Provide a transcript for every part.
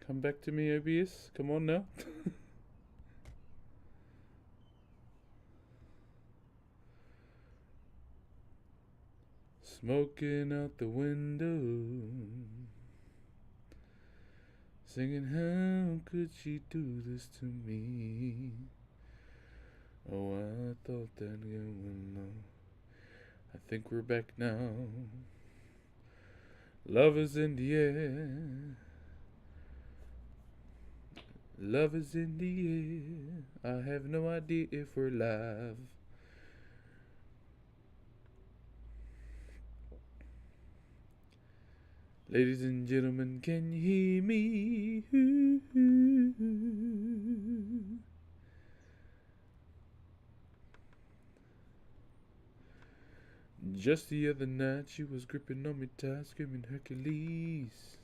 Come back to me, OBS. Come on now. Smoking out the window, singing, how could she do this to me? Oh, I thought that girl would know. I think we're back now. Love is in the air. Love is in the air. I have no idea if we're live. Ladies and gentlemen, can you hear me? Just the other night she was gripping on me tight, screaming Hercules.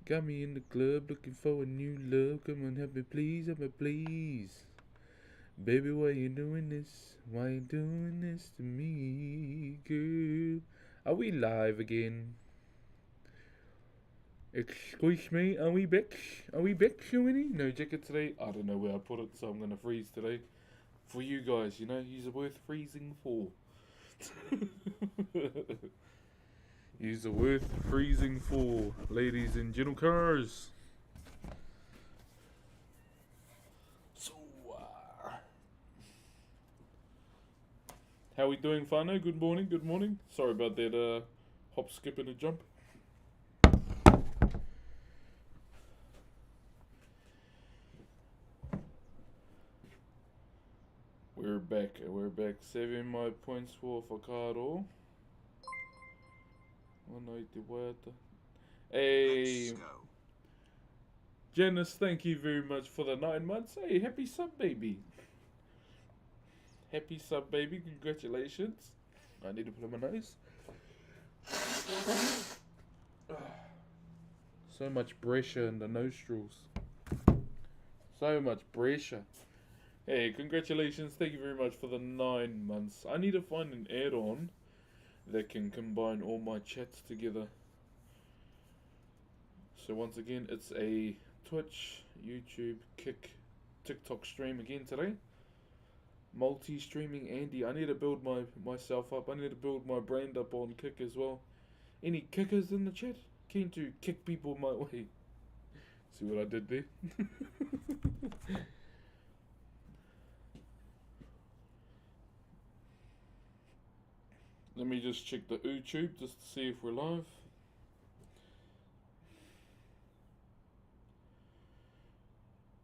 Got me in the club looking for a new love. Come on, help me please, Baby, why you doing this? Why you doing this to me, girl? Are we live again? Excuse me, are we back? Are we back, Shawini? No jacket today? I don't know where I put it, so I'm gonna freeze today. For you guys, you know, you're worth freezing for. You're worth freezing for, ladies and gentlecars. So, how we doing, whānau? Good morning, good morning. Sorry about that hop, skip and a jump. We're back. 7 my points for Whakairo. Hey, Janice, thank you very much for the 9 months. Hey, happy sub baby. Happy sub baby, congratulations. I need to put on my nose. So much pressure in the nostrils. So much pressure. Hey, congratulations. Thank you very much for the 9 months. I need to find an add-on that can combine all my chats together. So once again, it's a Twitch, YouTube, Kick, TikTok stream again today. Multi-streaming Andy. I need to build myself up. I need to build my brand up on Kick as well. Any kickers in the chat? Keen to kick people my way. See what I did there? Let me just check the YouTube just to see if we're live.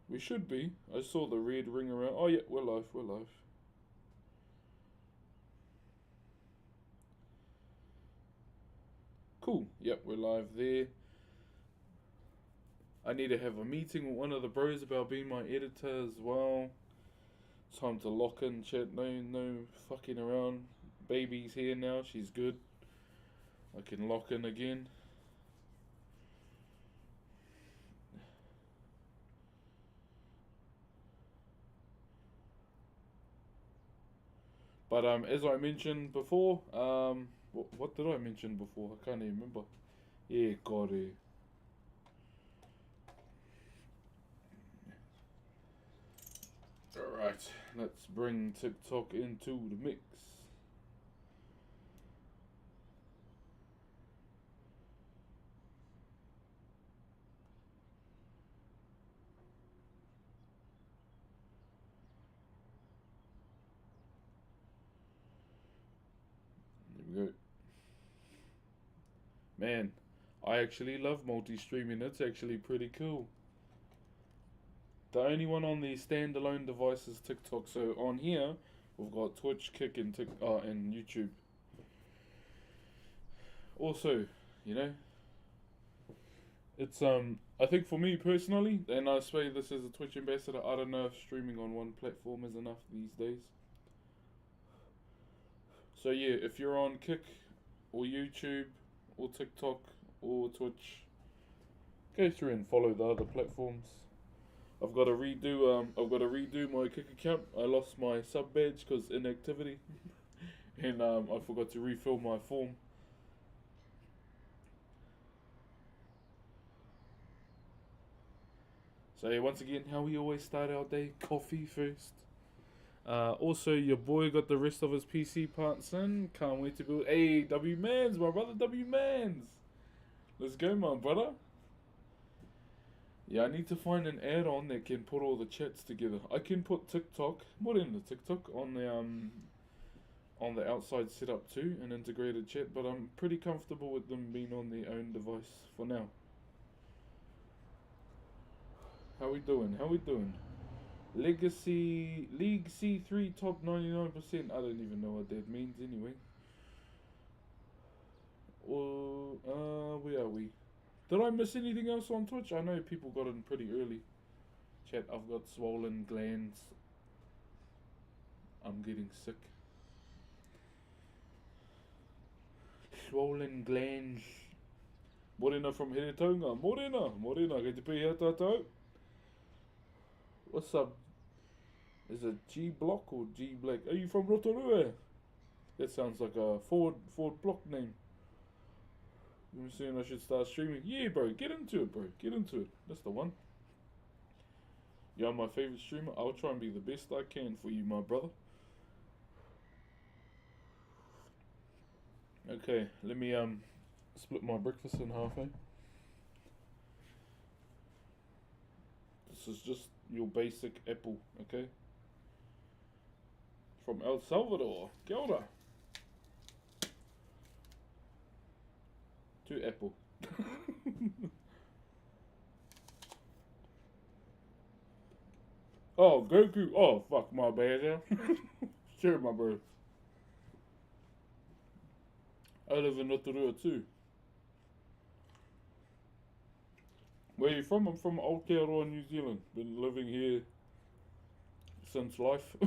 We should be. I saw the red ring around. Oh yeah, we're live. Cool. Yep, we're live there. I need to have a meeting with one of the bros about being my editor as well. Time to lock in, chat. No fucking around. Baby's here now. She's good. I can lock in again. But as I mentioned before, what did I mention before? I can't even remember. Yeah, got it. Alright, let's bring TikTok into the mix. There we go. Man, I actually love multi-streaming. It's actually pretty cool. The only one on the standalone device is TikTok. So on here, we've got Twitch, Kick, and and YouTube. Also, you know, it's I think for me personally, and I say this as a Twitch ambassador, I don't know if streaming on one platform is enough these days. So yeah, if you're on Kick or YouTube or TikTok or Twitch, go through and follow the other platforms. I've got to redo my Kick account. I lost my sub badge because inactivity, and I forgot to refill my form. So yeah, once again, how we always start our day, coffee first. Also, your boy got the rest of his PC parts in. Can't wait to build. Hey, W Mans, my brother W Mans. Let's go, my brother. Yeah, I need to find an add-on that can put all the chats together. I can put TikTok, what in the TikTok, on the outside setup too, an integrated chat, but I'm pretty comfortable with them being on their own device for now. How we doing? How we doing? Legacy League C3 top 99%. I don't even know what that means anyway. Where are we? Did I miss anything else on Twitch? I know people got in pretty early. Chat, I've got swollen glands. I'm getting sick. Swollen glands. Morena from Heretonga. Morena, get to be here, tato. What's up? Is it G Block or G Black? Are you from Rotorua? That sounds like a Ford block name. I'm saying I should start streaming. Yeah, bro, get into it, bro. Get into it. That's the one. You're my favorite streamer. I'll try and be the best I can for you, my brother. Okay, let me split my breakfast in half, eh? This is just your basic apple, okay? From El Salvador. Kia ora. 2 apple. Oh, Goku. Oh, fuck, my bad, yeah. Sure, my bro. I live in Rotorua too. Where are you from? I'm from Aotearoa, New Zealand. Been living here since life.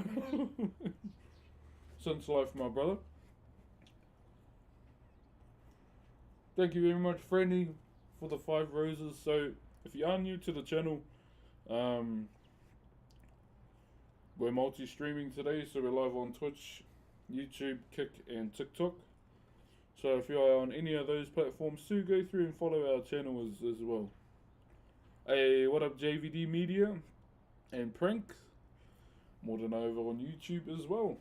Since life, my brother. Thank you very much, Franny, for the 5 roses. So, if you are new to the channel, we're multi-streaming today, so we're live on Twitch, YouTube, Kick, and TikTok. So if you are on any of those platforms, do go through and follow our channel as well. Hey, what up, JVD Media and Prank? More than over on YouTube as well.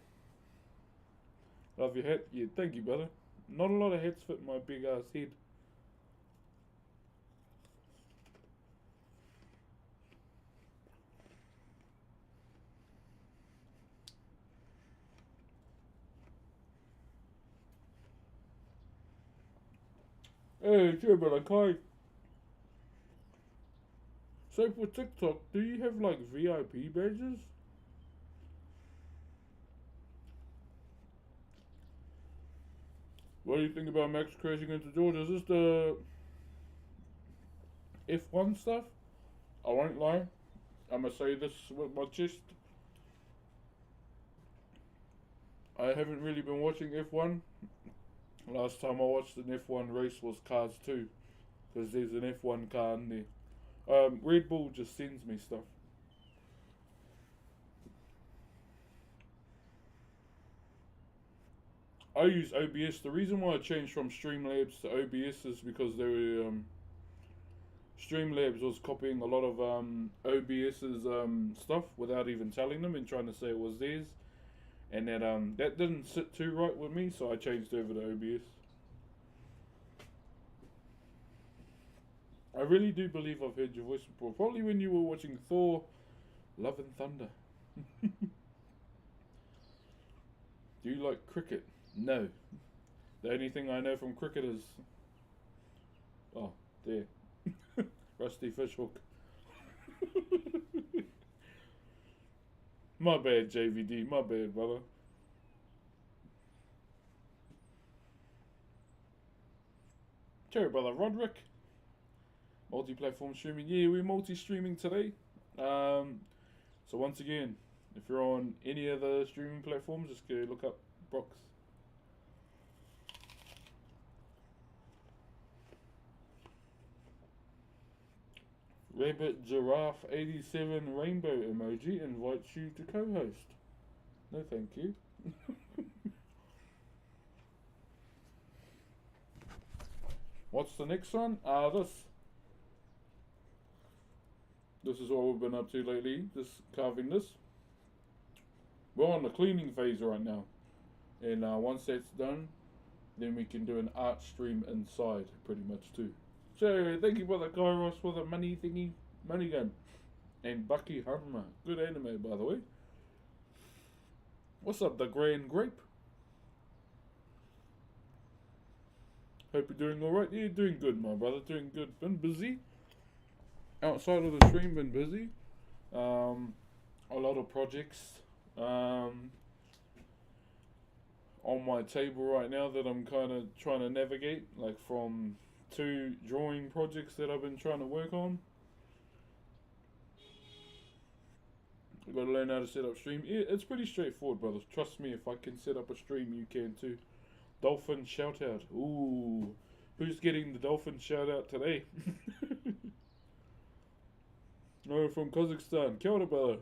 Love your hat. Yeah, thank you, brother. Not a lot of hats fit my big ass head. Hey, sure, brother Kai. So for TikTok, do you have like VIP badges? What do you think about Max crashing into Georgia? Is this the F1 stuff? I won't lie. I'ma say this with my chest. I haven't really been watching F1. Last time I watched an F1 race was Cars 2. Because there's an F1 car in there. Red Bull just sends me stuff. I use OBS. The reason why I changed from Streamlabs to OBS is because they were Streamlabs was copying a lot of OBS's stuff without even telling them and trying to say it was theirs, and that didn't sit too right with me, so I changed over to OBS. I really do believe I've heard your voice before. Probably when you were watching Thor: Love and Thunder. Do you like cricket? No. The only thing I know from cricket is... Oh, there. Rusty fishhook. My bad, JVD. My bad, brother. Cherry brother Roderick. Multi-platform streaming. Yeah, we're multi-streaming today. So once again, if you're on any of the streaming platforms, just go look up Brox. Rabbit Giraffe 87 rainbow emoji invites you to co-host. No thank you. What's the next one? This. This is what we've been up to lately. Just carving this. We're on the cleaning phase right now, and once that's done, then we can do an art stream inside, pretty much too. So thank you for the Kairos for the money thingy, money gun, and Bucky Hanma. Good anime, by the way. What's up, the Grand Grape? Hope you're doing alright. Yeah, doing good, my brother. Doing good. Been busy. Outside of the stream, been busy. A lot of projects on my table right now that I'm kind of trying to navigate. Like from 2 drawing projects that I've been trying to work on. I've got to learn how to set up stream. Yeah, it's pretty straightforward, brothers. Trust me, if I can set up a stream, you can too. Dolphin shout out. Ooh. Who's getting the dolphin shout out today? Oh, from Kazakhstan. Kia ora, brother.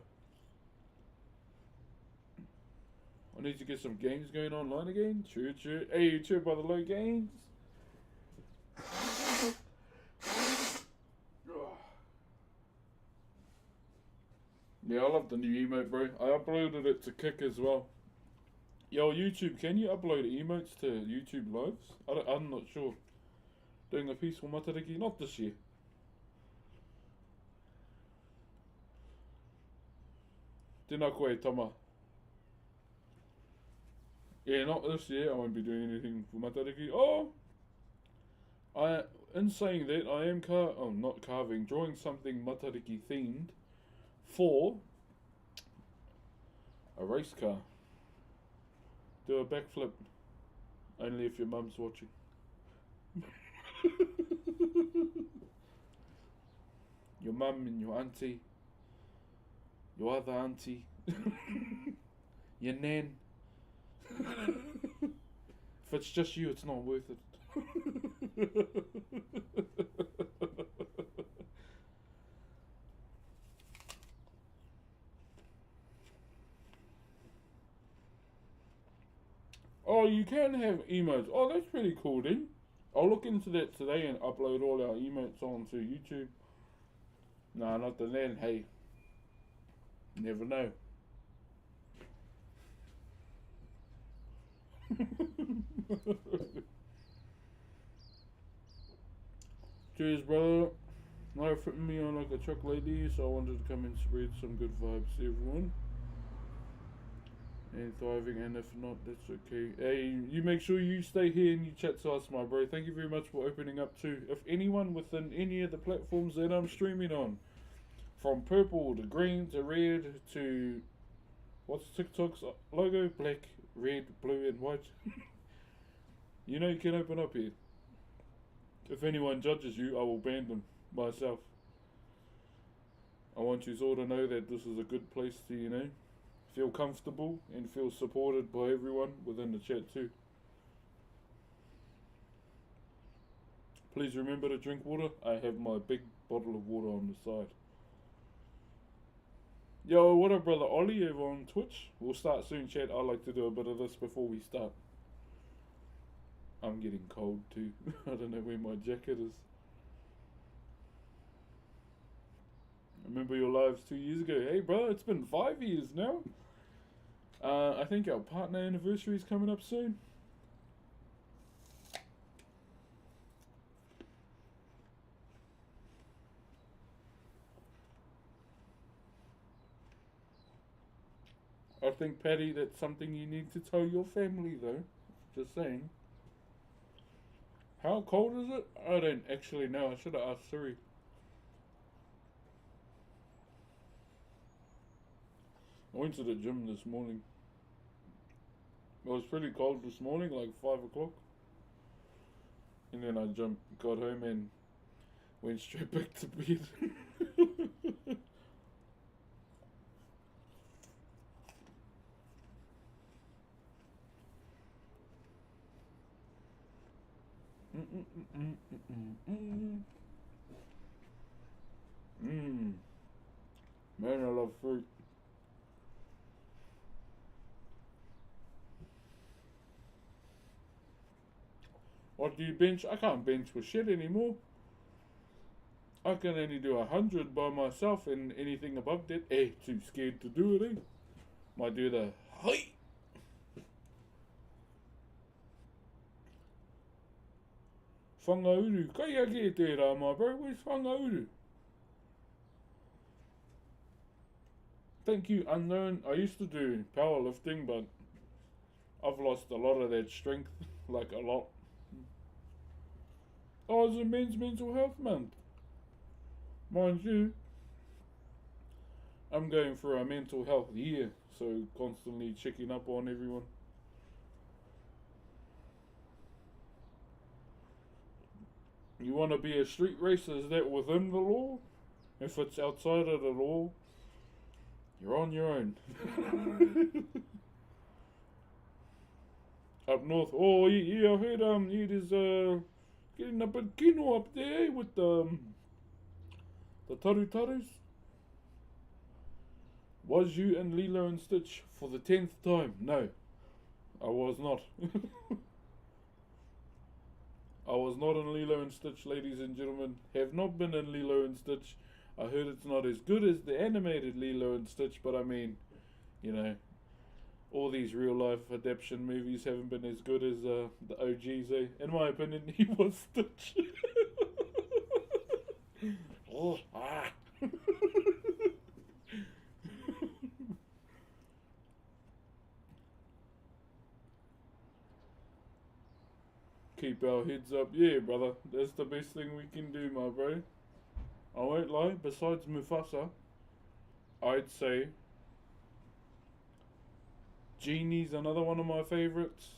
I need to get some games going online again. True. Hey, true, brother. Low games. Yeah, I love the new emote, bro. I uploaded it to Kick as well. Yo, YouTube, can you upload emotes to YouTube Lives? I'm not sure. Doing a piece for Matariki, not this year. Tēnā koe, Tama. Yeah, not this year. I won't be doing anything for Matariki. Oh! In saying that, I am drawing something Matariki themed for a race car. Do a backflip. Only if your mum's watching. Your mum and your auntie. Your other auntie. Your nan. If it's just you, it's not worth it. Oh, you can have emotes. Oh, that's pretty cool then. I'll look into that today and upload all our emotes onto YouTube. Nah, not the then. Hey, never know. Cheers, brother. Life hitting me on like a truck lady, so I wanted to come and spread some good vibes to everyone. And thriving, and if not, that's okay. Hey, you make sure you stay here and you chat to us, my bro. Thank you very much for opening up too. If anyone within any of the platforms that I'm streaming on, from purple to green to red to what's TikTok's logo? Black, red, blue, and white. You know you can open up here. If anyone judges you, I will ban them myself. I want you all to know that this is a good place to, you know, feel comfortable and feel supported by everyone within the chat too. Please remember to drink water. I have my big bottle of water on the side. Yo, what up, brother Ollie over on Twitch? We'll start soon, chat. I like to do a bit of this before we start. I'm getting cold too. I don't know where my jacket is. Remember your lives 2 years ago. Hey, bro, it's been 5 years now. I think our partner anniversary is coming up soon. I think, Patty, that's something you need to tell your family, though. Just saying. How cold is it? I don't actually know. I should have asked Siri. I went to the gym this morning. It was pretty cold this morning, like 5 o'clock. And then I got home and went straight back to bed. Man, I love fruit. What do you bench? I can't bench for shit anymore. I can only do 100 by myself, and anything above that, too scared to do it, Might do the, hey! Whangauru, kai ake tērā, my bro, where's Whangauru? Thank you, Unknown. I used to do powerlifting, but I've lost a lot of that strength, like a lot. Oh, it's a men's mental health month. Mind you, I'm going for a mental health year, so constantly checking up on everyone. You want to be a street racer, is that within the law? If it's outside of the law, you're on your own. Up north, oh yeah, I heard it is getting a bit kino up there with the tarutarus. Was you in Lilo and Stitch for the 10th time? No, I was not. I was not in Lilo and Stitch, ladies and gentlemen. Have not been in Lilo and Stitch. I heard it's not as good as the animated Lilo and Stitch, but I mean, you know, all these real life adaptation movies haven't been as good as the OGs, In my opinion, he was Stitch. Oh, ah. Keep our heads up. Yeah, brother. That's the best thing we can do, my bro. I won't lie. Besides Mufasa, I'd say Genie's another one of my favourites.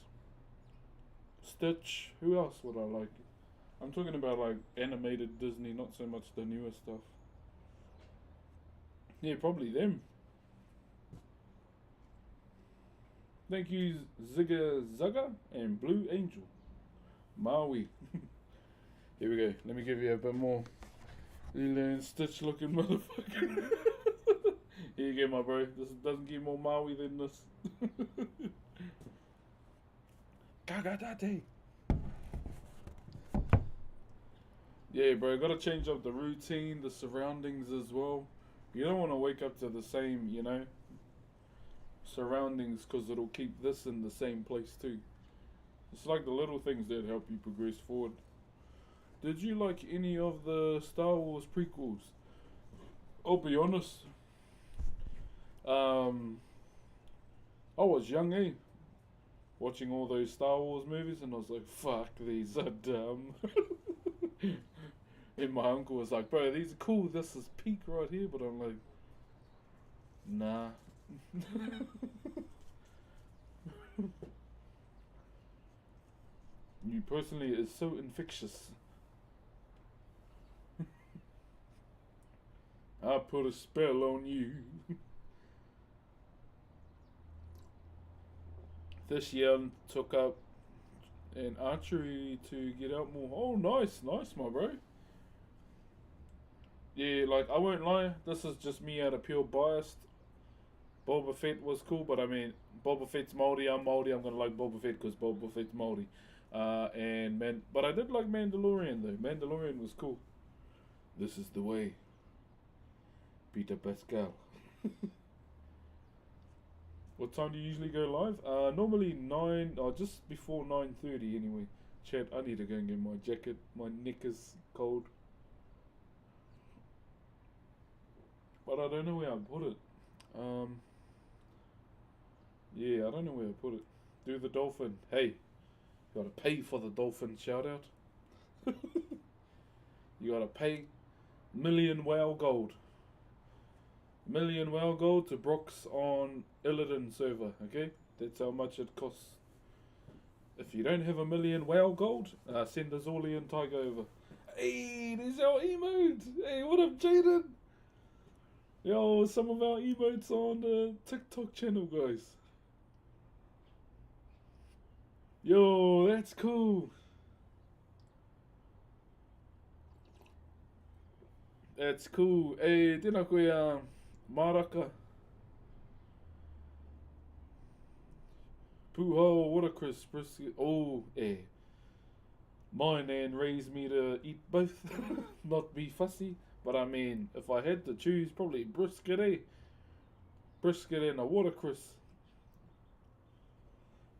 Stitch. Who else would I like? I'm talking about like animated Disney, not so much the newer stuff. Yeah, probably them. Thank you, Zigga Zugga and Blue Angel. Maui. Here we go. Let me give you a bit more Lilo and Stitch looking motherfucker. Here you go, my bro. This doesn't get more Maui than this. Kagadate. Yeah, bro. Gotta change up the routine, the surroundings as well. You don't want to wake up to the same, surroundings, because it'll keep this in the same place too. It's like the little things that help you progress forward. Did you like any of the Star Wars prequels? I'll be honest. I was young, watching all those Star Wars movies, and I was like, fuck, these are dumb. And my uncle was like, bro, these are cool, this is peak right here, but I'm like, nah. You personally is so infectious. I put a spell on you. This year took up an archery to get out more. Oh, nice, my bro. Yeah, like, I won't lie, this is just me out of pure bias. Boba Fett was cool, but I mean, Boba Fett's Maori, I'm Maori, I'm gonna like Boba Fett because Boba Fett's Maori. But I did like Mandalorian though. Mandalorian was cool. This is the way. Peter Pascal. What time do you usually go live? Normally 9, or just before 9:30 anyway. Chat, I need to go and get my jacket. My neck is cold. But I don't know where I put it. Yeah, I don't know where I put it. Do the dolphin. Hey, you gotta pay for the dolphin shout out. You gotta pay million whale gold. Million whale gold to Brooks on Illidan server, okay? That's how much it costs. If you don't have a million whale gold, send us Orlean Tiger over. Hey, there's our emote! Hey, what up, Jaden? Yo, some of our emotes on the TikTok channel, guys. Yo, that's cool. That's cool. Hey, tēnā koe Maraka. Puho, what a crisp brisket. Oh, My nan raised me to eat both, not be fussy. But I mean, if I had to choose, probably brisket, eh? Brisket and a watercress.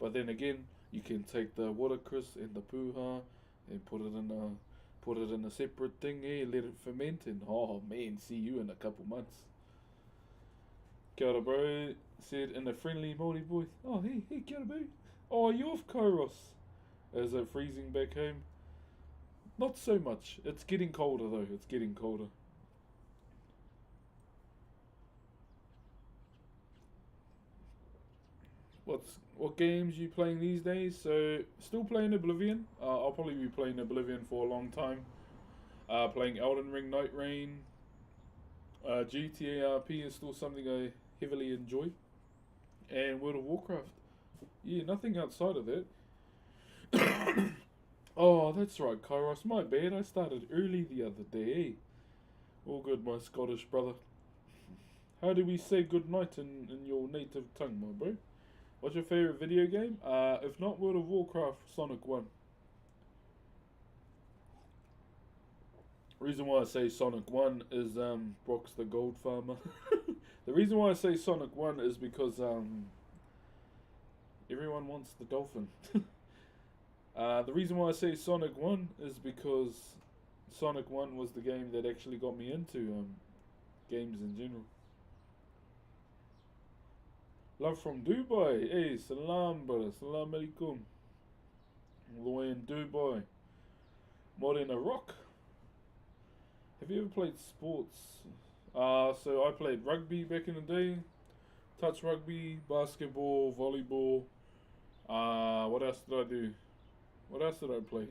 But then again, you can take the watercress and the puha and put it in a separate thing, eh? Let it ferment, and oh man, see you in a couple months. Kia ora, bro. Said in a friendly Maori voice. Oh, hey, kia ora, bro. Oh, you're off Kairos. Is it freezing back home? Not so much. It's getting colder though. It's getting colder. What games you playing these days? So still playing Oblivion. I'll probably be playing Oblivion for a long time. Playing Elden Ring, Night Rain. GTA RP is still something I heavily enjoy. And World of Warcraft. Yeah, nothing outside of that. Oh, that's right, Kairos. My bad. I started early the other day. All good, my Scottish brother. How do we say good night in your native tongue, my bro? What's your favourite video game? If not World of Warcraft, Sonic 1. Reason why I say Sonic 1 is Brock's the gold farmer. The reason why I say Sonic 1 is because everyone wants the dolphin. The reason why I say Sonic 1 is because Sonic 1 was the game that actually got me into games in general. Love from Dubai. Hey, salam, brother. Salam alaikum. All the way in Dubai. More in a rock. Have you ever played sports? So I played rugby back in the day. Touch rugby, basketball, volleyball. What else did I do? What else did I play?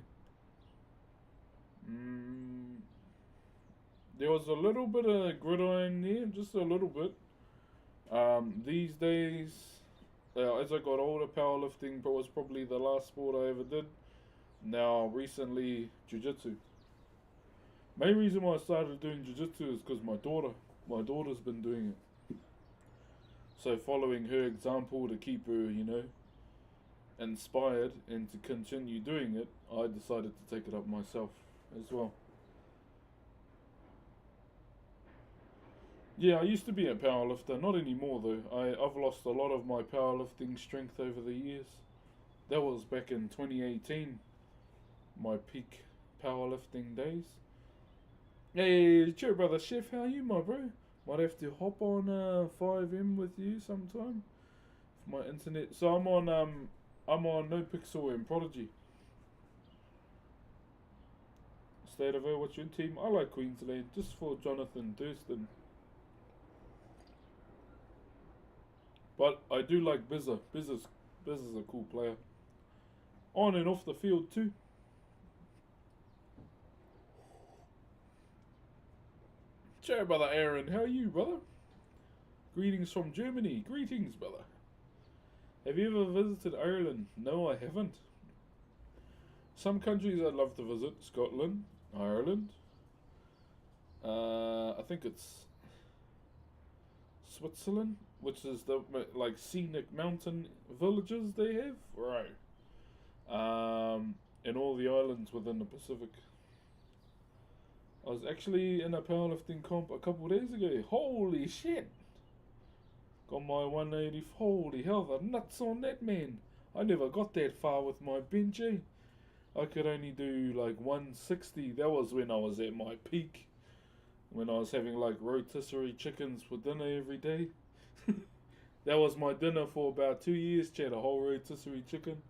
There was a little bit of gridiron there, just a little bit. These days, as I got older, powerlifting was probably the last sport I ever did. Now, recently, jiu-jitsu. Main reason why I started doing jiu-jitsu is because my daughter's been doing it. So following her example to keep her, inspired and to continue doing it, I decided to take it up myself as well. Yeah, I used to be a powerlifter, not anymore though. I've lost a lot of my powerlifting strength over the years. That was back in 2018, my peak powerlifting days. Hey, cheer brother Chef, how are you, my bro? Might have to hop on 5M with you sometime. My internet. So I'm on No Pixel and Prodigy. State of her, what's your team? I like Queensland, just for Jonathan Thurston. But I do like Bizza. Bizza's a cool player. On and off the field too. Ciao, brother Aaron. How are you, brother? Greetings from Germany. Greetings, brother. Have you ever visited Ireland? No, I haven't. Some countries I'd love to visit. Scotland, Ireland. I think it's Switzerland, which is the scenic mountain villages they have, right? And all the islands within the Pacific. I was actually in a powerlifting comp a couple of days ago. Holy shit! Got my 180. Holy hell, the nuts on that, man! I never got that far with my bench, eh? I could only do like 160. That was when I was at my peak. When I was having like rotisserie chickens for dinner every day. That was my dinner for about 2 years, chat, a whole rotisserie chicken.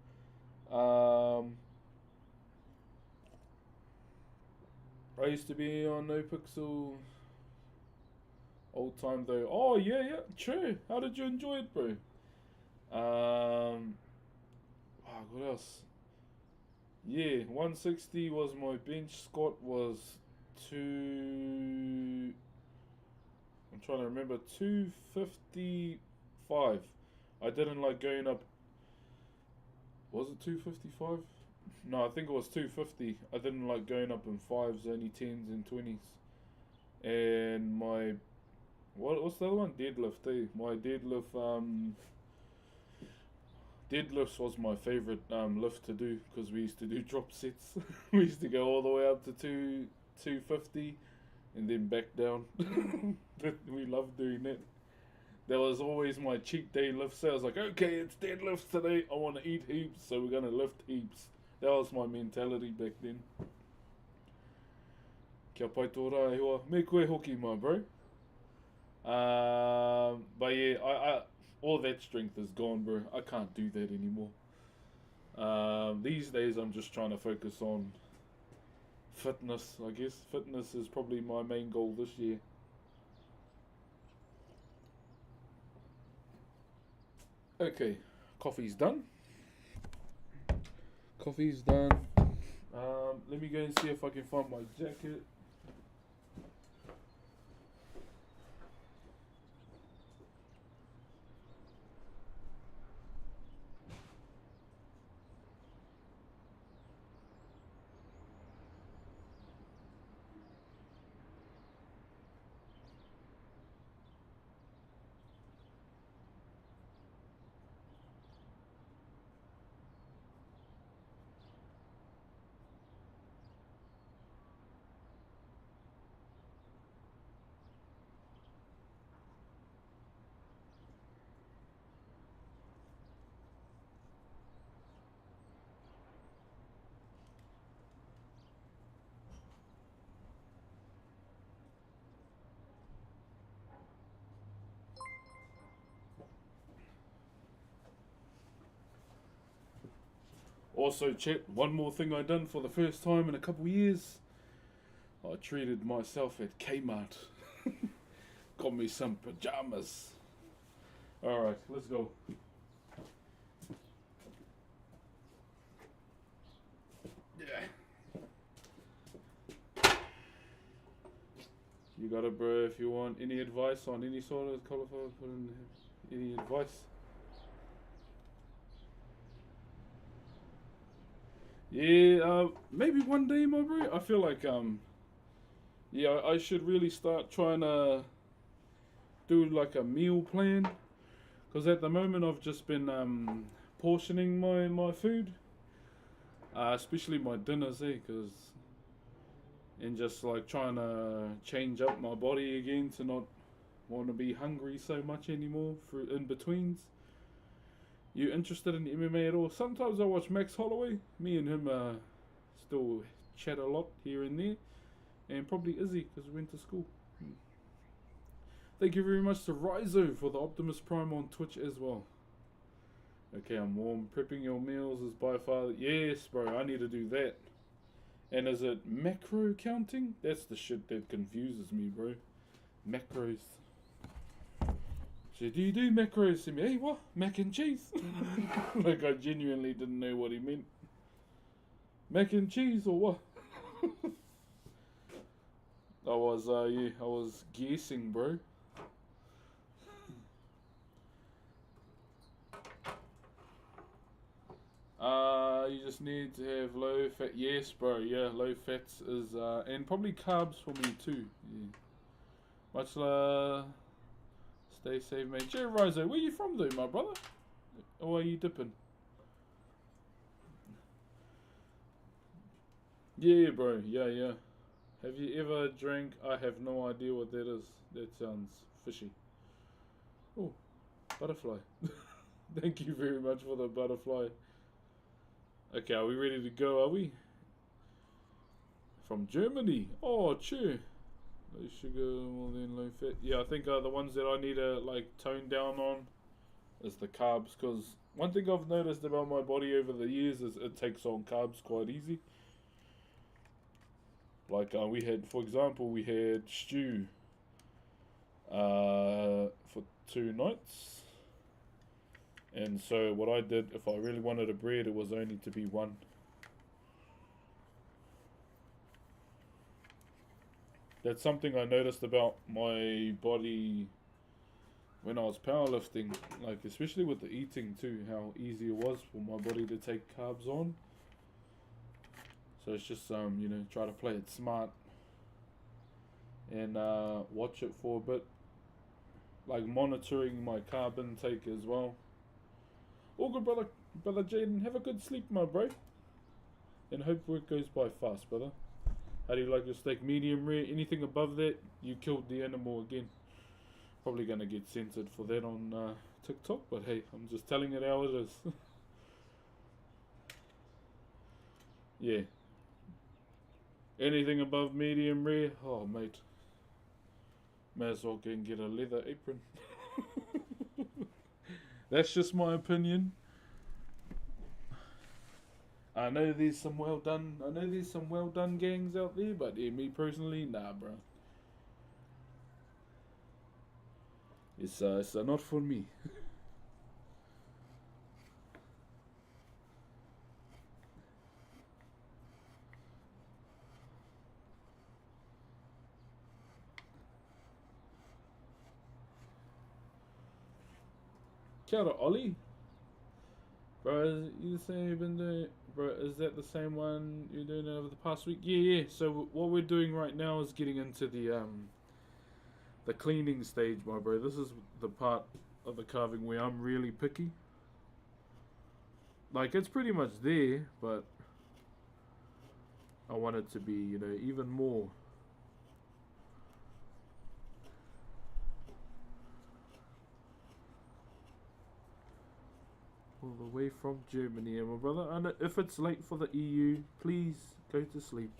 I used to be on No Pixel. Old time though. Oh yeah, true. How did you enjoy it, bro? What else? Yeah, 160 was my bench. Squat was two. I'm trying to remember. 255. I didn't like going up. Was it 255? No, I think it was 250. I didn't like going up in fives, only 10s and 20s. And my what's the other one? Deadlift, eh? My deadlift Deadlifts was my favorite lift to do because we used to do drop sets. We used to go all the way up to 250 and then back down. We loved doing that. That was always my cheat day lift. So I was like, okay, it's deadlifts today. I want to eat heaps, so we're gonna lift heaps. That was my mentality back then. Kia pai tō rā e hoa. Me koe hoki, my bro. But yeah, I all that strength is gone, bro. I can't do that anymore. These days, I'm just trying to focus on fitness, I guess. Fitness is probably my main goal this year. Okay, coffee's done. Coffee's done. Let me go and see if I can find my jacket. Also, chat, one more thing I done for the first time in a couple of years. I treated myself at Kmart. Got me some pajamas. Alright, let's go. Yeah. You got it, bro. If you want any advice on any sort of cauliflower, put in any advice. Yeah, maybe one day, my bro. I feel like yeah, I should really start trying to do like a meal plan, because at the moment I've just been portioning my food, especially my dinners, because and just like trying to change up my body again to not want to be hungry so much anymore for in betweens. You interested in MMA at all? Sometimes I watch Max Holloway. Me and him still chat a lot here and there. And probably Izzy, because we went to school. Thank you very much to Rizo for the Optimus Prime on Twitch as well. Okay, I'm warm. Prepping your meals is by far... Yes, bro, I need to do that. And is it macro counting? That's the shit that confuses me, bro. Macros. So do you do macros to me? Hey, what? Mac and cheese? Like I genuinely didn't know what he meant. Mac and cheese or what? I was guessing, bro. You just need to have low fat. Yes, bro. Yeah, low fats is and probably carbs for me too. Yeah. Much stay safe, mate. Jerry Rizo, where you from, though, my brother? Or are you dipping? Yeah, bro. Yeah. Have you ever drank? I have no idea what that is. That sounds fishy. Oh, butterfly. Thank you very much for the butterfly. Okay, are we ready to go, are we? From Germany. Oh, cheer. Low sugar, more than low fat. Yeah, I think the ones that I need to like tone down on is the carbs, because one thing I've noticed about my body over the years is it takes on carbs quite easy. Like we had, for example, we had stew for 2 nights. And so what I did, if I really wanted a bread, it was only to be 1. That's something I noticed about my body when I was powerlifting, like especially with the eating too, how easy it was for my body to take carbs on. So it's just try to play it smart and watch it for a bit, like monitoring my carb intake as well. All good, brother. Brother Jaden, have a good sleep, my bro. And hope work goes by fast, brother. How do you like your steak? Medium rare? Anything above that, you killed the animal again. Probably gonna get censored for that on TikTok, but hey, I'm just telling it how it is. Yeah. Anything above medium rare? Oh, mate. May as well go and get a leather apron. That's just my opinion. I know there's some well done. I know there's some well done gangs out there, but yeah, me personally, nah, bro. It's not for me. Kia ora, Ollie. Bro, you say you've been doing... Bro, is that the same one you're doing over the past week? Yeah, yeah. So what we're doing right now is getting into the cleaning stage, my bro. This is the part of the carving where I'm really picky. Like, it's pretty much there, but I want it to be, you know, even more. All the way from Germany, my brother. And if it's late for the EU, please go to sleep.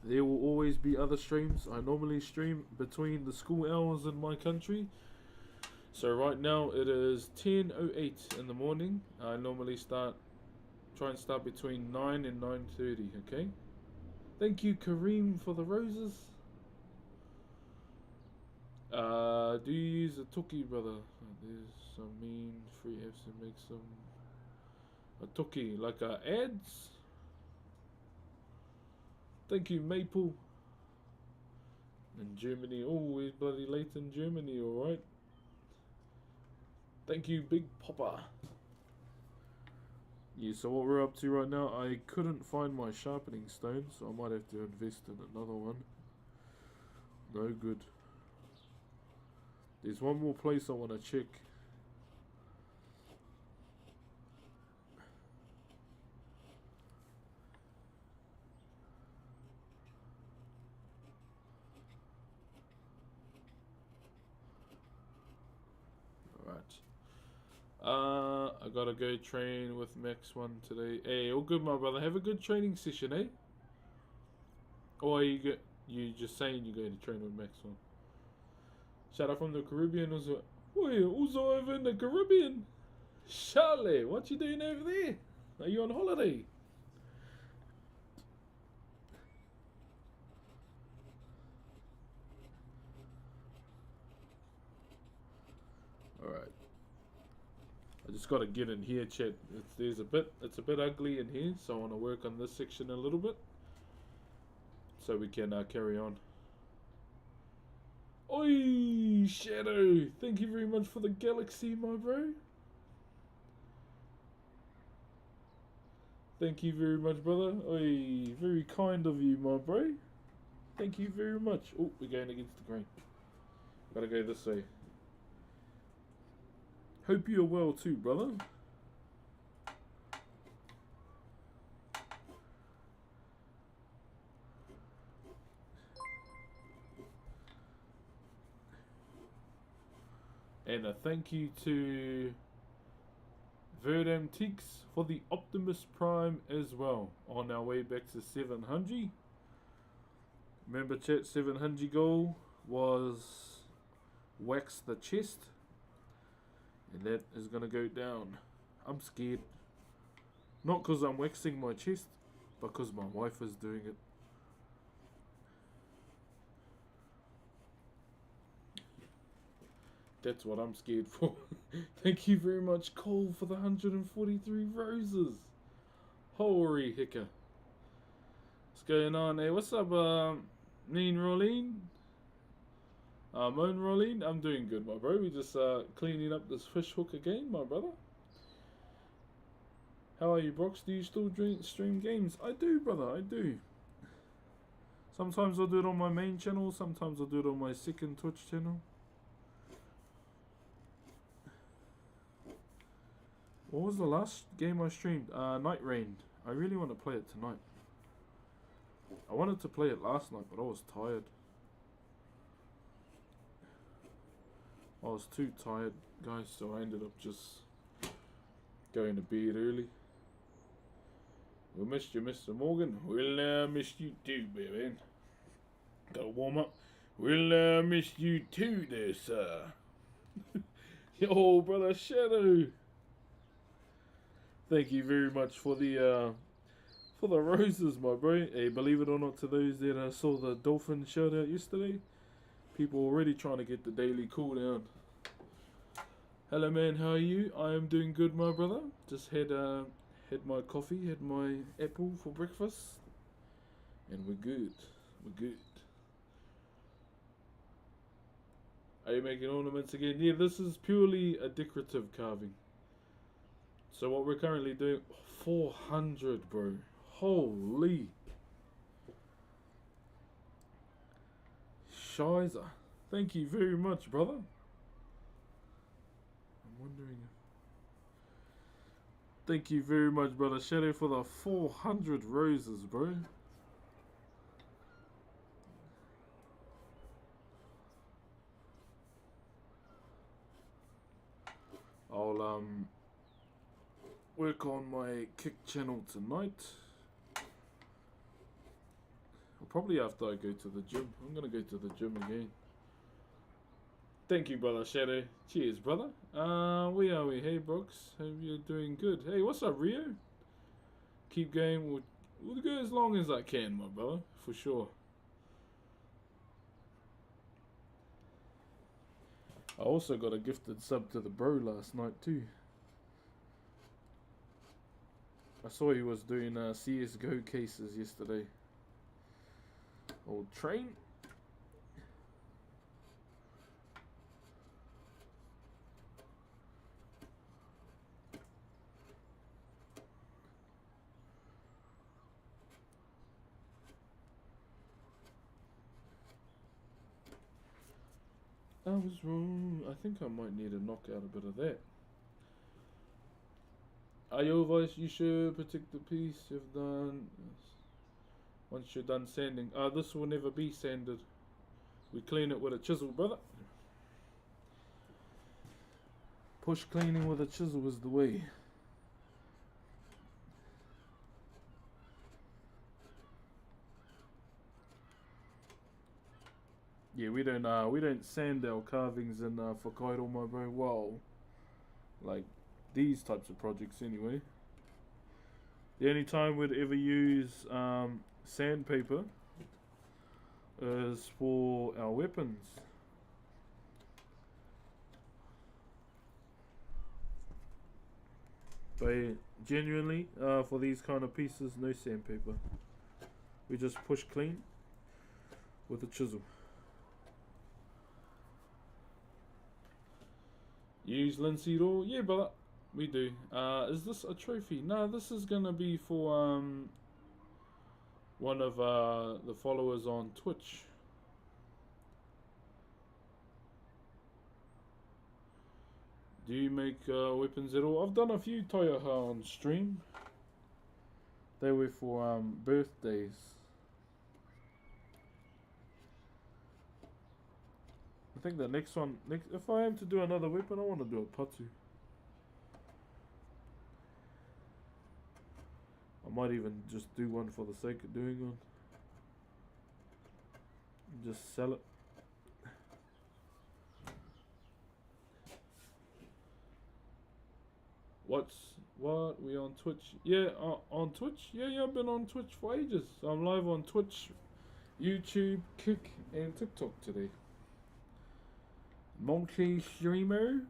There will always be other streams. I normally stream between the school hours in my country. So right now it is 10:08 in the morning. I normally try and start between 9 and 9:30, okay? Thank you, Kareem, for the roses. Do you use a Tuki, brother? There's some mean free apps to make some... A Tuki, like ads? Thank you, Maple. In Germany, always bloody late in Germany, alright? Thank you, Big Popper. Yeah, so what we're up to right now, I couldn't find my sharpening stone, so I might have to invest in another one. No good. There's one more place I want to check. I gotta go train with Max one today. Hey, all good, my brother. Have a good training session, eh? Or are you just saying you're going to train with Max one? Shout out from the Caribbean also. Wait, also over in the Caribbean. Charlie, what you doing over there? Are you on holiday? Alright. I just gotta get in here, chat. It's a bit ugly in here, so I want to work on this section a little bit, so we can carry on. Oi, Shadow! Thank you very much for the galaxy, my bro. Thank you very much, brother. Oi, very kind of you, my bro. Thank you very much. Oh, we're going against the grain. Gotta go this way. Hope you're well too, brother. And a thank you to Verdamtiques for the Optimus Prime as well. On our way back to 700. Remember, chat, 700 goal was wax the chest. And that is going to go down. I'm scared. Not because I'm waxing my chest, but because my wife is doing it. That's what I'm scared for. Thank you very much, Cole, for the 143 roses. Holy hicka. What's going on? Hey, what's up, Neen Rolene? Moan Rolene? I'm doing good, my bro. We just cleaning up this fish hook again, my brother. How are you, Brox? Do you still stream games? I do, brother, I do. Sometimes I'll do it on my main channel, sometimes I'll do it on my second Twitch channel. What was the last game I streamed? Night Rain. I really want to play it tonight. I wanted to play it last night, but I was tired. I was too tired, guys, so I ended up just going to bed early. We missed you, Mr. Morgan. We'll miss you too, baby. Gotta warm up. We'll miss you too there, sir. Yo, brother Shadow. Thank you very much for the roses, my bro. Hey, believe it or not, to those that saw the dolphin shout out yesterday, people already trying to get the daily cooldown. Hello, man. How are you? I am doing good, my brother. Just had my coffee, had my apple for breakfast, and we're good. We're good. Are you making ornaments again? Yeah, this is purely a decorative carving. So what we're currently doing, 400, bro. Holy. Shiza. Thank you very much, brother. I'm wondering. Thank you very much, brother Shadow, for the 400 roses, bro. I'll work on my kick channel tonight. Probably after I go to the gym. I'm gonna go to the gym again. Thank you, brother Shadow. Cheers, brother. We are we. Hey, Brooks. Hope you're doing good. Hey, what's up, Rio? Keep going. We'll go as long as I can, my brother. For sure. I also got a gifted sub to the bro last night too. I saw he was doing CSGO cases yesterday. Old train. I was wrong. I think I might need to knock out a bit of that. Ayovas, you should protect the piece you've done. Once you're done sanding. This will never be sanded. We clean it with a chisel, brother. Push cleaning with a chisel is the way. Yeah, we don't sand our carvings in Whakairo, my bro. Well, like these types of projects anyway. The only time we'd ever use sandpaper is for our weapons. But genuinely, for these kind of pieces, no sandpaper. We just push clean with a chisel. Use linseed oil? Yeah, brother. We do. Is this a trophy? No, this is gonna be for one of the followers on Twitch. Do you make weapons at all? I've done a few Toyoha on stream. They were for birthdays. I think the next one, if I am to do another weapon, I want to do a patu. I might even just do one for the sake of doing one. Just sell it. What? We on Twitch? Yeah, on Twitch? Yeah, I've been on Twitch for ages. I'm live on Twitch, YouTube, Kick, and TikTok today. Multi-streamer.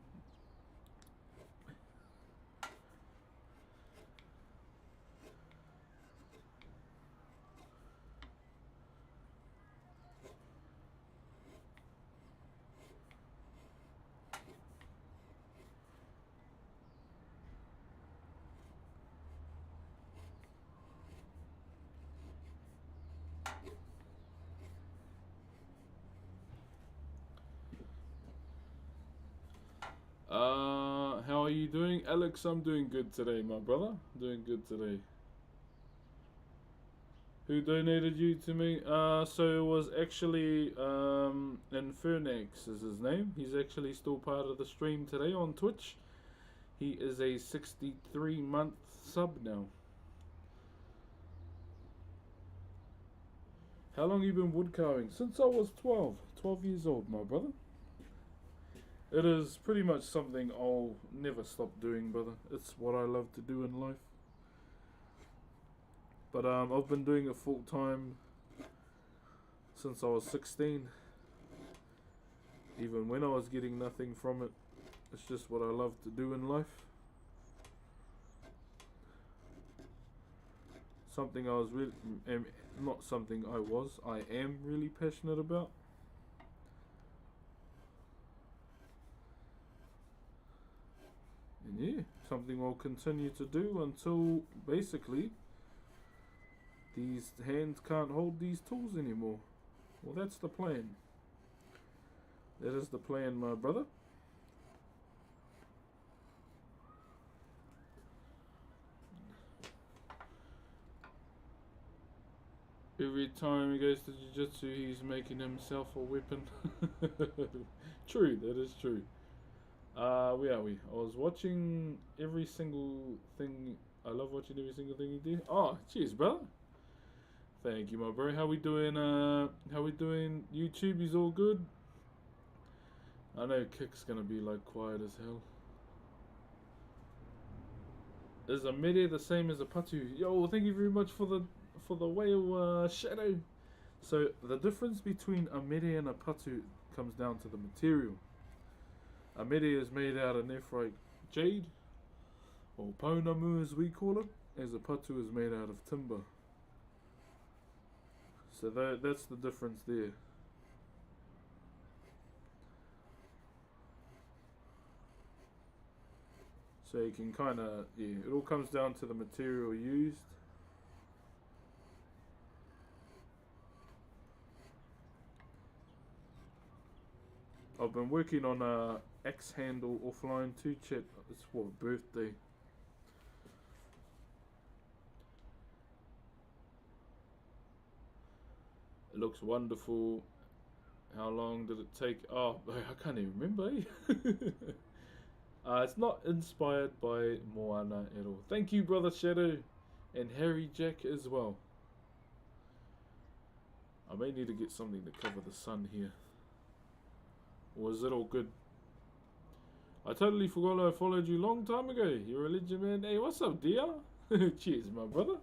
How are you doing? Alex, I'm doing good today, my brother. Doing good today. Who donated you to me? So it was actually Infernax is his name. He's actually still part of the stream today on Twitch. He is a 63-month sub now. How long you been woodcarving? Since I was 12. 12 years old, my brother. It is pretty much something I'll never stop doing, brother. It's what I love to do in life. But I've been doing it full time since I was 16. Even when I was getting nothing from it, it's just what I love to do in life. Something I was really, not something I am really passionate about. And yeah, something I'll continue to do until basically these hands can't hold these tools anymore. Well, that's the plan. That is the plan, my brother. Every time he goes to jiu-jitsu, he's making himself a weapon. True, that is true. Where are we? I was watching every single thing. I love watching every single thing you do. Oh, cheers, brother. Thank you, my bro. How we doing? How we doing? YouTube is all good. I know Kick's gonna be like quiet as hell. Is a mede the same as a patu? Yo, thank you very much for the whale shadow. So the difference between a mede and a patu comes down to the material. A mede is made out of nephrite jade, or pounamu as we call it, as a patu is made out of timber. So that's the difference there. So you can kind of, yeah, it all comes down to the material used. I've been working on a X handle offline too, chat. It's what, birthday. It looks wonderful. How long did it take? Oh, I can't even remember. It's not inspired by Moana at all. Thank you, Brother Shadow, and Harry Jack as well. I may need to get something to cover the sun here. Or is it all good? I totally forgot I followed you long time ago. You're a legend, man. Hey, what's up, dear? Cheers, my brother.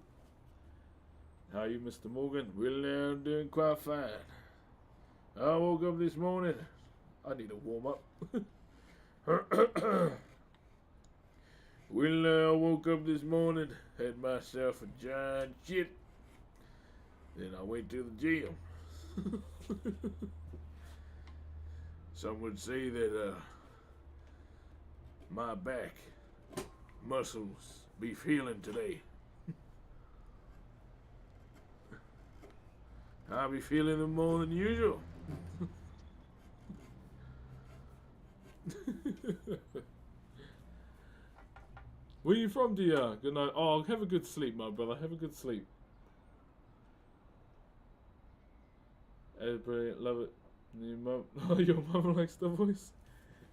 How are you, Mr. Morgan? Well, I'm doing quite fine. I woke up this morning. I need to warm up. Well, I woke up this morning, had myself a giant shit. Then I went to the gym. Some would say that my back muscles be feeling today. I'll be feeling them more than usual. Where you from, dear? Good night. Oh, have a good sleep, my brother. Have a good sleep. Hey, brilliant. Love it. Your mom, your mom likes the voice.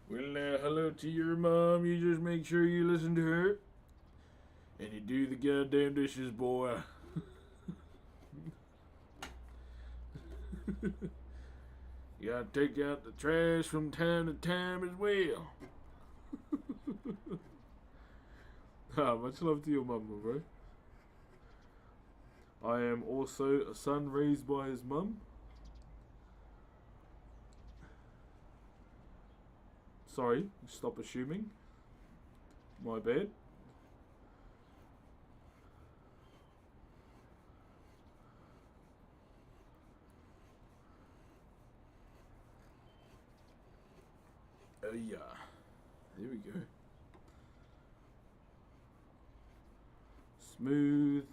Well, hello to your mom. You just make sure you listen to her. And you do the goddamn dishes, boy. You gotta take out the trash from time to time as well. Much love to your mum, bro. I am also a son raised by his mum. Sorry, stop assuming. My bad. Oh yeah. There we go. Smooth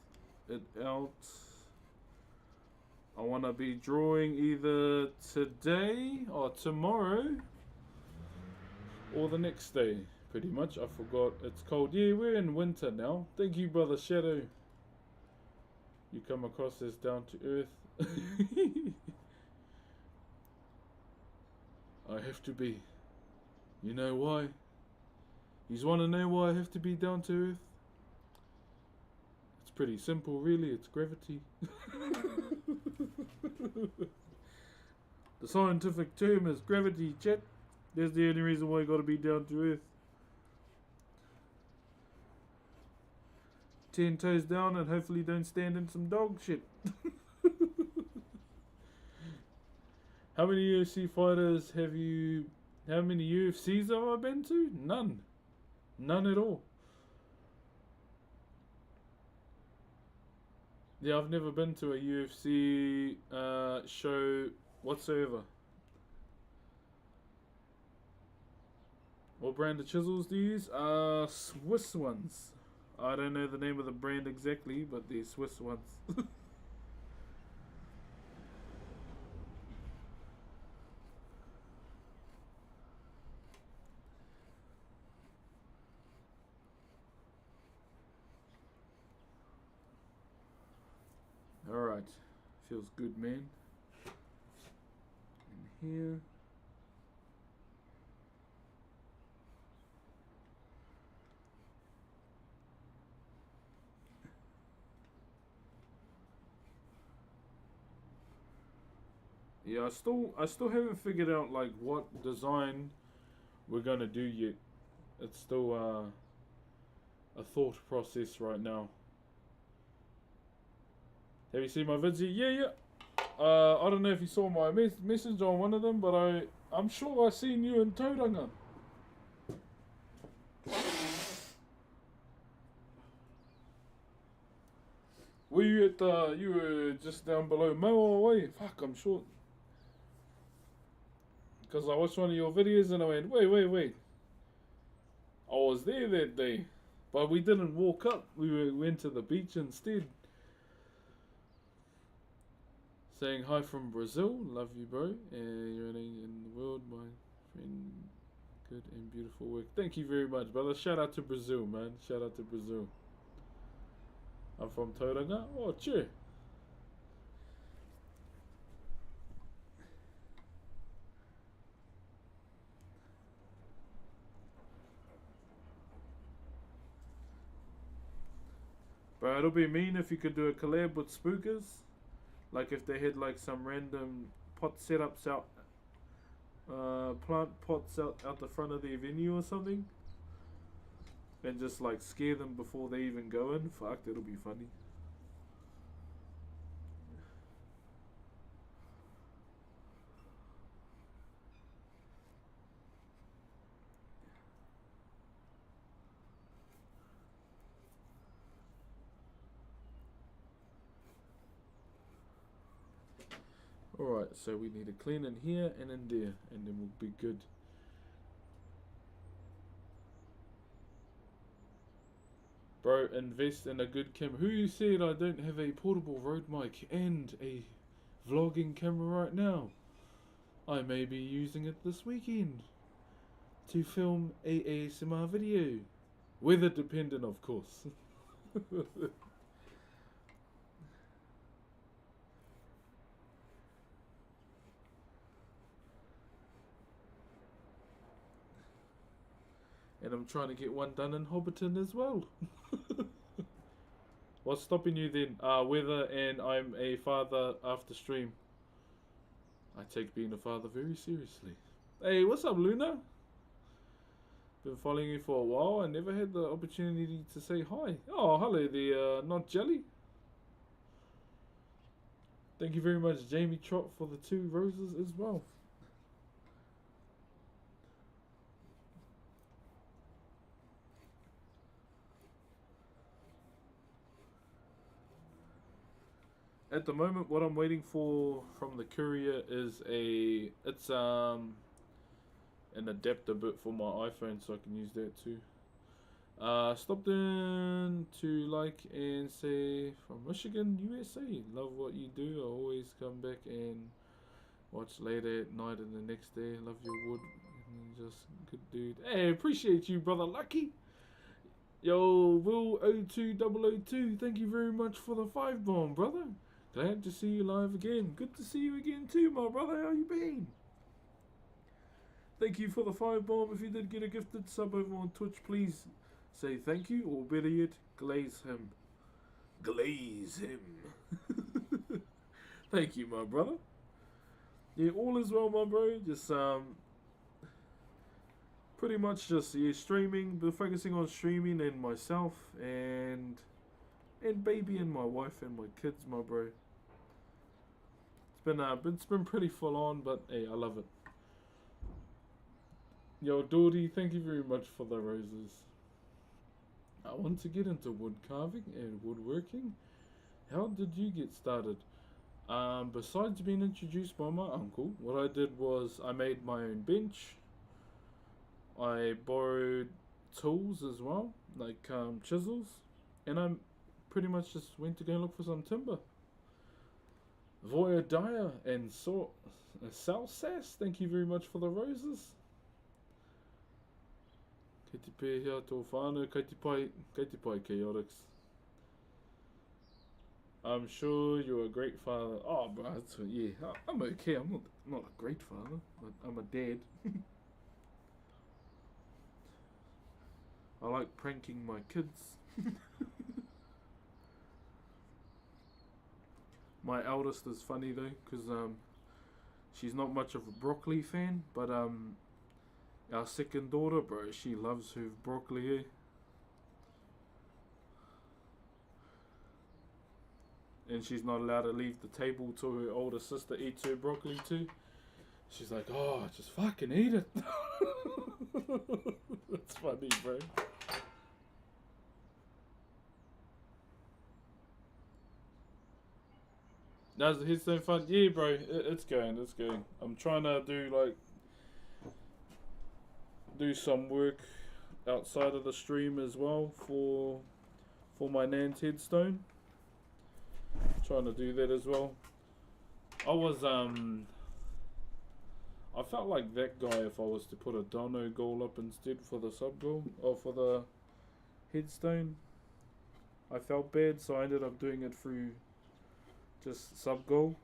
it out. I want to be drawing either today or tomorrow or the next day. Pretty much, I forgot it's cold. Yeah, we're in winter now. Thank you, Brother Shadow. You come across as down to earth. I have to be. You know why? You want to know why I have to be down to earth? It's pretty simple, really. It's gravity. The scientific term is gravity, chat. That's the only reason why you got to be down to earth. 10 toes down and hopefully don't stand in some dog shit. How many UFC fighters have you... How many UFCs have I been to? None. None at all. Yeah, I've never been to a UFC show whatsoever. What brand of chisels do you use? Swiss ones. I don't know the name of the brand exactly, but they're Swiss ones. Alright. Feels good, man. In here. Yeah, I still haven't figured out like what design we're gonna do yet. It's still a thought process right now. Have you seen my vids yet? Yeah. I don't know if you saw my message on one of them, but I'm sure I seen you in Tauranga. Were you at you were just down below Maori way? Fuck, I'm sure. Because I watched one of your videos and I went, wait. I was there that day. But we didn't walk up. We went to the beach instead. Saying hi from Brazil. Love you, bro. You're in the world, my friend. Good and beautiful work. Thank you very much, brother. Shout out to Brazil, man. Shout out to Brazil. I'm from Tauranga. Oh, cheer. Bro, it'll be mean if you could do a collab with Spookers. Like if they had like some random pot setups out, plant pots out the front of their venue or something. And just like scare them before they even go in. Fuck, that'll be funny. Alright, so we need to clean in here and in there, and then we'll be good. Bro, invest in a good camera. Who said I don't have a portable Rode mic and a vlogging camera right now? I may be using it this weekend to film a ASMR video. Weather dependent, of course. And I'm trying to get one done in Hobbiton as well. What's stopping you then? Weather, and I'm a father after stream. I take being a father very seriously. Hey, what's up, Luna? Been following you for a while. I never had the opportunity to say hi. Oh, hello there, not jelly. Thank you very much, Jamie Trot, for the 2 roses as well. At the moment, what I'm waiting for from the courier is it's an adapter bit for my iPhone, so I can use that too. Stopped in to like and say from Michigan, USA. Love what you do. I always come back and watch late at night and the next day. Love your wood Just good dude. Hey, appreciate you, brother Lucky. Yo, Will02002, thank you very much for the 5-bomb, brother. Glad to see you live again. Good to see you again too, my brother. How you been? Thank you for the 5-bomb. If you did get a gifted sub over on Twitch, please say thank you, or better yet, glaze him. Glaze him. Thank you, my brother. Yeah, all is well, my bro. Just pretty much just streaming, but focusing on streaming and myself and baby and my wife and my kids, my bro. It's been pretty full on, but hey, I love it. Yo, Dawdy, thank you very much for the roses. I want to get into wood carving and woodworking. How did you get started? Besides being introduced by my uncle, what I did was I made my own bench. I borrowed tools as well, like chisels, and I pretty much just went to go look for some timber. Voya Dyer and Sal Sass, thank you very much for the roses. Kei te pēhea tō whānau, kei te pai chaotix. I'm sure you're a great father. Oh, bro, yeah, I'm okay. I'm not a great father, but I'm a dad. I like pranking my kids. My eldest is funny though, because she's not much of a broccoli fan, but our second daughter, bro, she loves her broccoli, eh? And she's not allowed to leave the table till her older sister eats her broccoli too. She's like, oh, just fucking eat it. That's funny, bro. That's his so fun. Yeah, bro, it's going. I'm trying to do some work outside of the stream as well for my nan's headstone. Trying to do that as well. I felt like that guy if I was to put a dono goal up instead for the sub goal or for the headstone. I felt bad, so I ended up doing it through just sub goal.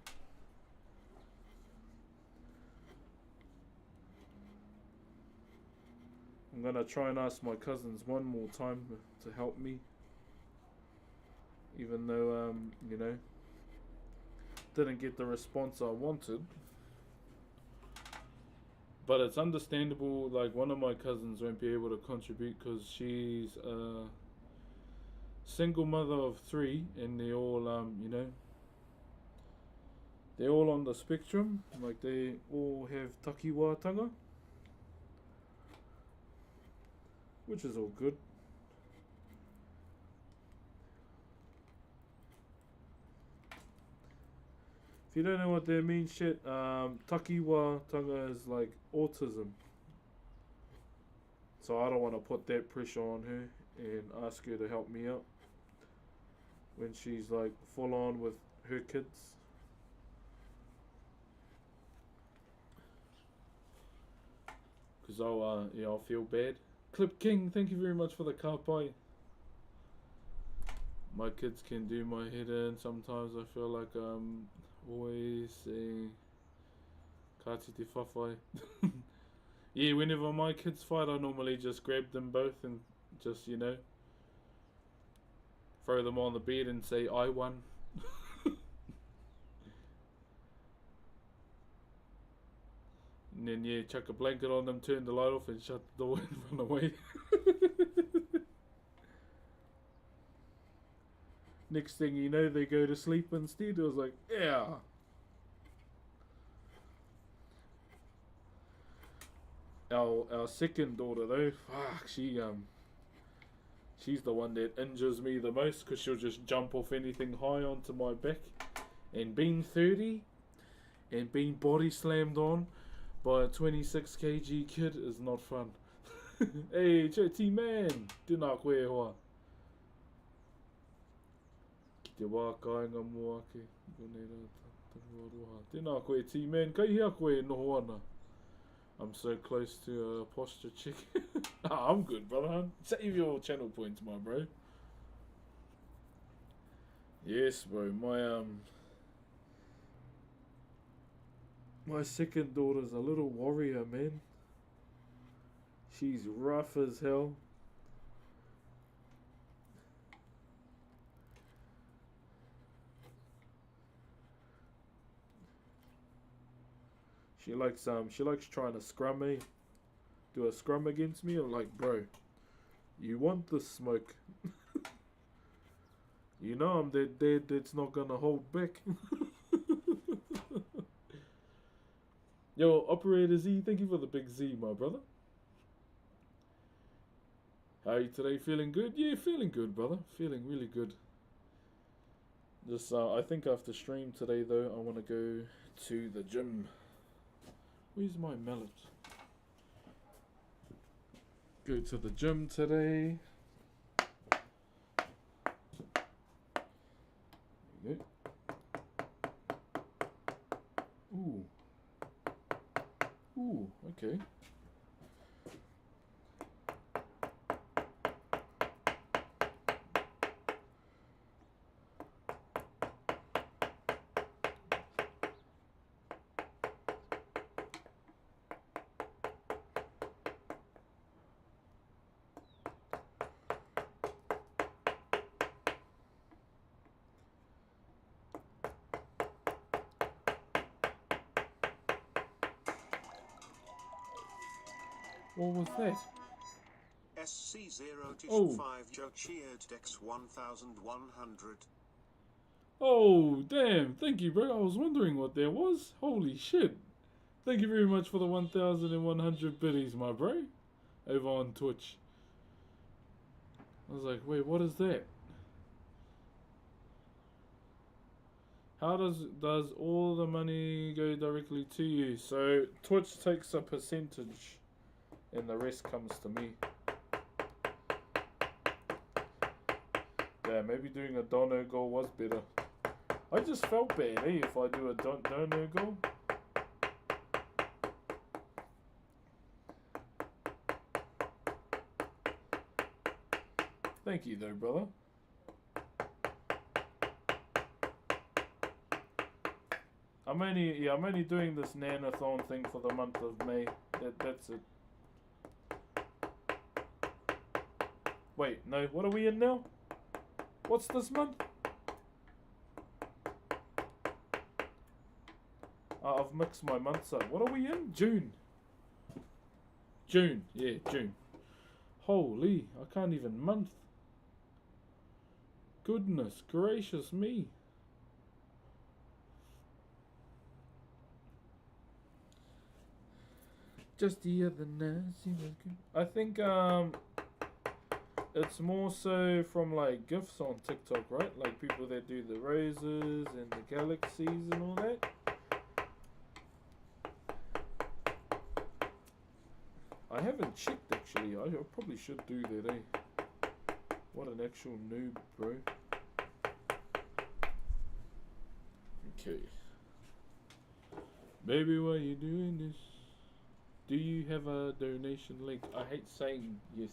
I'm gonna try and ask my cousins one more time to help me, even though didn't get the response I wanted. But it's understandable, like one of my cousins won't be able to contribute because she's a single mother of 3 and they're all they're all on the spectrum, like they all have takiwātanga, which is all good. If you don't know what that means, shit, takiwātanga is like autism. So I don't want to put that pressure on her and ask her to help me out when she's like full on with her kids. Because I'll feel bad. Clip King, thank you very much for the kapai. My kids can do my head in. Sometimes I feel like always saying Kati te whawhai. Yeah, whenever my kids fight, I normally just grab them both and just, throw them on the bed and say, I won. And then, yeah, chuck a blanket on them, turn the light off and shut the door and run away. Next thing you know, they go to sleep instead. I was like, yeah. Our second daughter though, fuck, she's the one that injures me the most because she'll just jump off anything high onto my back. And being 30 and being body slammed on by a 26 kg kid is not fun. Hey, T-man, tēnā koe hoa. Ki te wā kāinga mua ake. Tēnā koe T-man, kai hea koe noho ana. I'm so close to a posture chick. I'm good, brother. Save your channel points, my bro. Yes, bro. My second daughter's a little warrior, man. She's rough as hell. She likes trying to scrum me. Do a scrum against me. I'm like, bro, you want the smoke. You know I'm that dead that's not gonna hold back. Yo, Operator Z, thank you for the big Z, my brother. How are you today? Feeling good? Yeah, feeling good, brother. Feeling really good. Just, I think after stream today, though, I want to go to the gym. Where's my mallet? Go to the gym today. There you go. Ooh. Ooh, okay. What was that? SC025 Joe cheered Dex 1100. Oh, damn. Thank you, bro. I was wondering what that was. Holy shit. Thank you very much for the 1,100 biddies, my bro. Over on Twitch. I was like, wait, what is that? How does all the money go directly to you? So Twitch takes a percentage and the rest comes to me. Yeah, maybe doing a dono goal was better. I just felt bad, if I do a dono goal. Thank you though, brother. I'm only doing this nanathon thing for the month of May. That's it. Wait, no, what are we in now? What's this month? I've mixed my months up. What are we in? June. June, yeah, June. Holy, I can't even month. Goodness gracious me. Just the other night, she was good. I think it's more so from like gifts on TikTok, right? Like people that do the roses and the galaxies and all that. I haven't checked actually. I probably should do that, What an actual noob, bro. Okay. Baby, why you doing this? Do you have a donation link? I hate saying yes.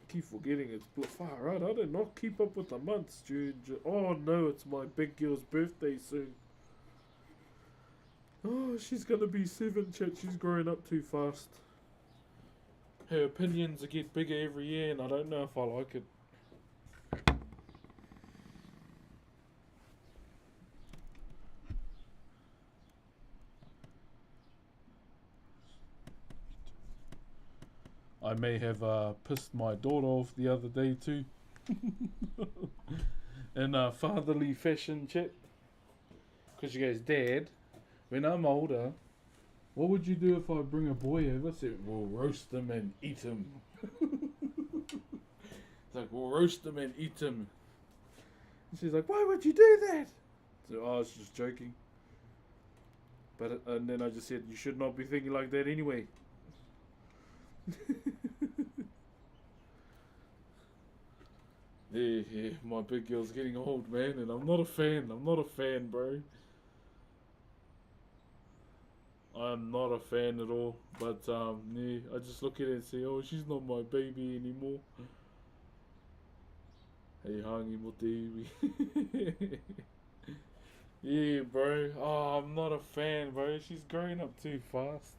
Keep forgetting it's far out. I did not keep up with the months, dude. Oh no, it's my big girl's birthday soon. Oh, she's gonna be 7, chat. She's growing up too fast. Her opinions get bigger every year, and I don't know if I like it. I may have pissed my daughter off the other day too. In a fatherly fashion, chat. Because she goes, Dad, when I'm older, what would you do if I bring a boy over? I said, we'll roast him and eat him. It's like, we'll roast him and eat him. And she's like, why would you do that? So, I was just joking. But and then I just said, you should not be thinking like that anyway. Yeah, my big girl's getting old, man, and I'm not a fan. I'm not a fan, bro. I'm not a fan at all. But yeah, I just look at it and say, oh, she's not my baby anymore. Hey, hangi mo te iwi. Yeah, bro. Oh, I'm not a fan, bro. She's growing up too fast.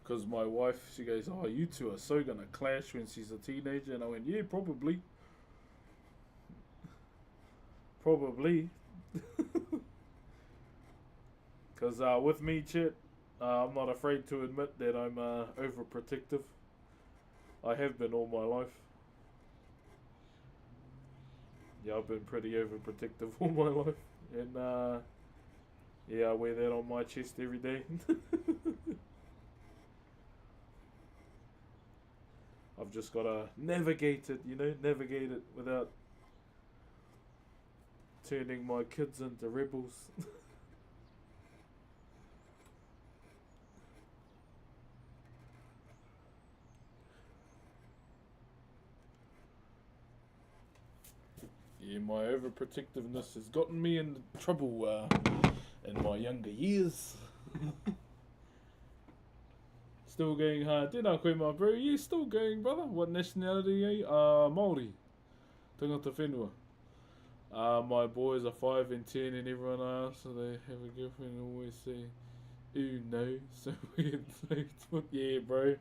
Because my wife, she goes, oh, you two are so gonna clash when she's a teenager. And I went, yeah, probably. Probably. Because with me, Chet, I'm not afraid to admit that I'm overprotective. I have been all my life. Yeah, I've been pretty overprotective all my life. And yeah, I wear that on my chest every day. I've just got to navigate it, navigate it without turning my kids into rebels. Yeah, my overprotectiveness has gotten me into trouble in my younger years. Still going hard. Tēnā koe, my bro. Yeah, still going, brother. What nationality are you? Maori. Tangata whenua. My boys are 5 and 10, and everyone asks, so they have a girlfriend and always say, ooh, no. So weird. Yeah, bro.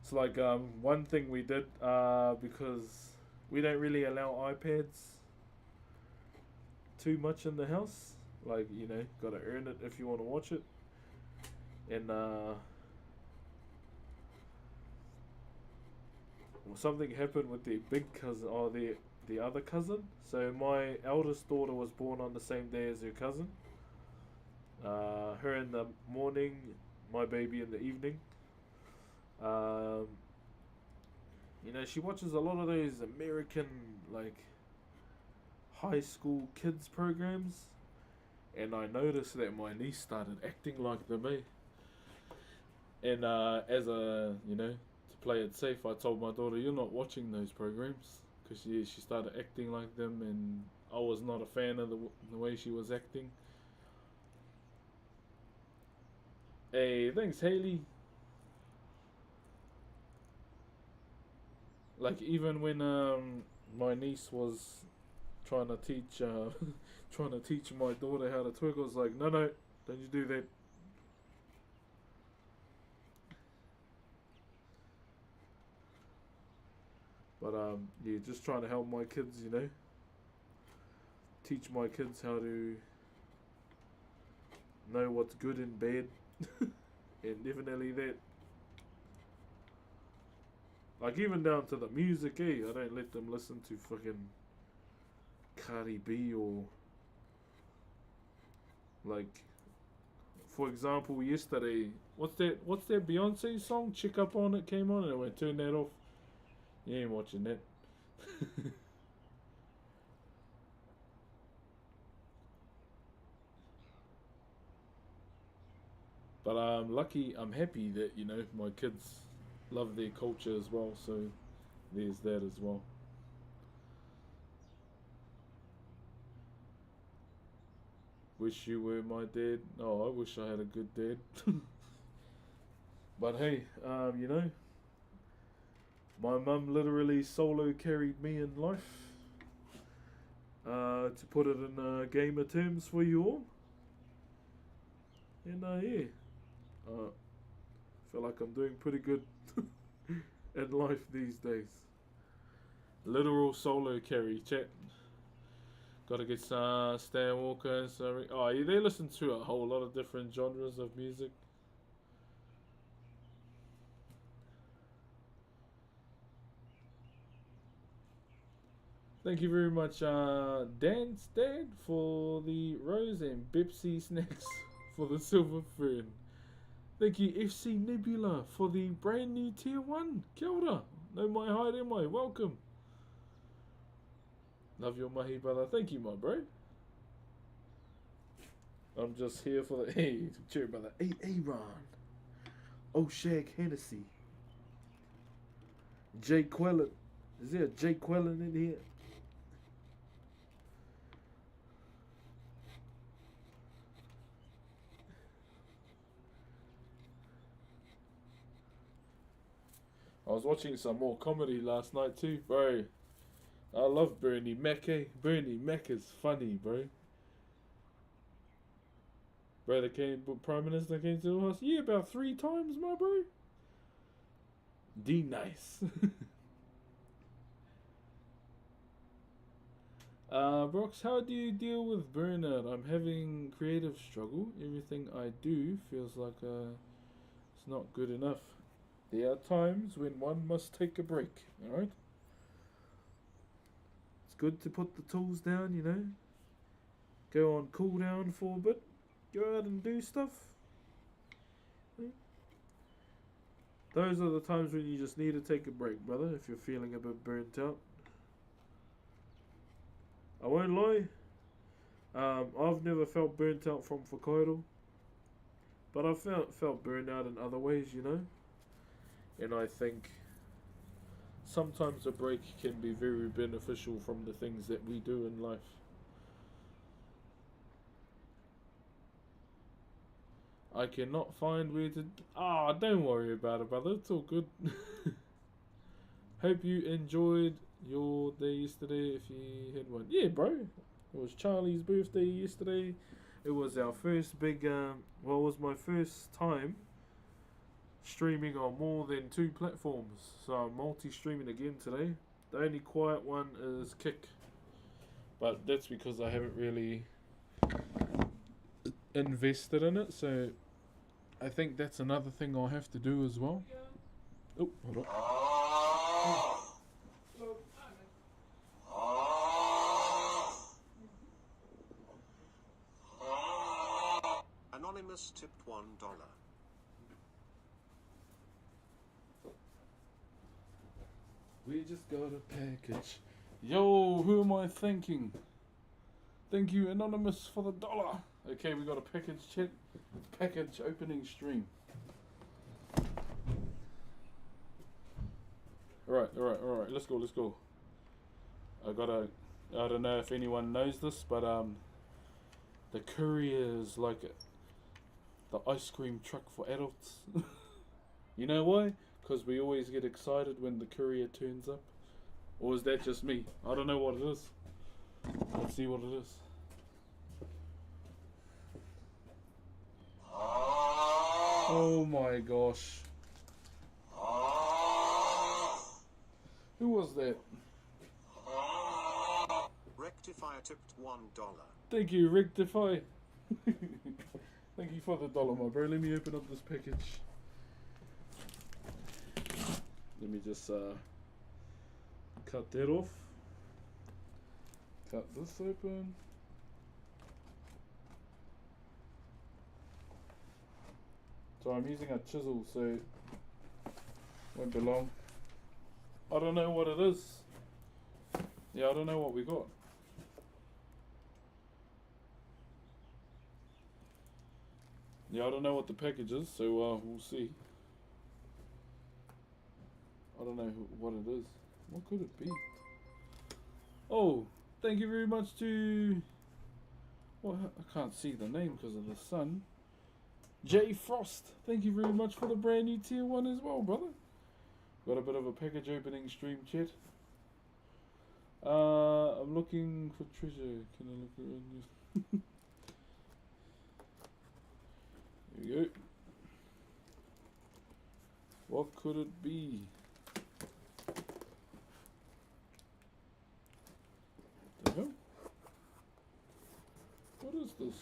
It's like one thing we did because we don't really allow iPads too much in the house. Like, gotta earn it if you want to watch it. And something happened with the big cousin, or the other cousin. So my eldest daughter was born on the same day as her cousin. Her in the morning, my baby in the evening. She watches a lot of those American, like, high school kids programs, and I noticed that my niece started acting like them, eh? And as to play it safe, I told my daughter, you're not watching those programs, because she started acting like them, and I was not a fan of the way she was acting. Hey, thanks, Haley. Like, even when my niece was trying to teach my daughter how to twerk, I was like, no, don't you do that. But yeah, just trying to help my kids, teach my kids how to know what's good and bad, and definitely that. Like, even down to the music, I don't let them listen to fucking Cardi B or, like, for example, yesterday, what's that Beyonce song? Chick Up On It came on, and I went, turn that off. You ain't watching that. But I'm happy that, my kids love their culture as well, so there's that as well. Wish you were my dad. Oh, I wish I had a good dad. But hey, my mum literally solo carried me in life. To put it in gamer terms for you all. And yeah, feel like I'm doing pretty good in life these days. Literal solo carry, chat. Gotta get Stan Walker and sorry. Oh, yeah, they listen to a whole lot of different genres of music. Thank you very much, Dance for the rose and Bipsy Snacks for the silver fern. Thank you, FC Nebula, for the brand new tier 1. Kia ora. No mai haere mai. Welcome. Love your mahi, brother. Thank you, my bro. I'm just here for the... Hey, cheer, brother. Hey, Aaron. Oh, Shag Hennessy. Jay Quellen. Is there a Jay Quellen in here? I was watching some more comedy last night too, bro. I love Bernie Mac, eh? Bernie Mac is funny, bro. Bro, Prime Minister came to the house. Yeah, about 3 times, my bro. D nice. Brox, how do you deal with burnout? I'm having creative struggle. Everything I do feels like it's not good enough. There are times when one must take a break, alright? It's good to put the tools down, you know? Go on cooldown for a bit. Go out and do stuff. Those are the times when you just need to take a break, brother, if you're feeling a bit burnt out. I won't lie. I've never felt burnt out from Whakairo. But I've felt burnt out in other ways, you know? And I think sometimes a break can be very beneficial from the things that we do in life. I cannot find where to... don't worry about it, brother. It's all good. Hope you enjoyed your day yesterday if you had one. Yeah, bro. It was Charlie's birthday yesterday. It was our first big... it was my first time streaming on more than 2 platforms. So I'm multi-streaming again today. The only quiet one is Kick. But that's because I haven't really invested in it. So I think that's another thing I'll have to do as well. Oh, hold on. Anonymous tipped $1. We just got a package. Yo, who am I thanking? Thank you, Anonymous, for the $1. Okay, we got a package chat. Package opening stream. Alright, let's go. I don't know if anyone knows this, but the courier is like the ice cream truck for adults. You know why? Because we always get excited when the courier turns up. Or is that just me? I don't know what it is. Let's see what it is. Oh my gosh. Who was that? Rectifier tipped $1. Thank you, Rectify. Thank you for the $1, my bro. Let me open up this package. Let me just cut that off. Cut this open. So I'm using a chisel, so it won't be long. I don't know what it is. Yeah, I don't know what we got. Yeah, I don't know what the package is, so we'll see. I don't know what it is. What could it be? Oh, thank you very much to... Well, I can't see the name because of the sun. J Frost, thank you very much for the brand new tier 1 as well, brother. Got a bit of a package opening stream chat. I'm looking for treasure. Can I look around this? There we go. What could it be? The hell? What is this?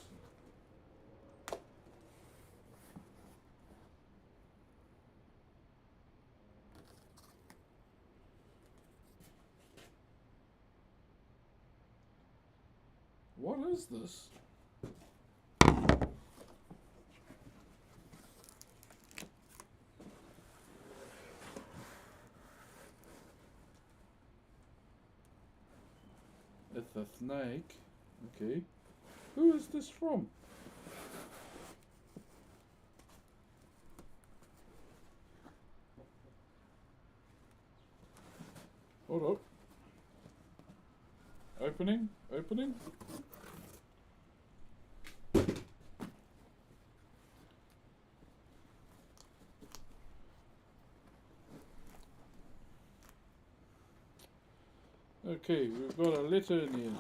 What is this? with a snake. Okay. Who is this from? Hold up. Opening. Okay, we've got a letter in here.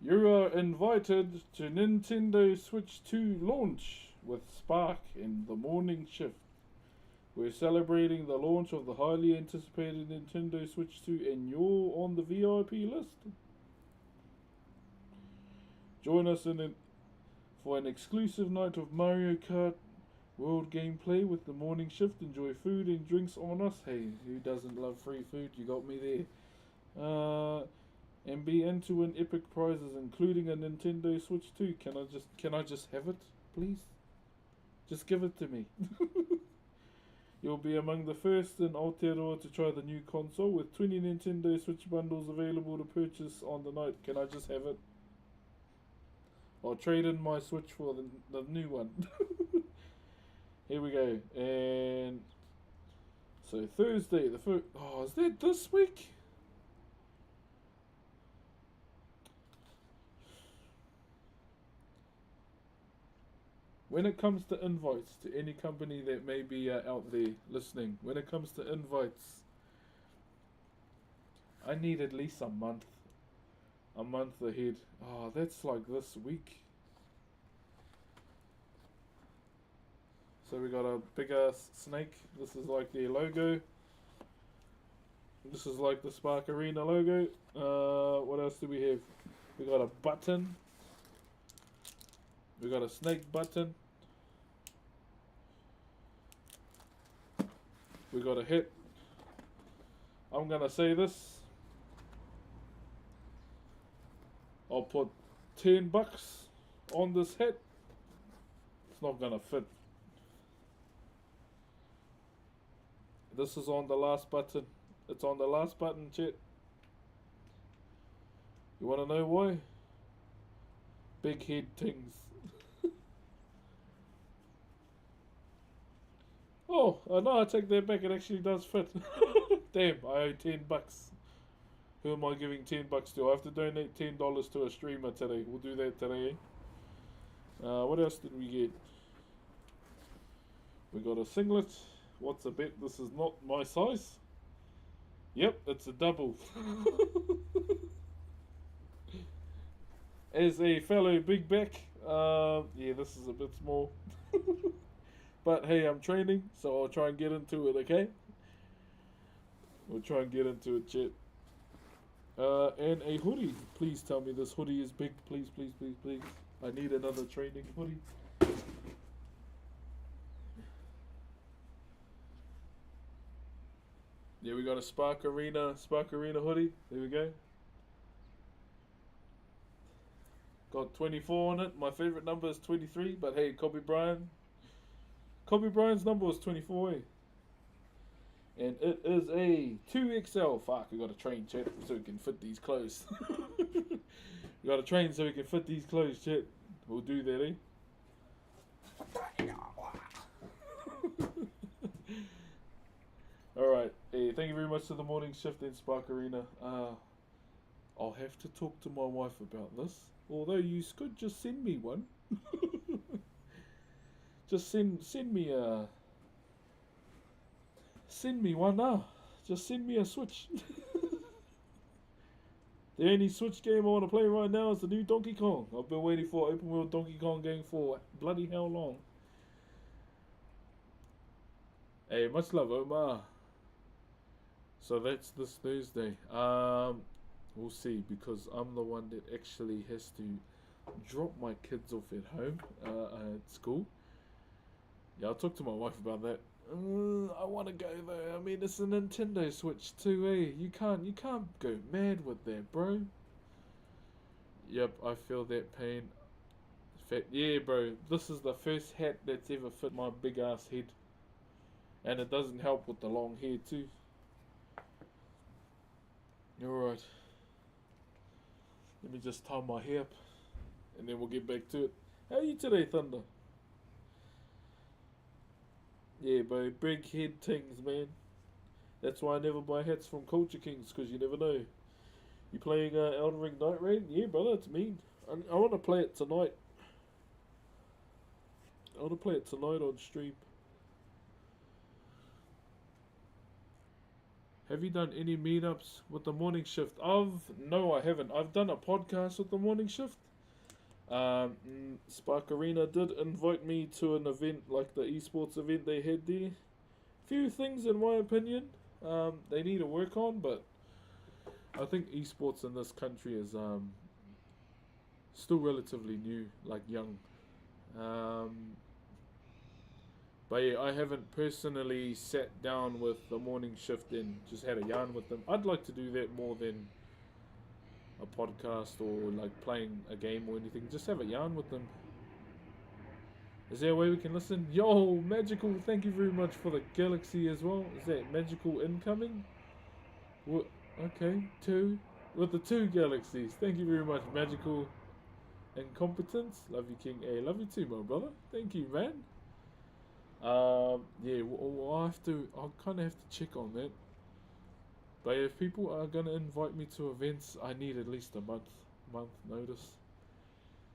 You are invited to Nintendo Switch 2 launch with Spark in the morning shift. We're celebrating the launch of the highly anticipated Nintendo Switch 2 and you're on the VIP list. Join us for an exclusive night of Mario Kart World gameplay with the morning shift. Enjoy food and drinks on us. Hey, who doesn't love free food? You got me there. And be into an epic prizes, including a Nintendo Switch 2. Can I just have it, please? Just give it to me. You'll be among the first in Aotearoa to try the new console with 20 Nintendo Switch bundles available to purchase on the night. Can I just have it? I'll trade in my Switch for the new one. Here we go. And so Thursday, the first. Oh, is that this week? When it comes to invites to any company that may be out there listening, when it comes to invites, I need at least a month ahead. Oh, that's like this week. So we got a big ass snake. This is like their logo. This is like the Spark Arena logo. What else do we have? We got a button. We got a snake button. We got a hat. I'm gonna say this. I'll put $10 on this hat. It's not gonna fit. This is on the last button. It's on the last button, chat. You wanna know why? Big head things. Oh, no, I take that back. It actually does fit. Damn, I owe $10. Who am I giving $10 to? I have to donate $10 to a streamer today. We'll do that today. What else did we get? We got a singlet. What's a bet? This is not my size. Yep, it's a double. As a fellow big back, yeah, this is a bit small. But hey, I'm training, so I'll try and get into it, okay? We'll try and get into it, chat. And a hoodie. Please tell me this hoodie is big. Please, please, please, please. I need another training hoodie. Yeah, we got a Spark Arena hoodie. There we go. Got 24 on it. My favorite number is 23, but hey, Kobe Bryant's number was 24, eh? And it is a 2XL. Fuck, we got to train, chat, so we can fit these clothes. We got to train so we can fit these clothes, chat. We'll do that, eh? Alright, hey, thank you very much to the morning shift in Spark Arena. I'll have to talk to my wife about this. Although you could just send me one. Just send me one now. Just send me a Switch. The only Switch game I want to play right now is the new Donkey Kong. I've been waiting for open world Donkey Kong game for bloody hell long. Hey, much love, Omar. So that's this Thursday. We'll see, because I'm the one that actually has to drop my kids off at home, at school. Yeah, I'll talk to my wife about that. I want to go though. I mean, it's a Nintendo Switch too, eh? You can't go mad with that, bro. Yep, I feel that pain. Yeah, bro. This is the first hat that's ever fit my big ass head, and it doesn't help with the long hair too. Alright. Let me just tie my hair up, and then we'll get back to it. How are you today, Thunder? Yeah, bro, big head things, man. That's why I never buy hats from Culture Kings, because you never know. You playing Elden Ring Night Rain? Yeah, brother, it's mean. I want to play it tonight. I want to play it tonight on stream. Have you done any meetups with the morning shift? No, I haven't. I've done a podcast with the morning shift. Spark Arena did invite me to an event like the esports event they had there. Few things, in my opinion, they need to work on, but I think esports in this country is still relatively new, like young. But yeah, I haven't personally sat down with the morning shift and just had a yarn with them. I'd like to do that more than a podcast or like playing a game or anything. Just have a yarn with them. Is there a way we can listen? Yo, Magical, thank you very much for the galaxy as well. Is that Magical incoming? What? Okay, 2. With the 2 galaxies. Thank you very much, Magical Incompetence. Love you, King A. Love you too, my brother. Thank you, man. Yeah, I'll kind of have to check on that. But if people are gonna invite me to events, I need at least a month notice,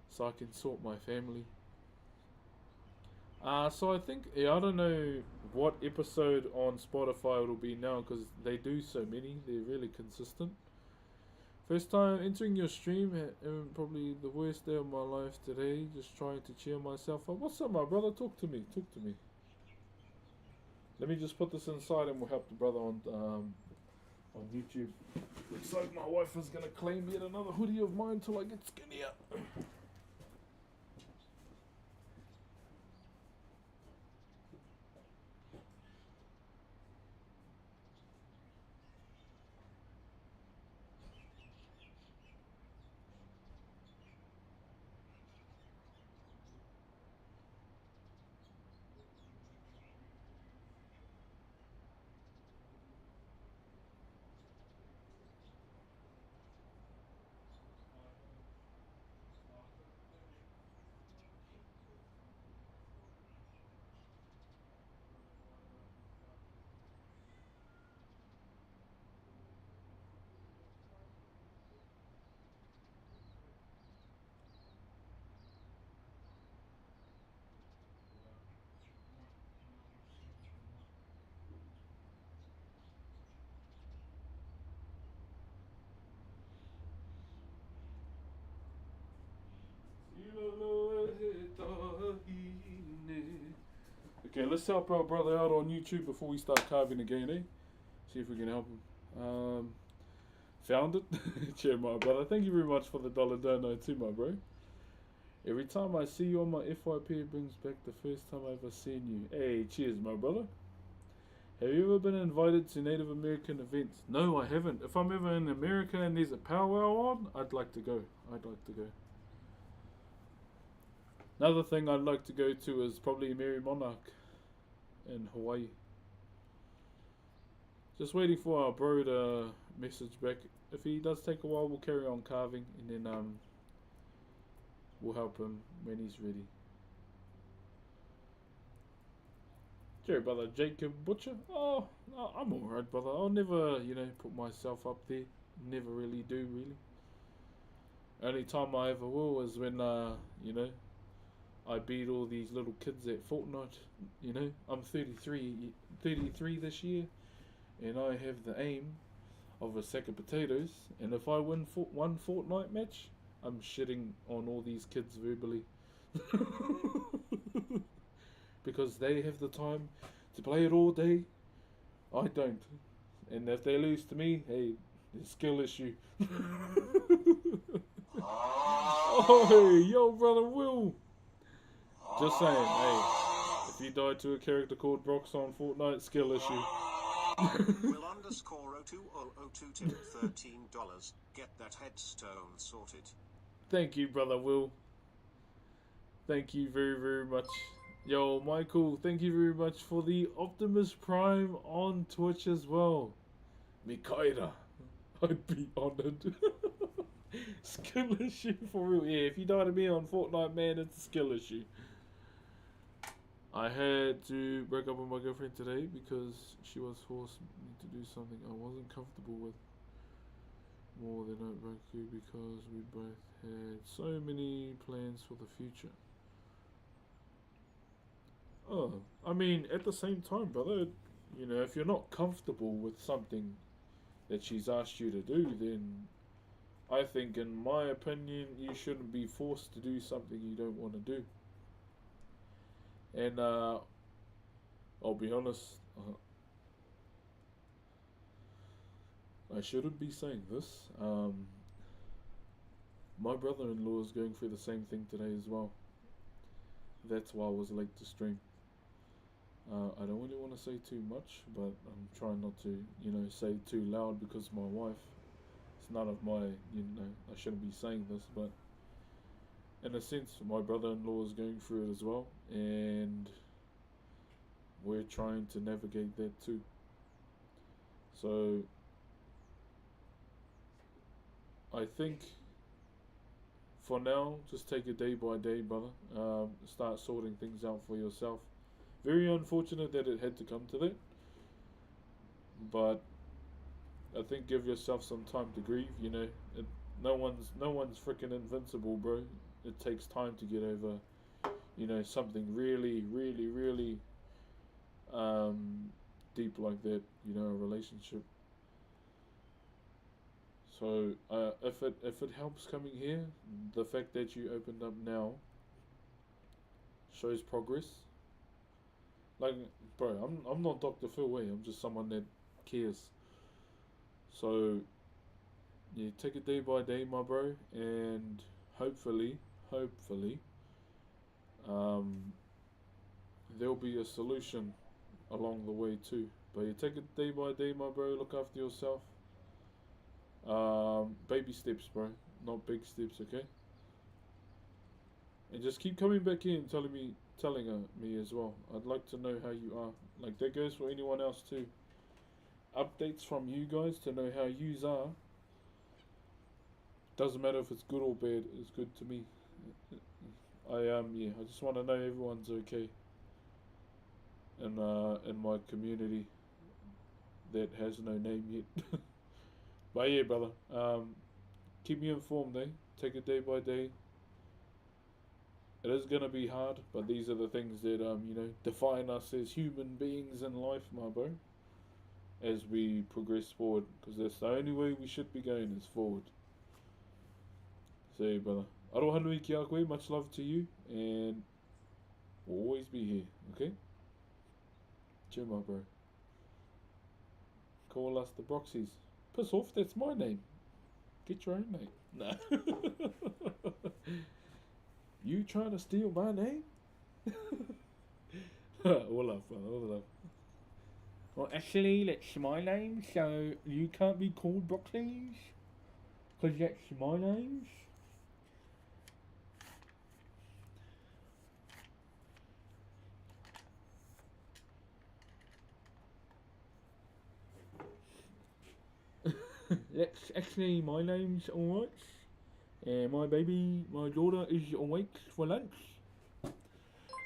so I can sort my family. So I think, yeah, I don't know what episode on Spotify it'll be now, because they do so many, they're really consistent. First time entering your stream, probably the worst day of my life today, just trying to cheer myself up. What's up, my brother? Talk to me. Let me just put this inside and we'll help the brother on YouTube. Looks like my wife is going to claim yet another hoodie of mine till I get skinnier. Okay, let's help our brother out on YouTube before we start carving again, eh? See if we can help him. Found it. Cheer, my brother. Thank you very much for the dollar donut too, my bro. Every time I see you on my FYP, it brings back the first time I ever seen you. Hey, cheers, my brother. Have you ever been invited to Native American events? No, I haven't. If I'm ever in America and there's a powwow on, I'd like to go. Another thing I'd like to go to is probably Mary Monarch in Hawaii. Just waiting for our bro to message back. If he does take a while, we'll carry on carving, and then we'll help him when he's ready. Jerry, brother, Jacob Butcher. Oh, no, I'm alright, brother. I'll never, put myself up there. Never really do, really. Only time I ever will is when, I beat all these little kids at Fortnite. I'm 33 this year, and I have the aim of a sack of potatoes. And if I win one Fortnite match, I'm shitting on all these kids verbally. Because they have the time to play it all day. I don't. And if they lose to me, hey, it's a skill issue. Oh, hey, yo, brother Will. Just saying, hey, if you die to a character called Brox on Fortnite, skill issue. Will underscore 02002 tip $13. Get that headstone sorted. Thank you, brother Will. Thank you very, very much. Yo, Michael, thank you very much for the Optimus Prime on Twitch as well. Mikaira, I'd be honored. Skill issue for real. Yeah, if you die to me on Fortnite, man, it's a skill issue. I had to break up with my girlfriend today because she was forced me to do something I wasn't comfortable with more than at Roku because we both had so many plans for the future. Oh, I mean, at the same time, brother, you know, if you're not comfortable with something that she's asked you to do, then I think, in my opinion, you shouldn't be forced to do something you don't want to do. And I'll be honest, I shouldn't be saying this. My brother-in-law is going through the same thing today as well. That's why I was late to stream. I don't really want to say too much, but I'm trying not to, say too loud because my wife. It's none of my, I shouldn't be saying this, but in a sense, my brother-in-law is going through it as well, and we're trying to navigate that too. So I think for now, just take it day by day, brother. Start sorting things out for yourself. Very unfortunate that it had to come to that, but I think give yourself some time to grieve. No one's freaking invincible, bro. It takes time to get over, something really, really, really deep like that. A relationship. So if it helps coming here, the fact that you opened up now shows progress. Like, bro, I'm not Dr. Phil Way. I'm just someone that cares. So yeah, take it day by day, my bro, and hopefully, um, there'll be a solution along the way too. But you take it day by day, my bro. Look after yourself. Baby steps, bro, not big steps, okay? And just keep coming back in, telling me as well. I'd like to know how you are. Like that goes for anyone else too. Updates from you guys to know how yous are. Doesn't matter if it's good or bad. It's good to me. I just want to know everyone's okay. In my community that has no name yet. But yeah, brother. Keep me informed, eh? Take it day by day. It is gonna be hard, but these are the things that define us as human beings in life, my bro. As we progress forward, because that's the only way we should be going is forward. So, yeah, brother. Aroha nui ki a koe, much love to you, and we'll always be here, okay? Cheer, my bro. Call us the Broxies. Piss off, that's my name. Get your own name. Nah. You trying to steal my name? All love, brother, all love. Well, actually, that's my name, so you can't be called Broxies, because that's my name. That's actually my name's alright. And my daughter is awake for lunch.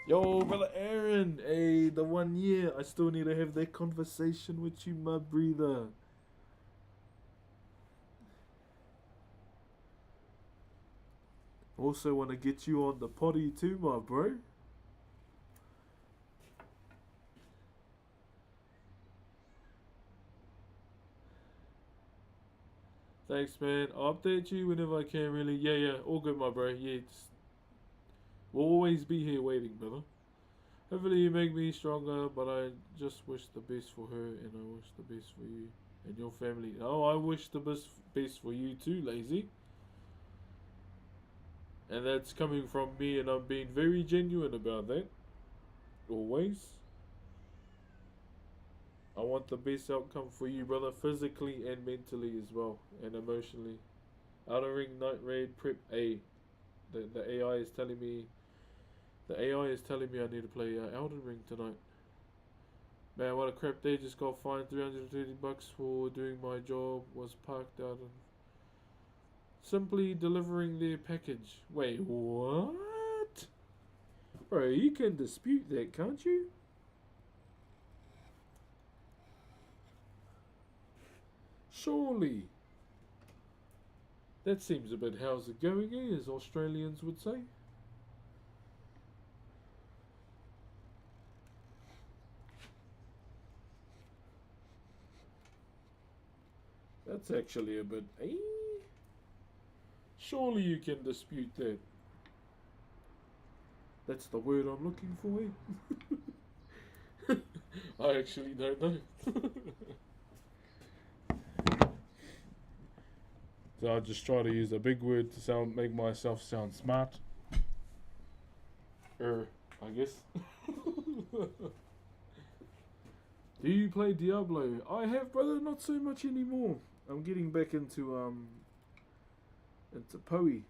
Yo, brother Aaron, hey, the 1 year. I still need to have that conversation with you, my breather. Also want to get you on the potty too, my bro. Thanks, man. I'll update you whenever I can, really. Yeah, all good, my bro. Yeah, we'll always be here waiting, brother. Hopefully you make me stronger, but I just wish the best for her, and I wish the best for you and your family. Oh, I wish the best for you too, lazy. And that's coming from me, and I'm being very genuine about that. Always. I want the best outcome for you, brother, physically and mentally as well, and emotionally. Outer Ring Night Raid Prep A. The AI is telling me. The AI is telling me I need to play Elden Ring tonight. Man, what a crap day! Just got fined $330 for doing my job. Was parked out and simply delivering their package. Wait, what? Bro, you can dispute that, can't you? Surely. That seems a bit how's it going, as Australians would say. That's actually a bit, Surely you can dispute that. That's the word I'm looking for, I actually don't know. So I just try to use a big word to make myself sound smart. I guess. Do you play Diablo? I have, brother, not so much anymore. I'm getting back into Poe.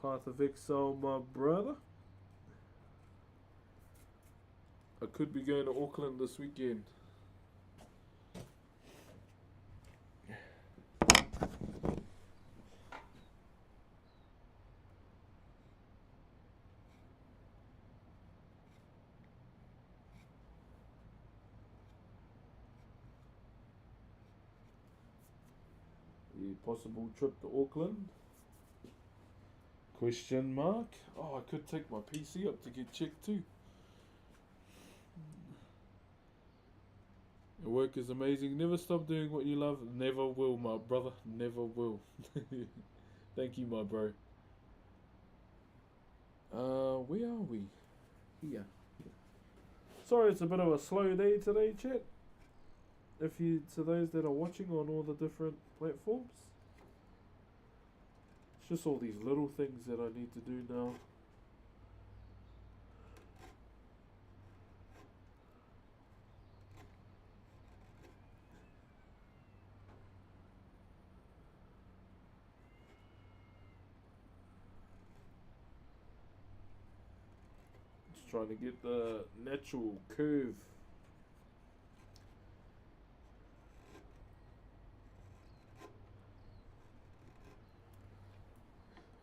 Path of Exile, my brother. I could be going to Auckland this weekend. The possible trip to Auckland? Question mark? Oh, I could take my PC up to get checked too. Your work is amazing. Never stop doing what you love. Never will, my brother. Never will. Thank you, my bro. Where are we? Here. Sorry, it's a bit of a slow day today, chat. To those that are watching on all the different platforms. It's just all these little things that I need to do now. Just trying to get the natural curve.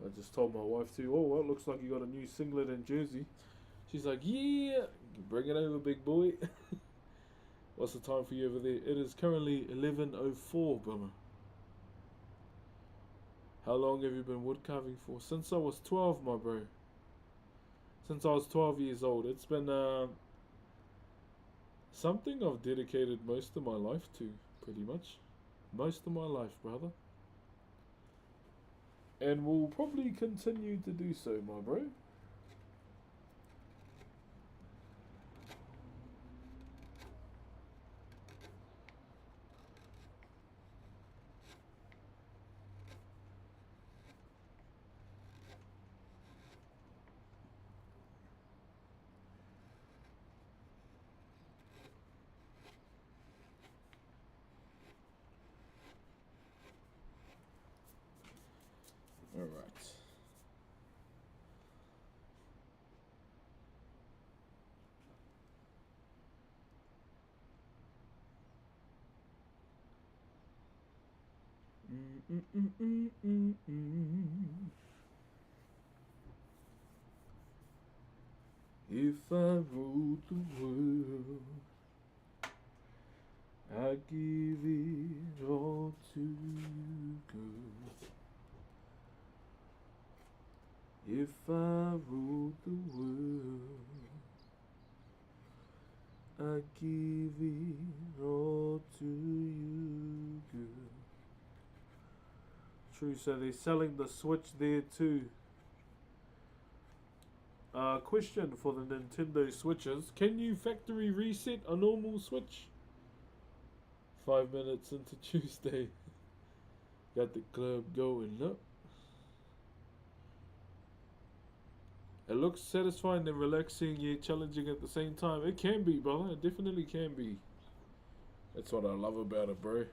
I just told my wife too, oh, well, it looks like you got a new singlet and jersey. She's like, yeah, bring it over, big boy. What's the time for you over there? It is currently 11:04, brother. How long have you been wood carving for? Since I was 12, my bro. Since I was 12 years old. It's been something I've dedicated most of my life to, pretty much. Most of my life, brother. And will probably continue to do so, my bro. Alright. If I ruled the world, I'd give it all to you, girl. If I ruled the world, I'd give it all to you, girl. True, so they're selling the Switch there too. Question for the Nintendo Switches. Can you factory reset a normal Switch? 5 minutes into Tuesday. Got the club going up. It looks satisfying and relaxing yet challenging at the same time. It can be, brother. It definitely can be. That's what I love about it, bro.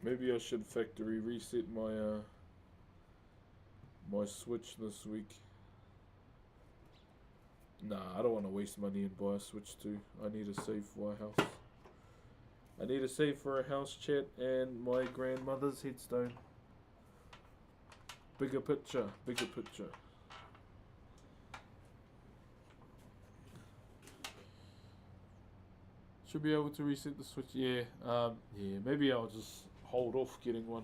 Maybe I should factory reset my Switch this week. Nah, I don't want to waste money and buy a Switch 2. I need to save for a house. I need to save for a house, chat, and my grandmother's headstone. Bigger picture, bigger picture. Should be able to reset the Switch. Yeah, yeah. Maybe I'll just hold off getting one.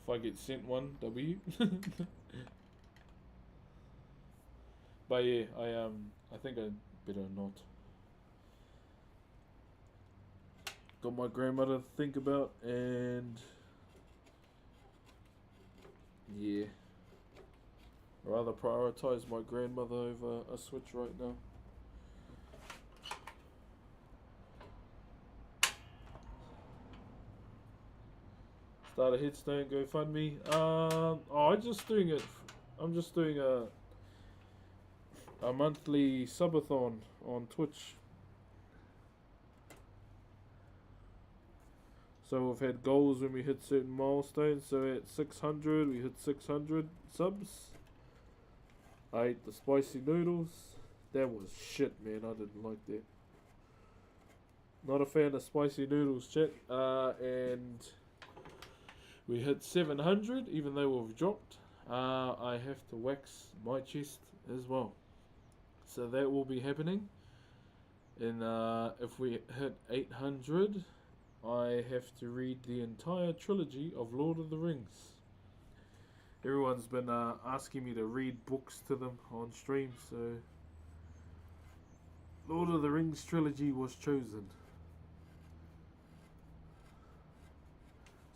If I get sent one, W. But yeah, I think I better not. Got my grandmother to think about, and yeah, I'd rather prioritize my grandmother over a Switch right now. Start a headstone GoFundMe. I'm just doing it. I'm just doing a monthly subathon on Twitch. So we've had goals when we hit certain milestones. So at 600, we hit 600 subs. I ate the spicy noodles. That was shit, man. I didn't like that. Not a fan of spicy noodles, chat. And we hit 700, even though we've dropped. I have to wax my chest as well. So that will be happening. And if we hit 800, I have to read the entire trilogy of Lord of the Rings. Everyone's been asking me to read books to them on stream, so Lord of the Rings trilogy was chosen.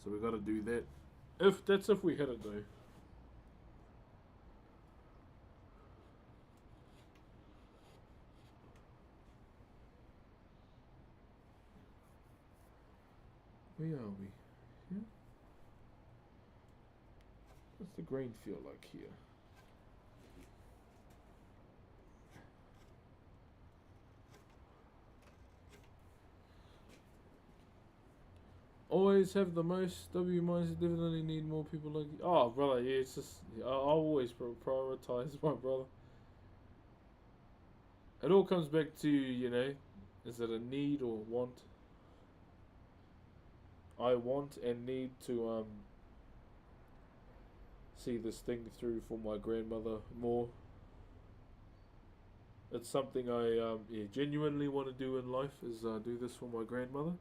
So we got to do that. If we hit it though. Where are we? Here? What's the grain feel like here? Always have the most. W minds definitely need more people like you. Oh, brother, yeah, it's just I always prioritize my brother. It all comes back to, is it a need or want? I want and need to see this thing through for my grandmother more. It's something I genuinely want to do in life, is do this for my grandmother.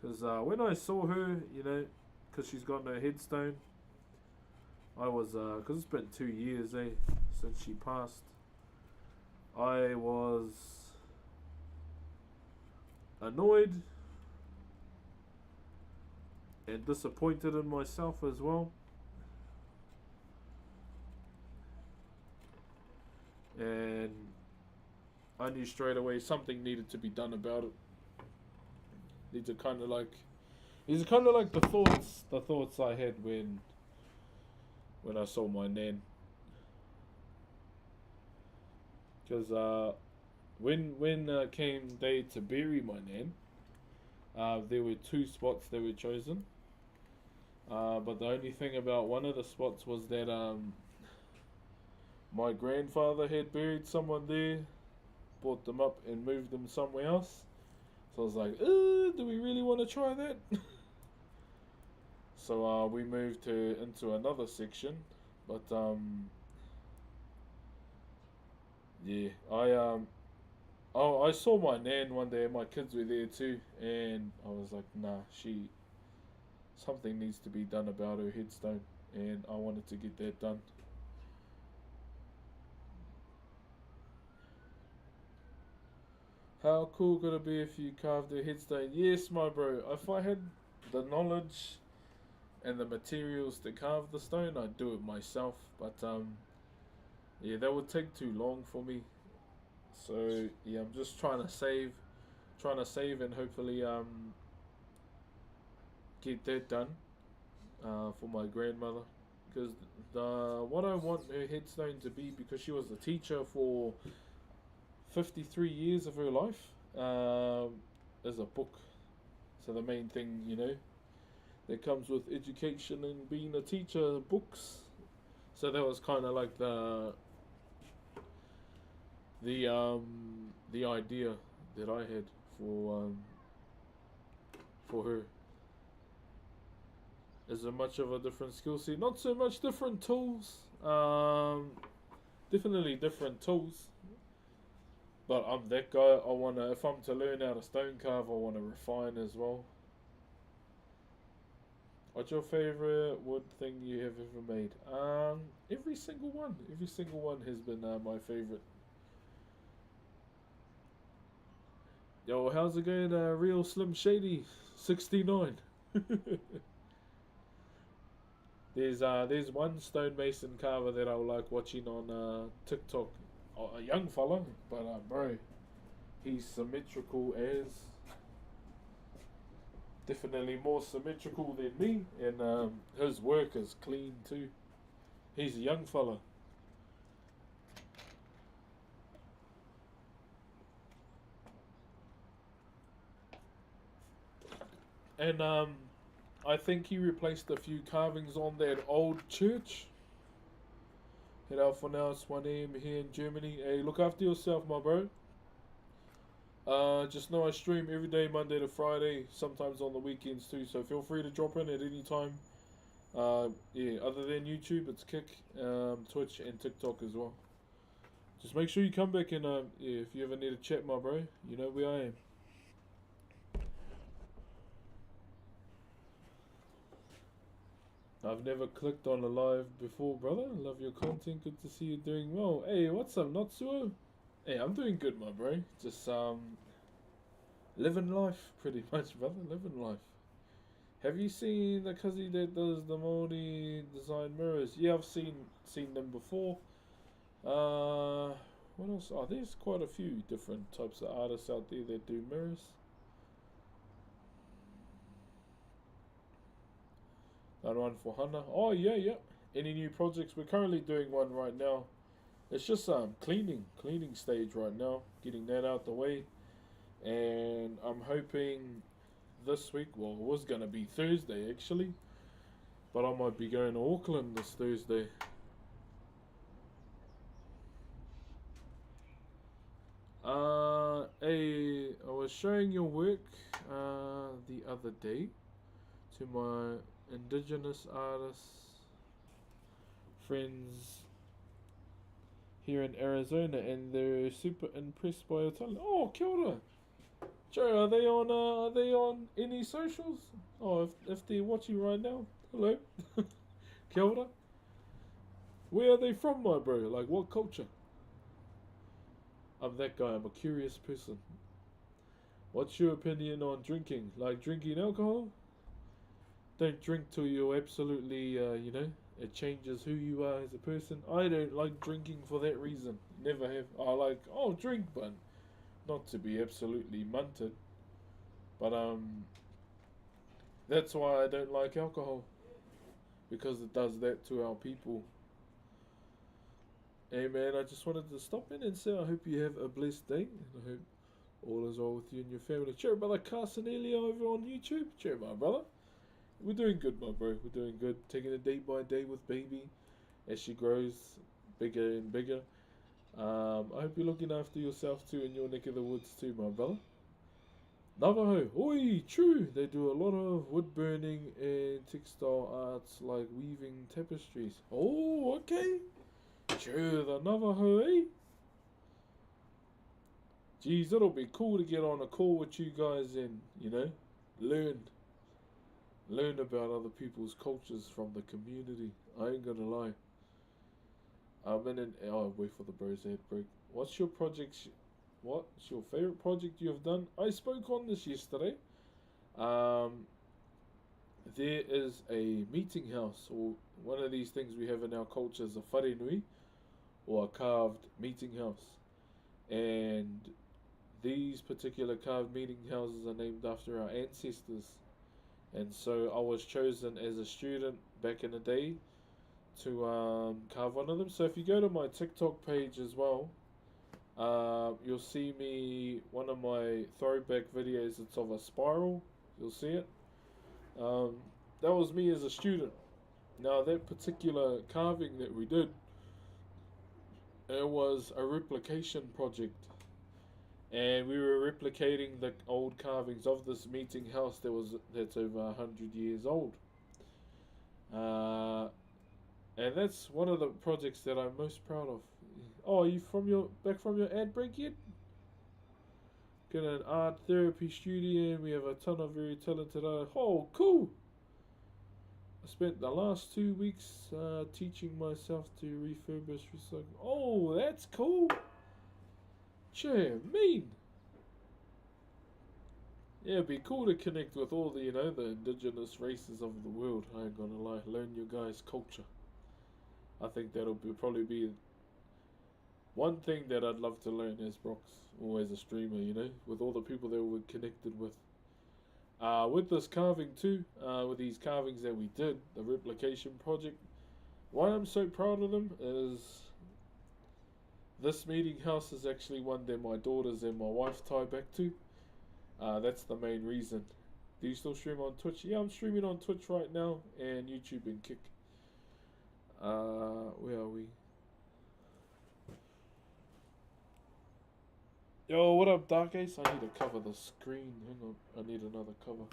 Because when I saw her, because she's got no headstone, I was, because it's been 2 years, since she passed. I was annoyed and disappointed in myself as well. And I knew straight away something needed to be done about it. These are kind of like the thoughts I had when I saw my nan. Because when came day to bury my nan, there were 2 spots that were chosen. But the only thing about one of the spots was that my grandfather had buried someone there, brought them up and moved them somewhere else. So I was like, do we really want to try that? So we moved her into another section, but yeah, I saw my nan one day, and my kids were there too, and I was like, nah, something needs to be done about her headstone, and I wanted to get that done. How cool could it be if you carved her headstone? Yes, my bro. If I had the knowledge and the materials to carve the stone, I'd do it myself. But yeah, that would take too long for me. So yeah, I'm just trying to save, and hopefully get that done for my grandmother. Because what I want her headstone to be, because she was a teacher for 53 years of her life as a book. So the main thing, that comes with education and being a teacher, books. So that was kind of like the idea that I had for her. Is it much of a different skill set? Not so much different tools. Definitely different tools. But I'm that guy. If I'm to learn how to stone carve, I wanna refine as well. What's your favorite wood thing you have ever made? Every single one. Every single one has been my favorite. Yo, how's it going, Real Slim Shady 69? There's one stonemason carver that I like watching on TikTok. Oh, a young fella, but bro, he's symmetrical as definitely more symmetrical than me, and his work is clean too. He's a young fella. And I think he replaced a few carvings on that old church. Head out for now. It's 1 a.m. here in Germany. Hey, look after yourself, my bro. Just know I stream every day, Monday to Friday, sometimes on the weekends too. So feel free to drop in at any time. Yeah, other than YouTube, it's Kick, Twitch, and TikTok as well. Just make sure you come back and yeah, if you ever need a chat, my bro, you know where I am. I've never clicked on a live before, brother. Love your content. Good to see you doing well. Hey, what's up, Natsuo? Hey, I'm doing good, my bro. Just living life, pretty much, brother. Living life. Have you seen the cuzzy that does the Maori design mirrors? Yeah, I've seen them before. What else? Oh, there's quite a few different types of artists out there that do mirrors. That one for Hana. Oh yeah, yeah. Any new projects? We're currently doing one right now. It's just cleaning stage right now, getting that out the way, and I'm hoping this week. Well, it was gonna be Thursday actually, but I might be going to Auckland this Thursday. I was showing your work the other day to my indigenous artists friends here in Arizona, and they're super impressed by your talent. Oh, kia ora. Joe, are they on any socials? Oh, if they're watching right now, hello. Kia ora. Where are they from, my bro? Like, what culture? I'm that guy. I'm a curious person. What's your opinion on drinking? Like drinking alcohol? Don't drink till you're absolutely, it changes who you are as a person. I don't like drinking for that reason. Never have. I like, drink, but not to be absolutely munted. But, that's why I don't like alcohol. Because it does that to our people. Hey man, I just wanted to stop in and say I hope you have a blessed day. And I hope all is well with you and your family. Cheer brother Carson Elia over on YouTube. Cheer my brother. We're doing good, my bro. We're doing good. Taking it day by day with baby as she grows bigger and bigger. I hope you're looking after yourself too in your neck of the woods too, my brother. Navajo, oi, true. They do a lot of wood burning and textile arts like weaving tapestries. Oh, okay. True, the Navajo, eh? Geez, it'll be cool to get on a call with you guys and, learn about other people's cultures from the community. I ain't gonna lie. Wait for the bros head break. What's your favorite project you have done? I spoke on this yesterday. There is a meeting house, or one of these things we have in our culture is a wharenui, or a carved meeting house. And these particular carved meeting houses are named after our ancestors. And so I was chosen as a student back in the day to carve one of them. So if you go to my TikTok page as well, You'll see me, one of my throwback videos, it's of a spiral. You'll see it. Um, that was me as a student. Now, that particular carving that we did, it was a replication project. And we were replicating the old carvings of this meeting house that's over 100 years old. Uh, and that's one of the projects that I'm most proud of. Oh, are you back from your ad break yet? Got an art therapy studio, and we have a ton of very talented artists. Oh, cool! I spent the last 2 weeks teaching myself to refurbish, recycle. Oh, that's cool! Sure, mean. Yeah, it'd be cool to connect with all the indigenous races of the world. I ain't gonna lie, learn your guys' culture. I think probably be one thing that I'd love to learn as Brox, or as a streamer, with all the people that we're connected with. With this carving too, with these carvings that we did, the replication project, why I'm so proud of them is this meeting house is actually one that my daughters and my wife tie back to. That's the main reason. Do you still stream on Twitch? Yeah, I'm streaming on Twitch right now, and YouTube and Kick. Where are we? Yo, what up, Dark Ace? I need to cover the screen. Hang on, I need another cover.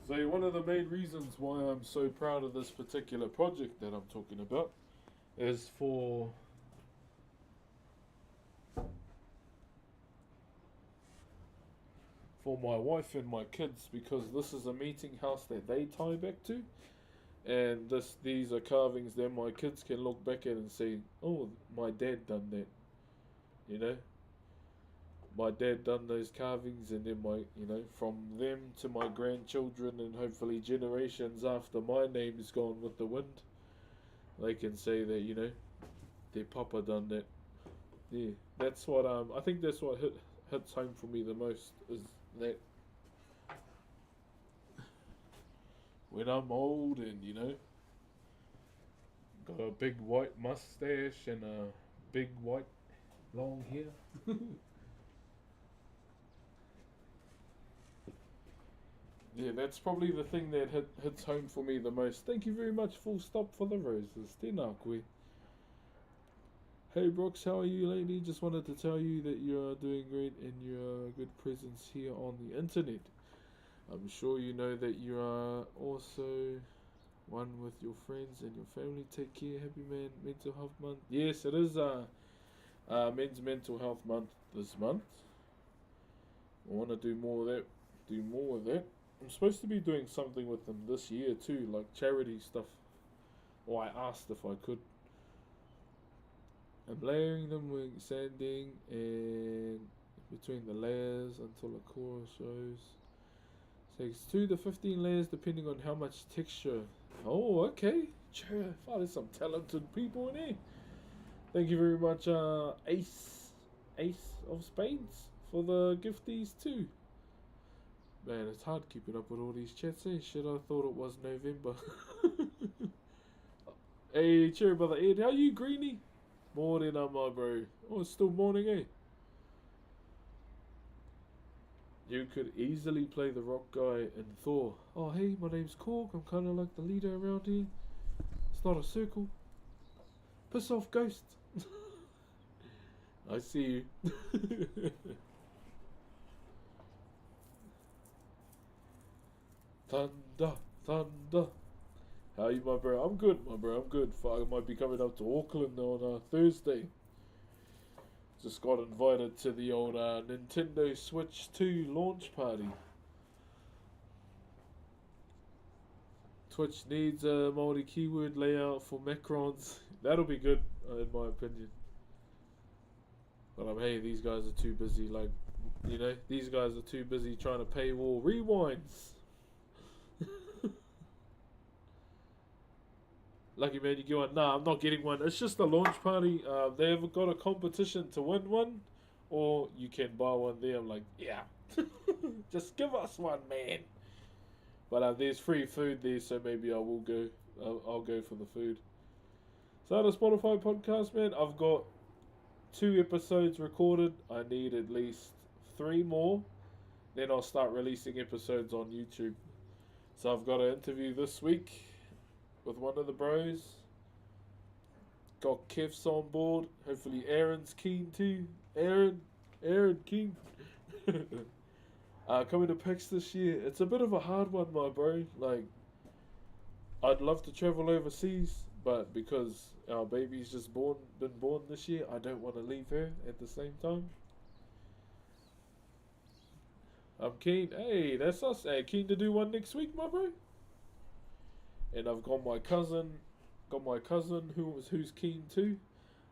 So one of the main reasons why I'm so proud of this particular project that I'm talking about is for my wife and my kids, because this is a meeting house that they tie back to, and these are carvings that my kids can look back at and say, oh, my dad done that, my dad done those carvings, and then from them to my grandchildren, and hopefully generations after my name is gone with the wind, they can say that their papa done that. Yeah, that's what I think that's what hits home for me the most, is that when I'm old and got a big white mustache and a big white long hair. Yeah, that's probably the thing that hits home for me the most. Thank you very much, Full Stop, for the roses. Tēnā koe. Hey Brooks, how are you, lady? Just wanted to tell you that you are doing great and you're a good presence here on the internet. I'm sure you know that you are also one with your friends and your family. Take care. Happy Mental Health Month. Yes, it is Men's Mental Health Month this month. I want to do more of that. I'm supposed to be doing something with them this year too, like charity stuff. Or I asked if I could. I'm layering them with sanding and between the layers until the core shows. Takes 2 to 15 layers depending on how much texture. Oh, okay. Sure. Oh, there's some talented people in here. Thank you very much, Ace of Spades, for the gifties too. Man, it's hard keeping up with all these chats, eh? Shit, I thought it was November. Hey, cheer, brother Ed. How you, Greenie? Morning, my bro. Oh, it's still morning, eh? You could easily play the rock guy in Thor. Oh, hey, my name's Korg. I'm kind of like the leader around here. It's not a circle. Piss off, ghost. I see you. Thunder, thunder. How you, my bro? I'm good, my bro. I'm good. I might be coming up to Auckland on Thursday. Just got invited to the old Nintendo Switch 2 launch party. Twitch needs a Maori keyword layout for macrons. That'll be good, in my opinion. But hey, these guys are too busy. These guys are too busy trying to paywall rewinds. Lucky man, you get one. Nah, I'm not getting one. It's just a launch party. They have got a competition to win one, or you can buy one there. I'm like, yeah, just give us one, man. But there's free food there, so maybe I will go. I'll go for the food. So the Spotify podcast, man, I've got 2 episodes recorded. I need at least 3 more. Then I'll start releasing episodes on YouTube. So I've got an interview this week with one of the bros. Got Kev's on board. Hopefully Aaron's keen too. Aaron keen. Coming to PAX this year. It's a bit of a hard one, my bro. Like, I'd love to travel overseas, but because our baby's just been born this year, I don't want to leave her at the same time. I'm keen. Hey, that's us. Hey, keen to do one next week, my bro. And I've got my cousin who's keen too.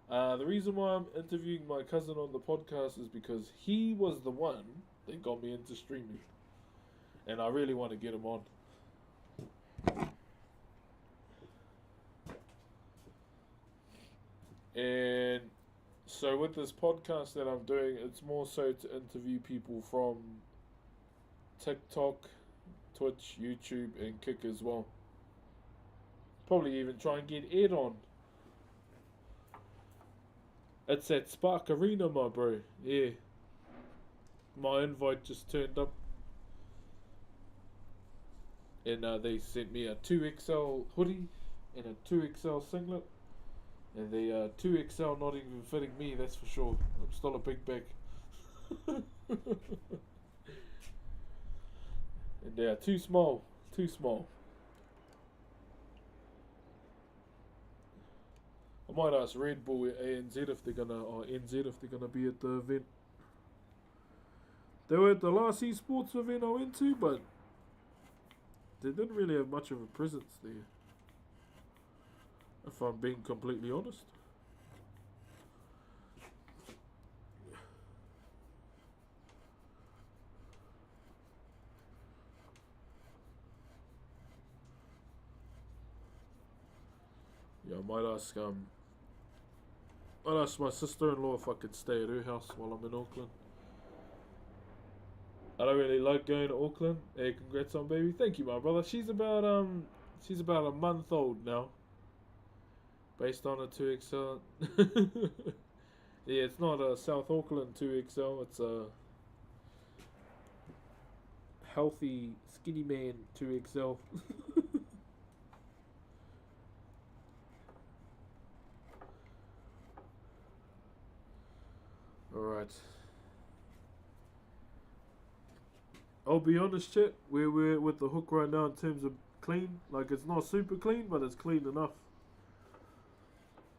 The reason why I'm interviewing my cousin on the podcast is because he was the one that got me into streaming, and I really want to get him on. And so with this podcast that I'm doing, it's more so to interview people from TikTok, Twitch, YouTube, and Kick as well. Probably even try and get Ed on. It's at Spark Arena, my bro. Yeah. My invite just turned up. And they sent me a 2XL hoodie and a 2XL singlet. And the 2XL not even fitting me, that's for sure. I'm still a big bag. And they are too small. Too small. I might ask Red Bull at ANZ if they're gonna, or NZ if they're gonna be at the event. They were at the last esports event I went to, but they didn't really have much of a presence there, if I'm being completely honest. Yeah, I might ask my sister-in-law if I could stay at her house while I'm in Auckland. I don't really like going to Auckland. Hey, congrats on baby. Thank you, my brother. She's about a month old now. Based on a 2XL. Yeah, it's not a South Auckland 2XL. It's a healthy, skinny man 2XL. Alright. I'll be honest, chat. We're with the hook right now in terms of clean. Like, it's not super clean, but it's clean enough.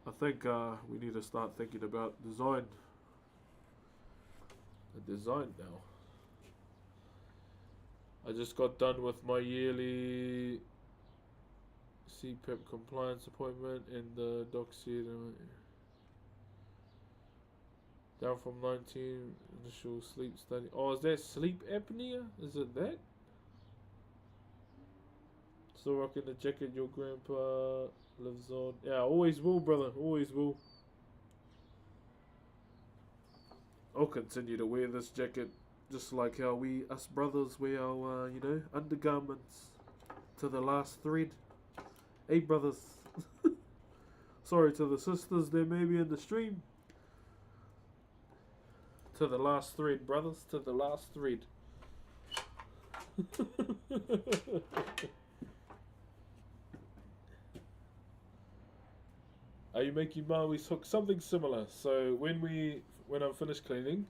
I think we need to start thinking about design. The design now. I just got done with my yearly CPAP compliance appointment, and the doc said down from 19 initial sleep study. Oh, is that sleep apnea? Is it that? Still rocking the jacket your grandpa lives on. Yeah, always will, brother. Always will. I'll continue to wear this jacket just like how us brothers wear our, undergarments to the last thread. Hey, brothers. Sorry to the sisters there maybe in the stream. To the last thread, brothers. To the last thread. Are you making Maui's hook? Something similar. So when I'm finished cleaning,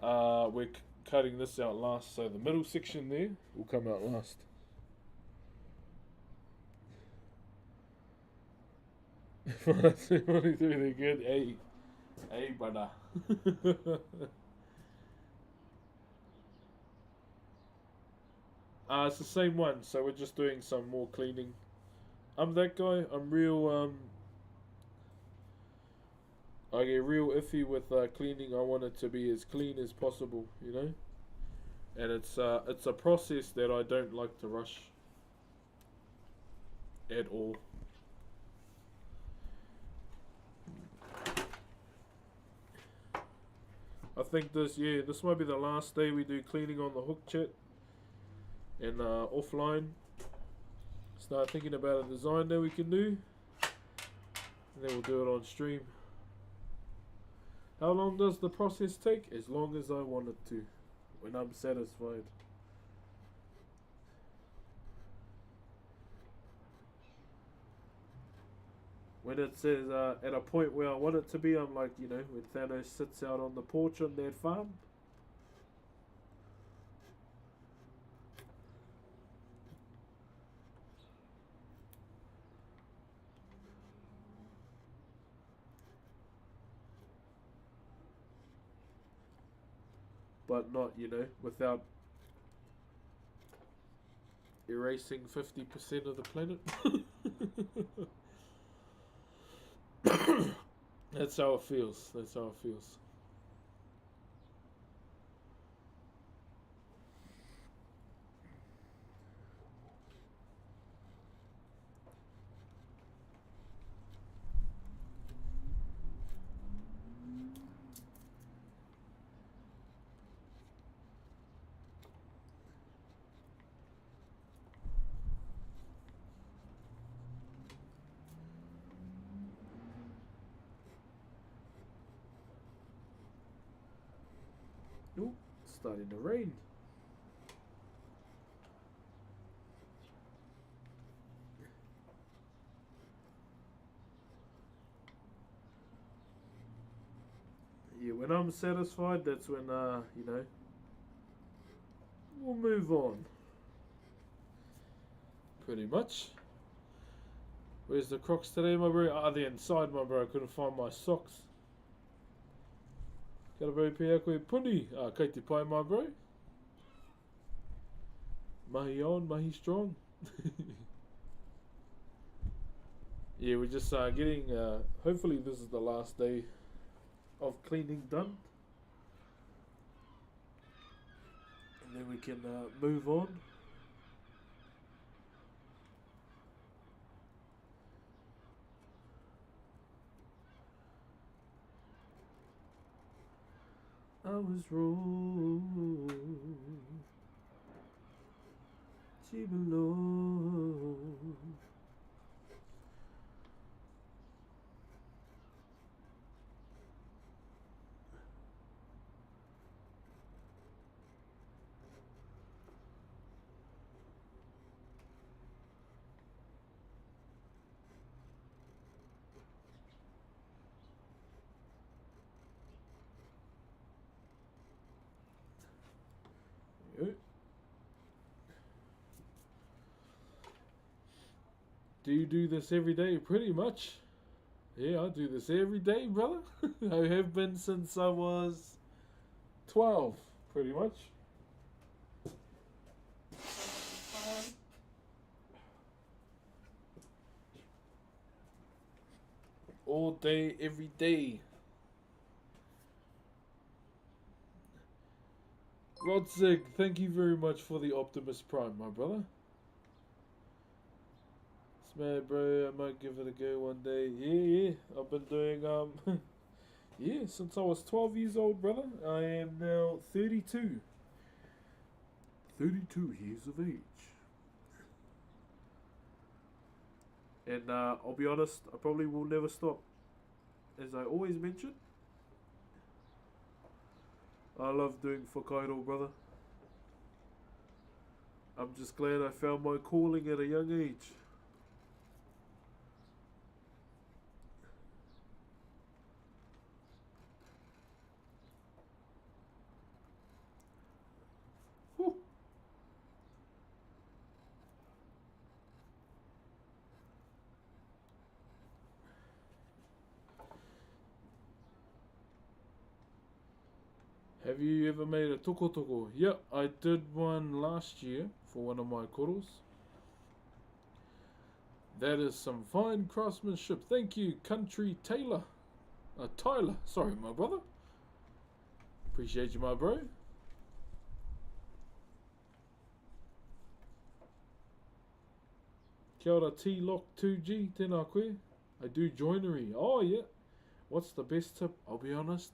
we're cutting this out last. So the middle section there will come out last. Running through the good. Hey, brother. It's the same one. So we're just doing some more cleaning. I'm that guy. I'm real. I get real iffy with cleaning. I want it to be as clean as possible, And it's a process that I don't like to rush at all. I think this might be the last day we do cleaning on the hook, chat. And offline, start thinking about a design that we can do. And then we'll do it on stream. How long does the process take? As long as I want it to. When I'm satisfied. When it says at a point where I want it to be, I'm like, you know, when Thanos sits out on the porch on that farm. But not, you know, without erasing 50% of the planet. That's how it feels. That's how it feels. Ooh, it's starting to rain. Yeah, when I'm satisfied, that's when, you know, we'll move on. Pretty much. Where's the Crocs today, my bro? Ah, they're inside, my bro. I couldn't find my socks. Kia ora bro, pia koe puni. Kei te pai, my bro. Mahi on, mahi strong. Yeah, we're just getting, hopefully this is the last day of cleaning done. And then we can move on. I was wrong. Chibolo. Do you do this every day? Pretty much. Yeah, I do this every day, brother. I have been since I was 12, pretty much. All day, every day. Rodzig, thank you very much for the Optimus Prime, my brother. Mad, bro, I might give it a go one day. Yeah, I've been doing yeah, since I was 12 years old, brother. I am now 32. 32 years of age. And I'll be honest, I probably will never stop. As I always mention, I love doing Whakairo, brother. I'm just glad I found my calling at a young age. Have you ever made a toko toko? Yeah, I did one last year for one of my koros. That is some fine craftsmanship. Thank you, Country Taylor. Tyler. Sorry, my brother. Appreciate you, my bro. Kia ora T-Lock 2G, tēnā koe. I do joinery. Oh, yeah. What's the best tip? I'll be honest.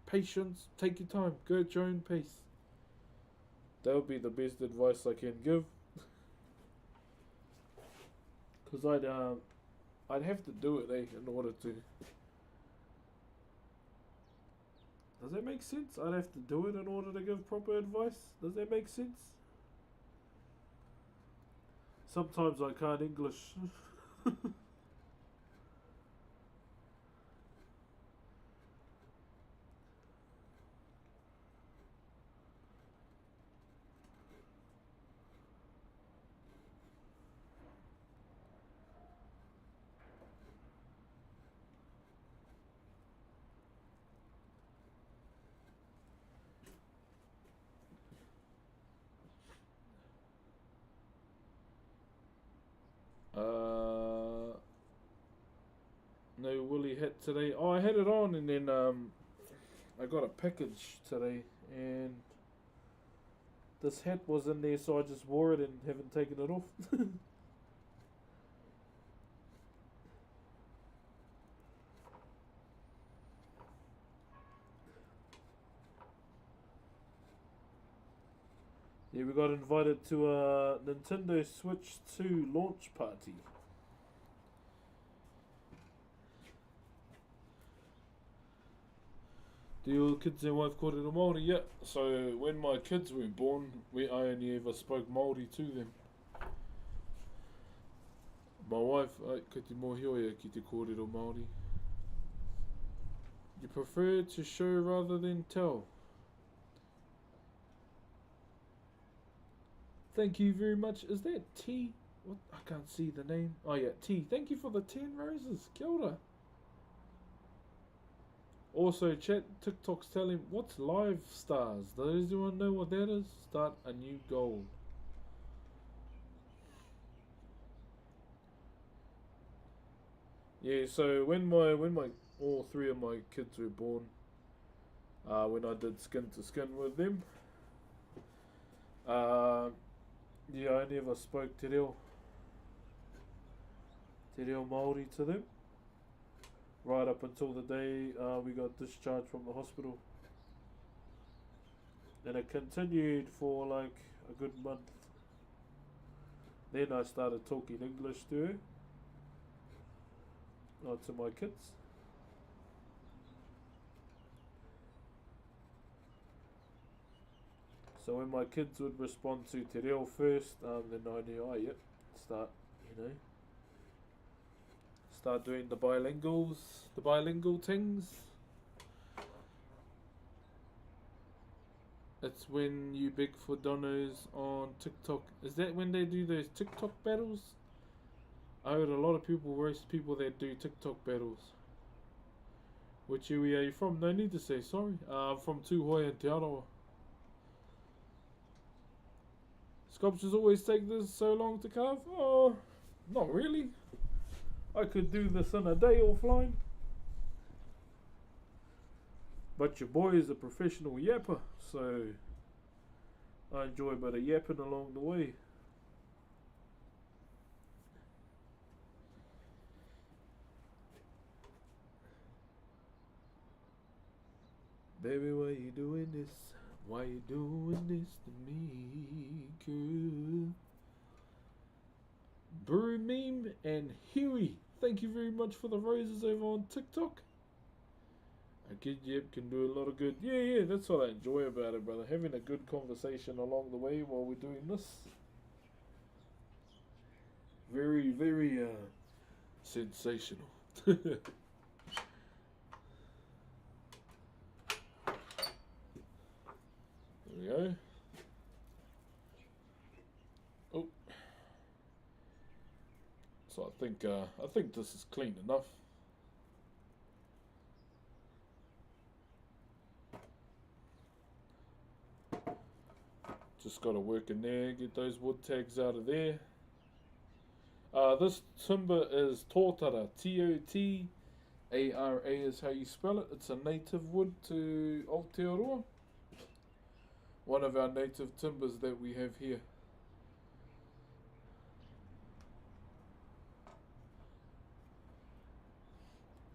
Patience. Take your time. Go at your own pace. That would be the best advice I can give. Because I'd have to do it, in order to. Does that make sense? I'd have to do it in order to give proper advice. Does that make sense? Sometimes I can't English. No woolly hat today. Oh, I had it on, and then I got a package today, and this hat was in there, so I just wore it and haven't taken it off. Yeah, we got invited to a Nintendo Switch 2 launch party. Do your kids and wife kōrero Māori? Yeah. So when my kids were born, I only ever spoke Māori to them. My wife, ka te mōhioia ki te kōrero Māori. You prefer to show rather than tell. Thank you very much. Is that T? What? I can't see the name. Oh yeah, T. Thank you for the 10 roses. Kia ora. Also, chat TikTok's telling what's live stars. Does anyone know what that is? Start a new goal. Yeah. So when my all three of my kids were born, when I did skin to skin with them, yeah, I never spoke te reo Māori to them. Right up until the day we got discharged from the hospital. And it continued for like a good month. Then I started talking English to her. To my kids. So when my kids would respond to te reo first, then I knew, start doing the bilingual things. It's when you beg for donos on TikTok. Is that when they do those TikTok battles? I heard a lot of people roast people that do TikTok battles. Which area are you from? No need to say sorry. I'm from Tūhoe and Te Arawa. Sculptures always take this so long to carve? Oh, not really. I could do this in a day offline. But your boy is a professional yapper, so I enjoy a bit of yapping along the way. Baby, why you doing this? Why you doing this to me, girl? Brew Meme and Huey, thank you very much for the roses over on TikTok. A kid can do a lot of good. Yeah, that's what I enjoy about it, brother. Having a good conversation along the way while we're doing this. Very, very sensational. There we go. Oh. So I think this is clean enough. Just got to work in there, get those wood tags out of there. This timber is tōtara, T-O-T-A-R-A is how you spell it. It's a native wood to Aotearoa. One of our native timbers that we have here.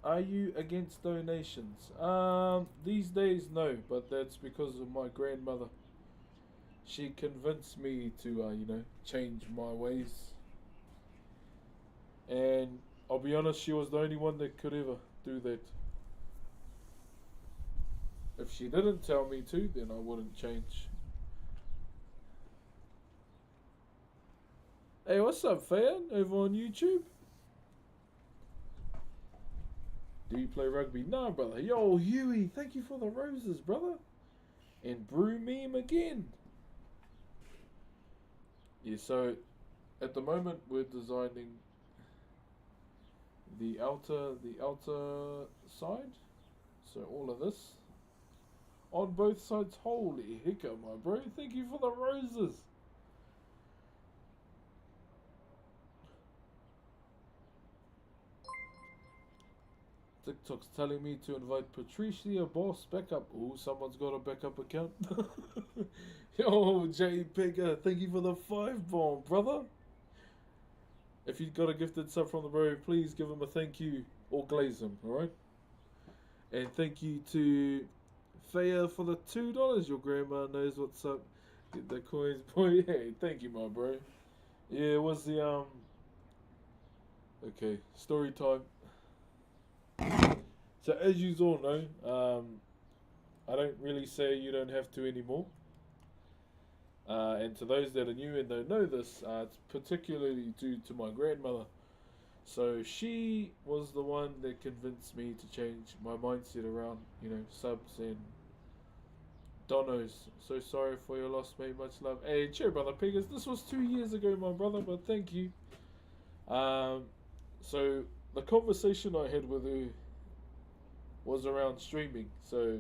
Are you against donations? These days, no, but that's because of my grandmother. She convinced me to, change my ways. And I'll be honest, she was the only one that could ever do that. If she didn't tell me to, then I wouldn't change. Hey, what's up, fan? Over on YouTube? Do you play rugby? No, brother. Yo, Huey, thank you for the roses, brother. And brew meme again. Yeah, so at the moment we're designing the outer side. So all of this on both sides. Holy hiccup, my bro. Thank you for the roses. TikTok's telling me to invite Patricia Boss back up. Oh, someone's got a backup account. Yo, JPEG, thank you for the 5 bomb, brother. If you got a gifted sub from the bro, please give him a thank you or glaze him, alright? And thank you to Faya for the $2. Your grandma knows what's up. Get the coins, boy. Hey, thank you, my bro. Yeah, it was the okay, story time. So as you all know, I don't really say you don't have to anymore. And to those that are new and don't know this, it's particularly due to my grandmother. So she was the one that convinced me to change my mindset around, subs and donos. So sorry for your loss, mate. Much love. Hey, cheer, brother Pegas. This was 2 years ago, my brother, but thank you. So the conversation I had with her was around streaming. So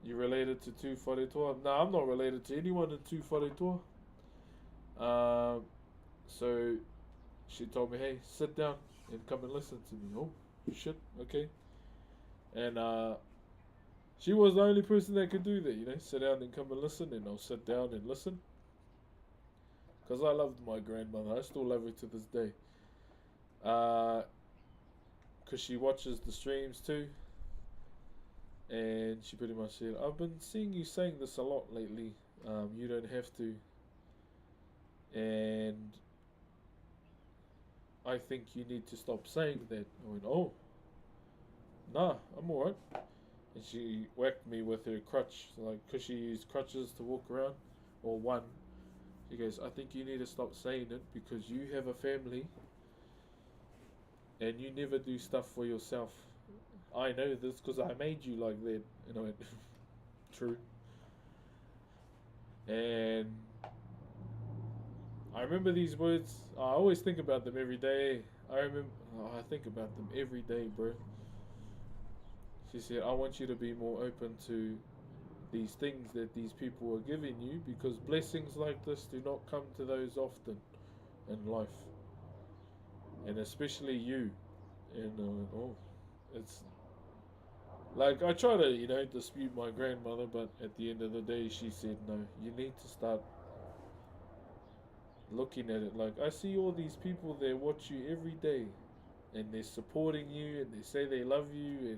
you related to Tu Wharetoa? No, I'm not related to anyone in Tu Wharetoa. So she told me, hey, sit down and come and listen to me. Oh, shit, okay. And she was the only person that could do that, sit down and come and listen, and I'll sit down and listen. Because I loved my grandmother. I still love her to this day. Because she watches the streams too. And she pretty much said, I've been seeing you saying this a lot lately. You don't have to. And I think you need to stop saying that. I went, oh, nah, I'm alright. And she whacked me with her crutch, because she used crutches to walk around, or one. She goes, I think you need to stop saying it because you have a family and you never do stuff for yourself. I know this because I made you like that. And I went, true. And I remember these words. I always think about them every day. I think about them every day, bro. She said, I want you to be more open to these things that these people are giving you, because blessings like this do not come to those often in life. And especially you. And it's like, I try to, dispute my grandmother, but at the end of the day, she said, no, you need to start looking at it. Like, I see all these people that watch you every day, and they're supporting you, and they say they love you,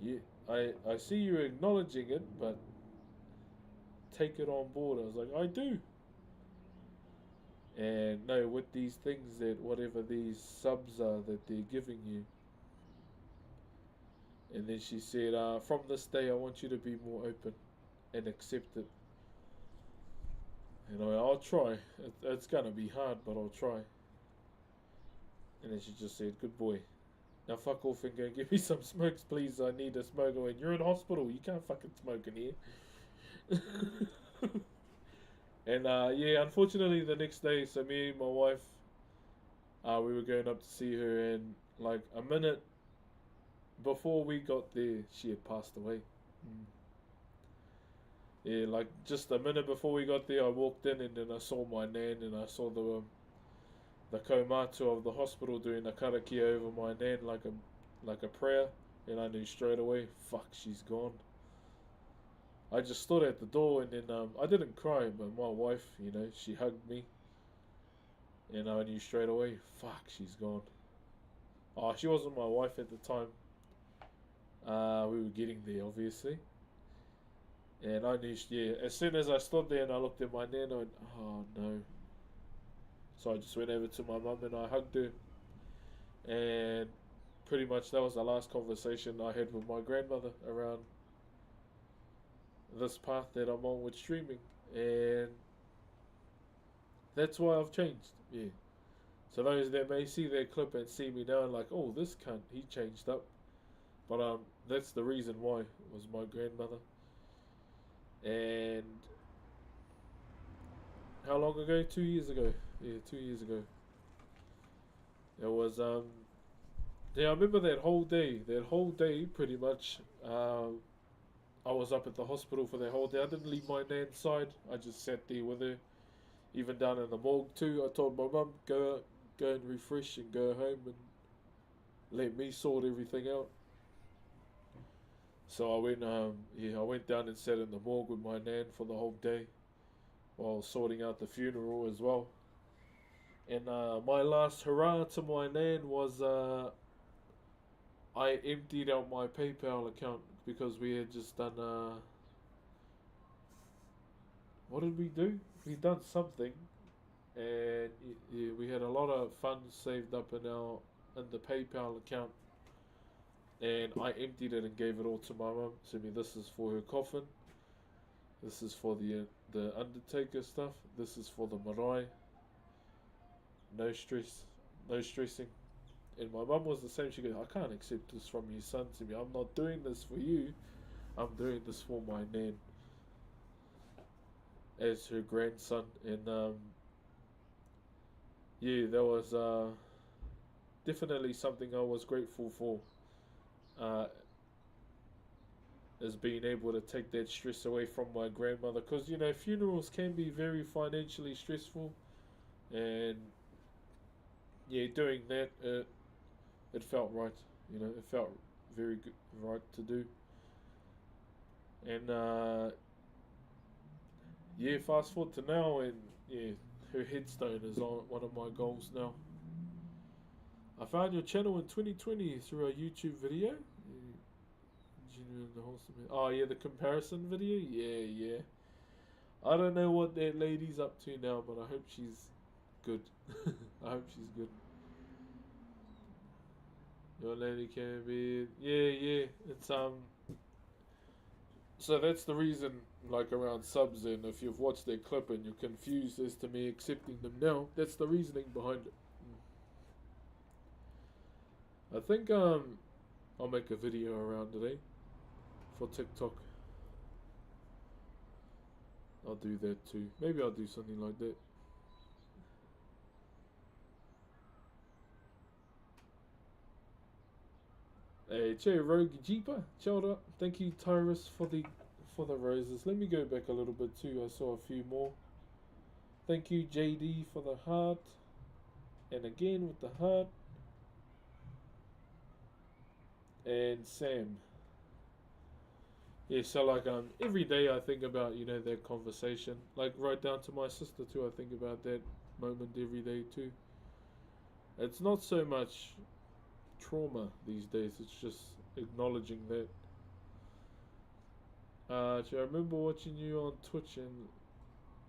and I see you acknowledging it, but take it on board. I was like, I do. And no, with these things that whatever these subs are that they're giving you. And then she said, from this day, I want you to be more open and accept it. And I'll try. It's going to be hard, but I'll try. And then she just said, good boy. Now fuck off and go give me some smokes, please. I need a smoke. When you're in hospital, you can't fucking smoke in here. And yeah, unfortunately the next day, so me and my wife, we were going up to see her, and like a minute before we got there, she had passed away. Yeah, like just a minute before we got there, I walked in, and then I saw my nan, and I saw the kaumatu of the hospital doing a karakia over my nan like a prayer, and I knew straight away, fuck, she's gone. I just stood at the door, and then I didn't cry, but my wife, she hugged me, and I knew straight away, fuck, she's gone. Oh, she wasn't my wife at the time. We were getting there, obviously. And I knew, yeah, as soon as I stood there and I looked at my nan, I went, oh no. So I just went over to my mum and I hugged her. And pretty much that was the last conversation I had with my grandmother around this path that I'm on with streaming. And that's why I've changed. Yeah. So those that may see that clip and see me now and like, oh, this cunt, he changed up. But that's the reason why, was my grandmother. And how long ago? 2 years ago. Yeah, 2 years ago. It was yeah, I remember that whole day. That whole day, pretty much. I was up at the hospital for that whole day. I didn't leave my nan's side. I just sat there with her. Even down in the morgue too. I told my mum, go and refresh and go home and let me sort everything out. So I went, I went down and sat in the morgue with my nan for the whole day, while sorting out the funeral as well. And my last hurrah to my nan was I emptied out my PayPal account because we had just done what did we do? We done something, and yeah, we had a lot of funds saved up in the PayPal account, and I emptied it and gave it all to my mum. So this is for her coffin. This is for the undertaker stuff. This is for the marae. No stress, no stressing. And my mum was the same. She goes, I can't accept this from you, son. To me, I'm not doing this for you. I'm doing this for my nan as her grandson. And yeah, that was definitely something I was grateful for. Is being able to take that stress away from my grandmother, because funerals can be very financially stressful, and yeah, doing that it felt right. It felt very good, right to do. And yeah, fast forward to now, and yeah, her headstone is on one of my goals now. I found your channel in 2020 through a YouTube video. Oh yeah, the comparison video. Yeah. I don't know what that lady's up to now, but I hope she's good. I hope she's good. Your lady can be. Yeah. It's So that's the reason, like around subs, and if you've watched that clip and you're confused as to me accepting them now, that's the reasoning behind it. I think I'll make a video around today for TikTok. I'll do that too. Maybe I'll do something like that. Hey, che Rogue Jeeper, shout out. Thank you, Tyrus, for the roses. Let me go back a little bit too. I saw a few more. Thank you, JD, for the heart. And again with the heart. And Sam. Yeah, so like every day I think about that conversation. Like right down to my sister too. I think about that moment every day too. It's not so much trauma these days. It's just acknowledging that. I remember watching you on Twitch and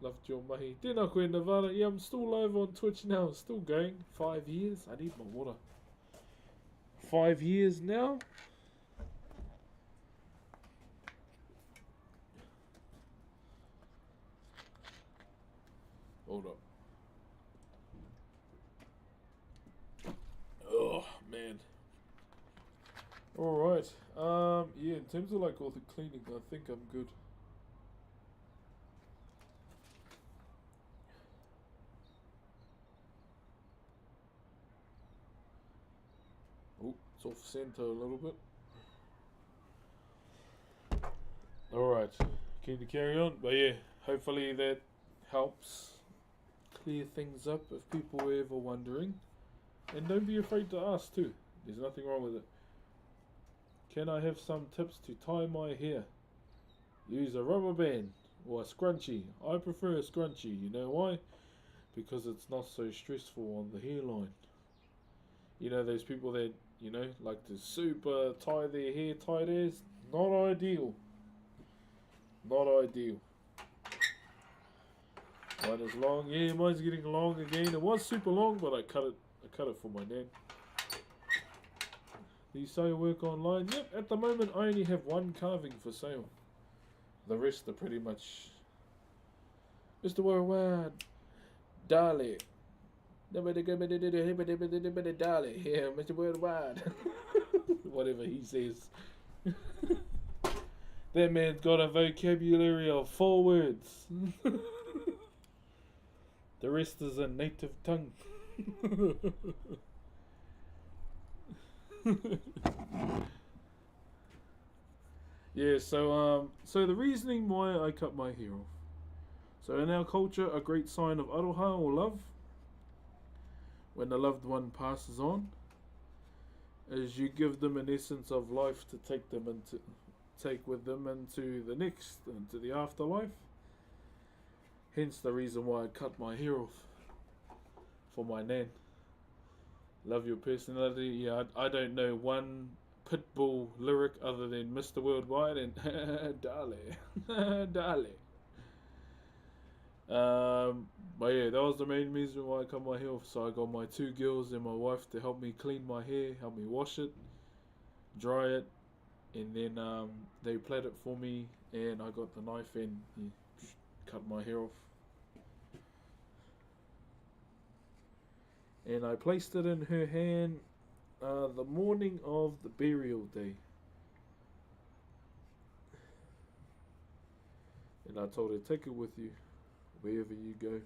loved your mahi. Tēnā koe, Nevada. Yeah, I'm still live on Twitch now. Still going. 5 years. I need my water. 5 years now. Hold up. Oh, man. Alright. Yeah, in terms of like all the cleaning, I think I'm good. Oh, it's off center a little bit. Alright. Keen to carry on? But yeah, hopefully that helps clear things up if people were ever wondering. And don't be afraid to ask too. There's nothing wrong with it. Can I have some tips to tie my hair? Use a rubber band or a scrunchie. I prefer a scrunchie. You know why? Because it's not so stressful on the hairline. Those people that, like to super tie their hair tight as. Not ideal. Not ideal. Mine is long. Yeah, mine's getting long again. It was super long, but I cut it. I cut it for my nan. Do you sell your work online? Yep. At the moment, I only have one carving for sale. The rest are pretty much Mr. Worldwide, Dali. Dali. Yeah, Mr. Worldwide. Whatever he says. That man's got a vocabulary of 4 words. The rest is a native tongue. Yeah, so the reasoning why I cut my hair off. So in our culture, a great sign of aroha or love, when the loved one passes on, is you give them an essence of life to take with them into the next, into the afterlife. Hence the reason why I cut my hair off for my nan. Love your personality. Yeah, I don't know one Pitbull lyric other than Mr. Worldwide and Dale. Dale. But yeah, that was the main reason why I cut my hair off. So I got my 2 girls and my wife to help me clean my hair, help me wash it, dry it, and then they plait it for me, and I got the knife and cut my hair off. And I placed it in her hand the morning of the burial day. And I told her, take it with you wherever you go.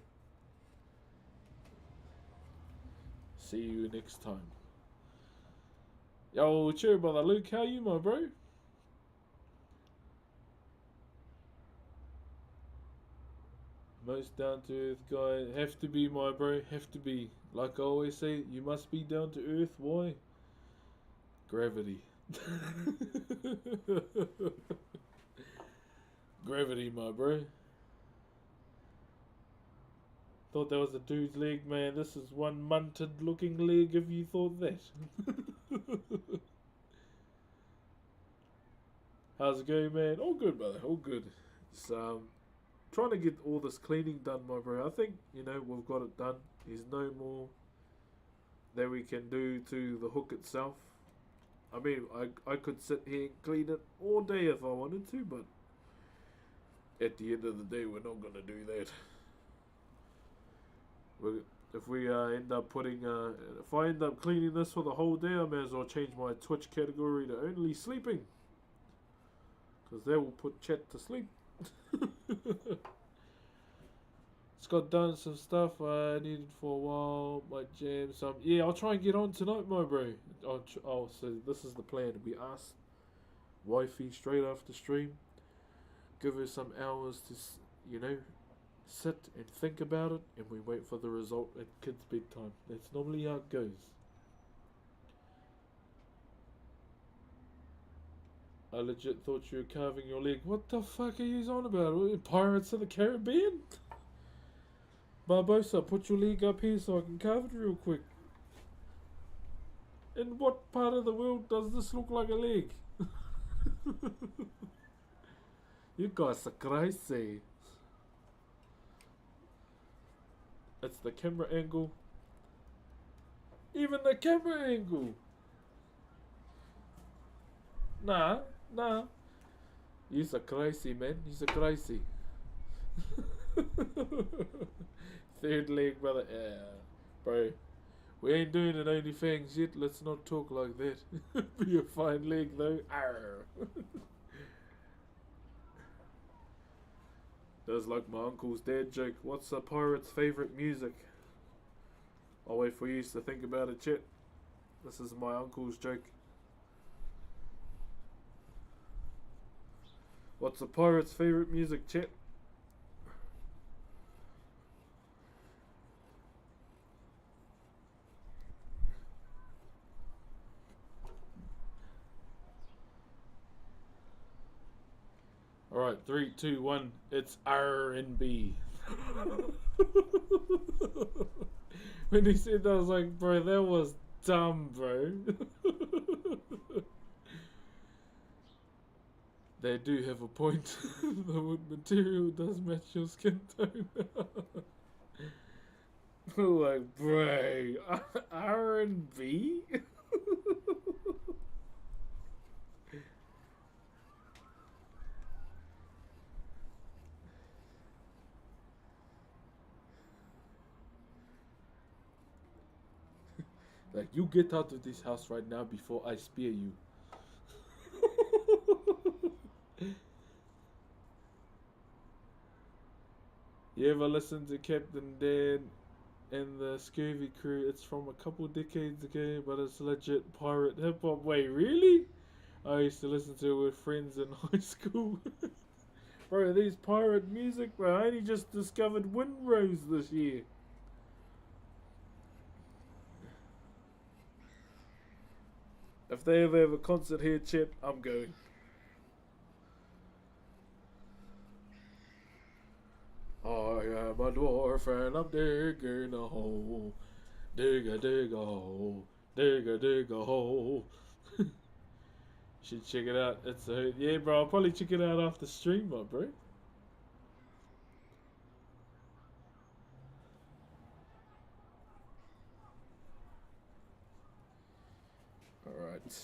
See you next time. Yo, cheer, brother Luke. How you, my bro? Most down to earth guy. Have to be, my bro. Have to be. Like I always say, you must be down to earth. Why? Gravity. Gravity, my bro. Thought that was a dude's leg, man. This is one munted looking leg if you thought that. How's it going, man? All good, brother. All good. It's trying to get all this cleaning done, my bro. I think, we've got it done. There's no more that we can do to the hook itself. I mean, I could sit here and clean it all day if I wanted to, but at the end of the day, we're not going to do that. If we end up if I end up cleaning this for the whole day, I may as well change my Twitch category to only sleeping. Because that will put chat to sleep. It's got done some stuff I needed for a while. Might jam some. Yeah, I'll try and get on tonight, my bro. So this is the plan. We asked wifey straight after stream. Give her some hours to, sit and think about it, and we wait for the result at kids' bedtime. That's normally how it goes. I legit thought you were carving your leg. What the fuck are you on about? Pirates of the Caribbean? Barbosa, put your leg up here so I can carve it real quick. In what part of the world does this look like a leg? You guys are crazy. It's the camera angle. Even the camera angle. Nah. You're crazy, man. You're crazy. Third leg, brother. Yeah, bro. We ain't doing an OnlyFans yet. Let's not talk like that. Be a fine leg, though. Arr. Does like my uncle's dad joke. What's a pirate's favourite music? I'll wait for you to think about it, chat. This is my uncle's joke. What's a pirate's favourite music, chat? Alright, 3, 2, 1, it's R&B. When he said that, I was like, bro, that was dumb, bro. They do have a point. The wood material does match your skin tone. Like, bro, R&B? Like, you get out of this house right now before I spear you. You ever listen to Captain Dan and the Scurvy Crew? It's from a couple decades ago, but it's legit pirate hip hop. Wait, really? I used to listen to it with friends in high school. Bro, these pirate music, bro. I only just discovered Windrose this year. If they ever have a concert here, chat, I'm going. I am a dwarf and I'm digging a hole. Dig a hole. Dig a hole. Should check it out. It's a yeah, bro. I'll probably check it out after stream, my bro. All right.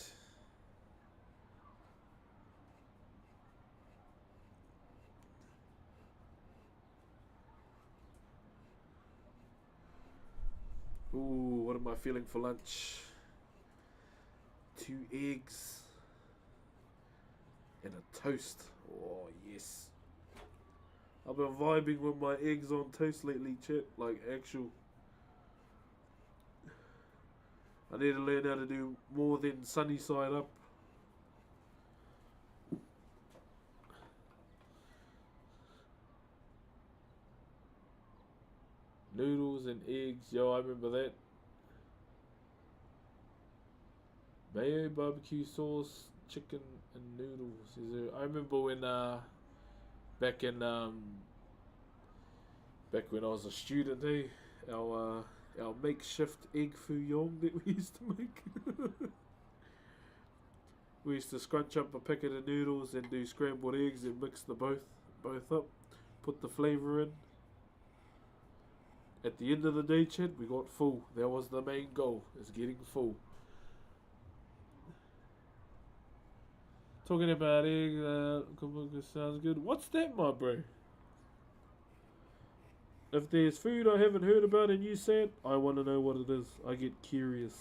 Ooh, what am I feeling for lunch? 2 eggs and a toast. Oh yes. I've been vibing with my eggs on toast lately, chat. Like actual. I need to learn how to do more than sunny side up. Noodles and eggs, yo, I remember that. Mayo, barbecue sauce, chicken, and noodles. I remember when back in back when I was a student, our makeshift egg foo young that we used to make. We used to scrunch up a packet of noodles and do scrambled eggs and mix the both up, put the flavour in. At the end of the day, Chad, we got full. That was the main goal, is getting full. Talking about egg, sounds good. What's that, my bro? If there's food I haven't heard about and you say it, I want to know what it is. I get curious.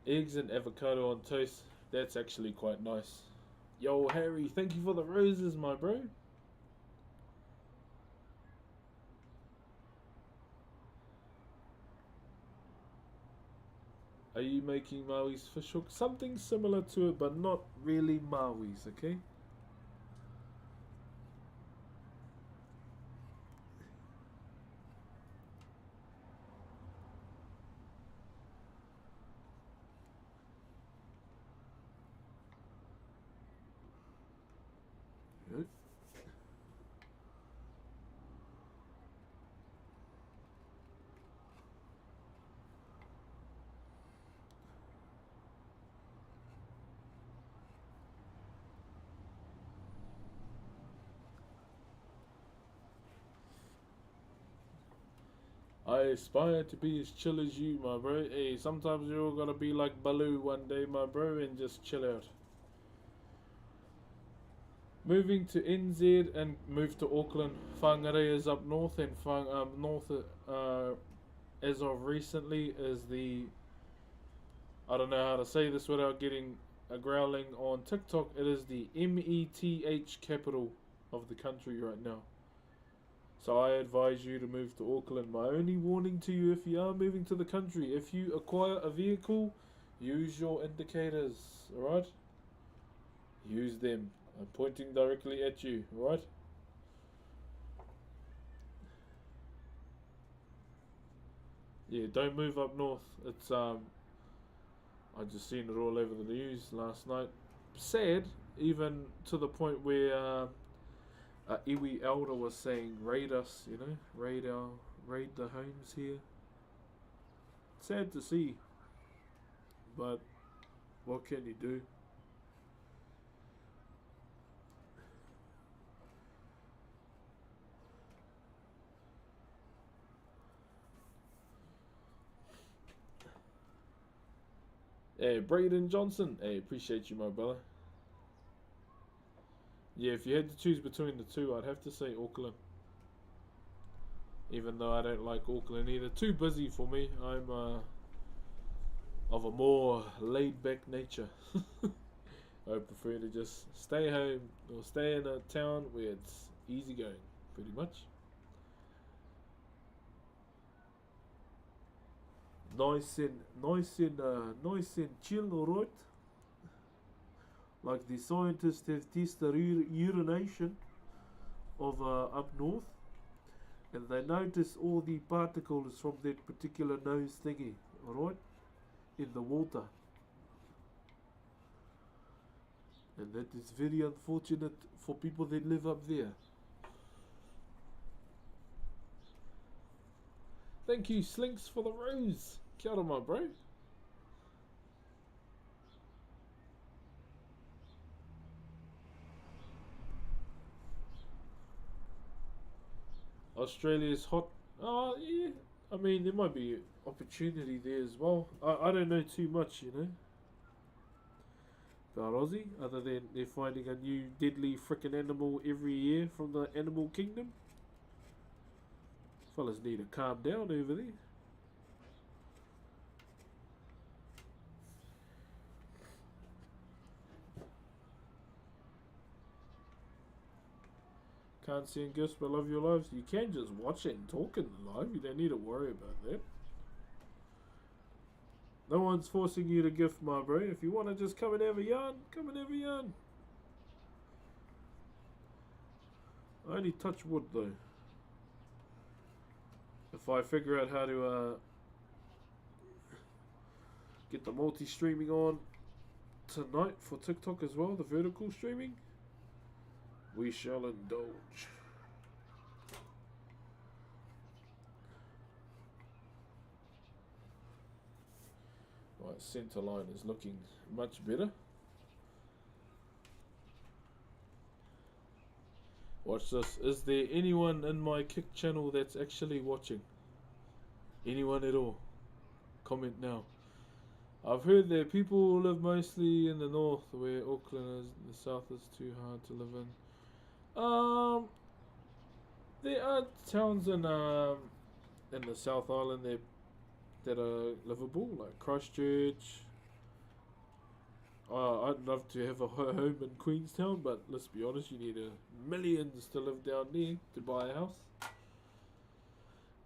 Eggs and avocado on toast. That's actually quite nice. Yo, Harry, thank you for the roses, my bro. Are you making Maui's fish hook? Something similar to it, but not really Maui's, okay? Good. I aspire to be as chill as you, my bro. Hey, sometimes you're gonna be like Baloo one day, my bro, and just chill out. Moving to NZ and move to Auckland. Whangarei is up north, and north as of recently is the. I don't know how to say this without getting a growling on TikTok. It is the METH capital of the country right now. So I advise you to move to Auckland. My only warning to you if you are moving to the country, if you acquire a vehicle, use your indicators, alright? Use them. I'm pointing directly at you, alright? Yeah, don't move up north. It's I just seen it all over the news last night. Sad, even to the point where Iwi Elder was saying raid us, raid the homes here. Sad to see. but what can you do? Hey, Braden Johnson. Hey, appreciate you, my brother. Yeah, if you had to choose between the two, I'd have to say Auckland. Even though I don't like Auckland either. Too busy for me. I'm of a more laid back nature. I prefer to just stay home or stay in a town where it's easy going, pretty much. Nice and chill, alright. Like the scientists have tested urination of up north, and they notice all the particles from that particular nose thingy, alright, in the water. And that is very unfortunate for people that live up there. Thank you, Slinks, for the rose. Kia ora, my bro. Australia's hot. Oh, yeah. I mean, there might be opportunity there as well. I don't know too much, about Aussie, other than they're finding a new deadly frickin' animal every year from the animal kingdom. Fellas need to calm down over there. Can't send gifts but love your lives. You can just watch it and talk in the live. You don't need to worry about that. No one's forcing you to gift, my bro. If you want to just come and have a yarn, come and have a yarn. I only touch wood though. If I figure out how to get the multi-streaming on tonight for TikTok as well, the vertical streaming, we shall indulge. Right, center line is looking much better. Watch this. Is there anyone in my Kick channel that's actually watching? Anyone at all? Comment now. I've heard that people live mostly in the north, where Auckland is. The south is too hard to live in. There are towns in the South Island that are livable, like Christchurch. I'd love to have a home in Queenstown, but let's be honest, you need millions to live down there to buy a house.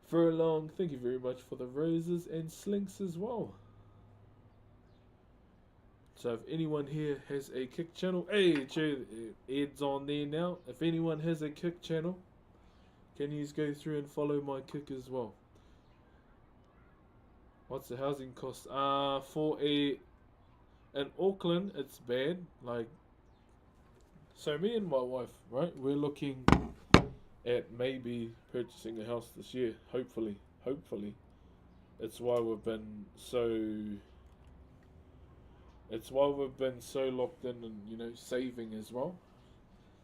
Furlong, thank you very much for the roses and slinks as well. So if anyone here has a Kick channel, hey, Ed's on there now. If anyone has a Kick channel, can you go through and follow my Kick as well? What's the housing cost? In Auckland, it's bad. Like, so me and my wife, right? We're looking at maybe purchasing a house this year. Hopefully. It's why we've been so. It's why we've been so locked in and saving as well.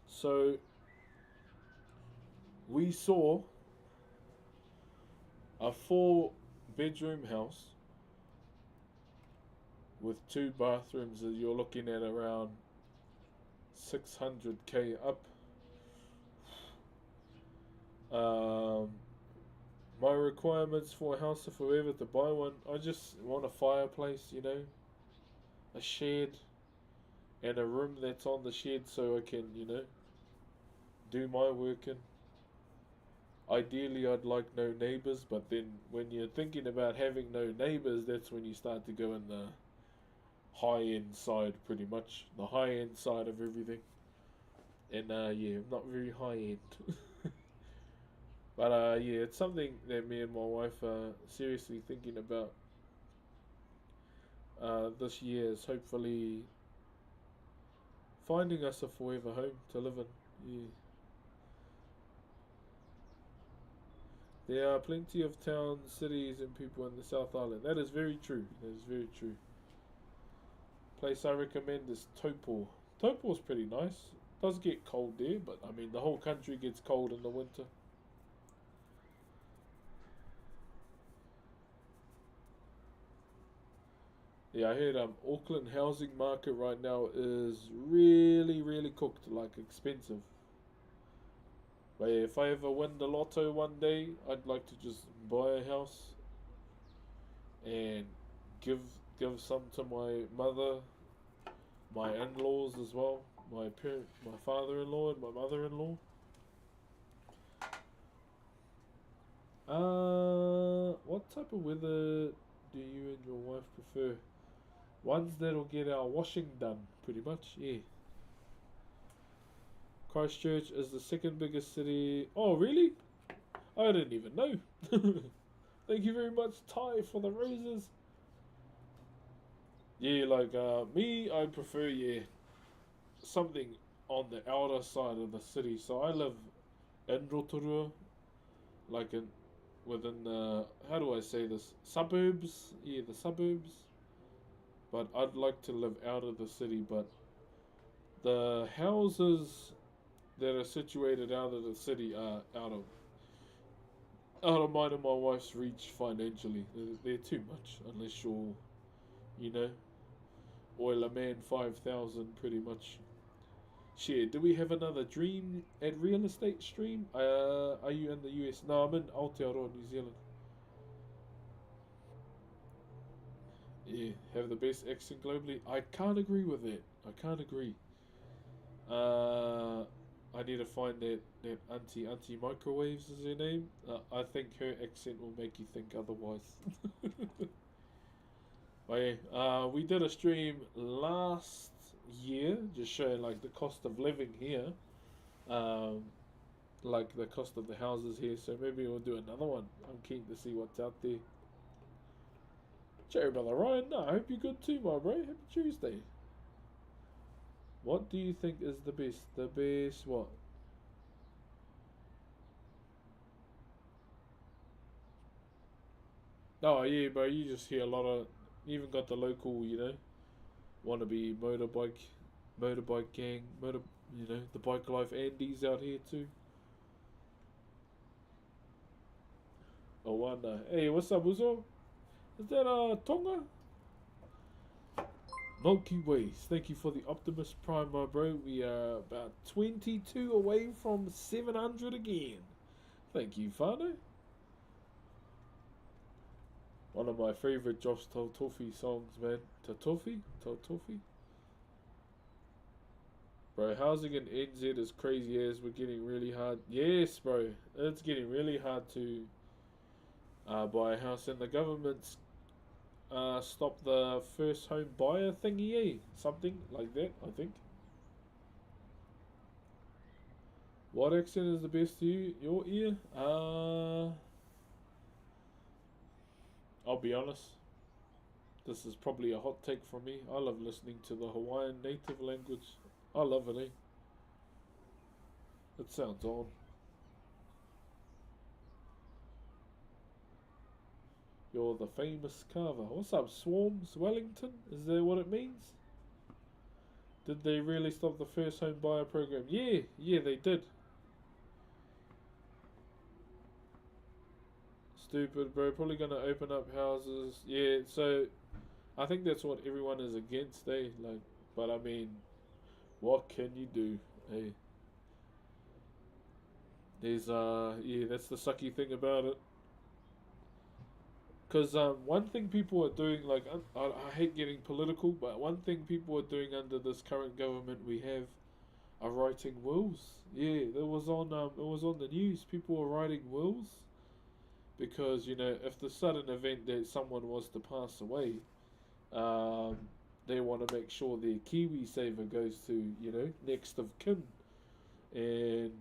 So we saw a 4-bedroom house with 2 bathrooms that you're looking at around 600k up. My requirements for a house, if we're ever to buy one, I just want a fireplace, a shed, and a room that's on the shed so I can, do my work in. Ideally, I'd like no neighbours, but then when you're thinking about having no neighbours, that's when you start to go in the high-end side, pretty much. The high-end side of everything. And, yeah, I'm not very high-end. But, yeah, it's something that me and my wife are seriously thinking about this year, is hopefully finding us a forever home to live in. Yeah. There are plenty of towns, cities, and people in the South Island. That is very true. Place I recommend is Taupo. Taupo's pretty nice. Does get cold there, but I mean the whole country gets cold in the winter. Yeah, I heard Auckland housing market right now is really cooked, like expensive. But yeah, if I ever win the lotto one day, I'd like to just buy a house and give give some to my mother, my in-laws as well, my father-in-law and my mother-in-law. What type of weather do you and your wife prefer? Ones that'll get our washing done, pretty much. Yeah. Christchurch is the second biggest city. Oh, really? I didn't even know. Thank you very much, Ty, for the roses. Yeah, like me, I prefer something on the outer side of the city. So I live in Rotorua, like in within the how do I say this suburbs? Yeah, the suburbs. But I'd like to live out of the city. But the houses that are situated out of the city are out of mine and my wife's reach financially. They're too much unless you're, you know, Oiler Man 5000 pretty much. Shit, do we have another dream at real estate stream? Are you in the US? No, I'm in Aotearoa, New Zealand. Yeah, have the best accent globally. I can't agree with that. I can't agree. Uh, I need to find that auntie microwaves is her name. I think her accent will make you think otherwise. But yeah, we did a stream last year, just showing like the cost of living here, um, like the cost of the houses here. So maybe we'll do another one. I'm keen to see what's out there. Cherry brother Ryan, no, I hope you're good too, my bro. Happy Tuesday. What do you think is the best? The best what? Oh yeah, bro. You just hear a lot of. You even got the local, wannabe motorbike gang, the bike life Andes out here too. Oh, wonder. Hey, what's up, Uzo? Is that Tonga? Milky Ways. Thank you for the Optimus Prime, my bro. We are about 22 away from 700 again. Thank you, Fano. One of my favourite Josh Totofi songs, man. Totofi? Totofi? Bro, housing in NZ is crazy as we're getting really hard. Yes, bro. It's getting really hard to buy a house, and the government's stop the first home buyer thingy, something like that, I think. What accent is the best to you? Your ear? I'll be honest. This is probably a hot take from me. I love listening to the Hawaiian native language. I love it, eh? It sounds on. You're the famous carver. What's up, Swarms Wellington? Is that what it means? Did they really stop the first home buyer program? Yeah, they did. Stupid, bro. Probably gonna open up houses. Yeah, so I think that's what everyone is against, eh? Like, but I mean, what can you do? Hey, yeah, that's the sucky thing about it. Because one thing people are doing, like, I hate getting political, but one thing people are doing under this current government we have are writing wills. Yeah, it was on the news. People were writing wills because if the sudden event that someone was to pass away, um, they want to make sure their Kiwi saver goes to next of kin, and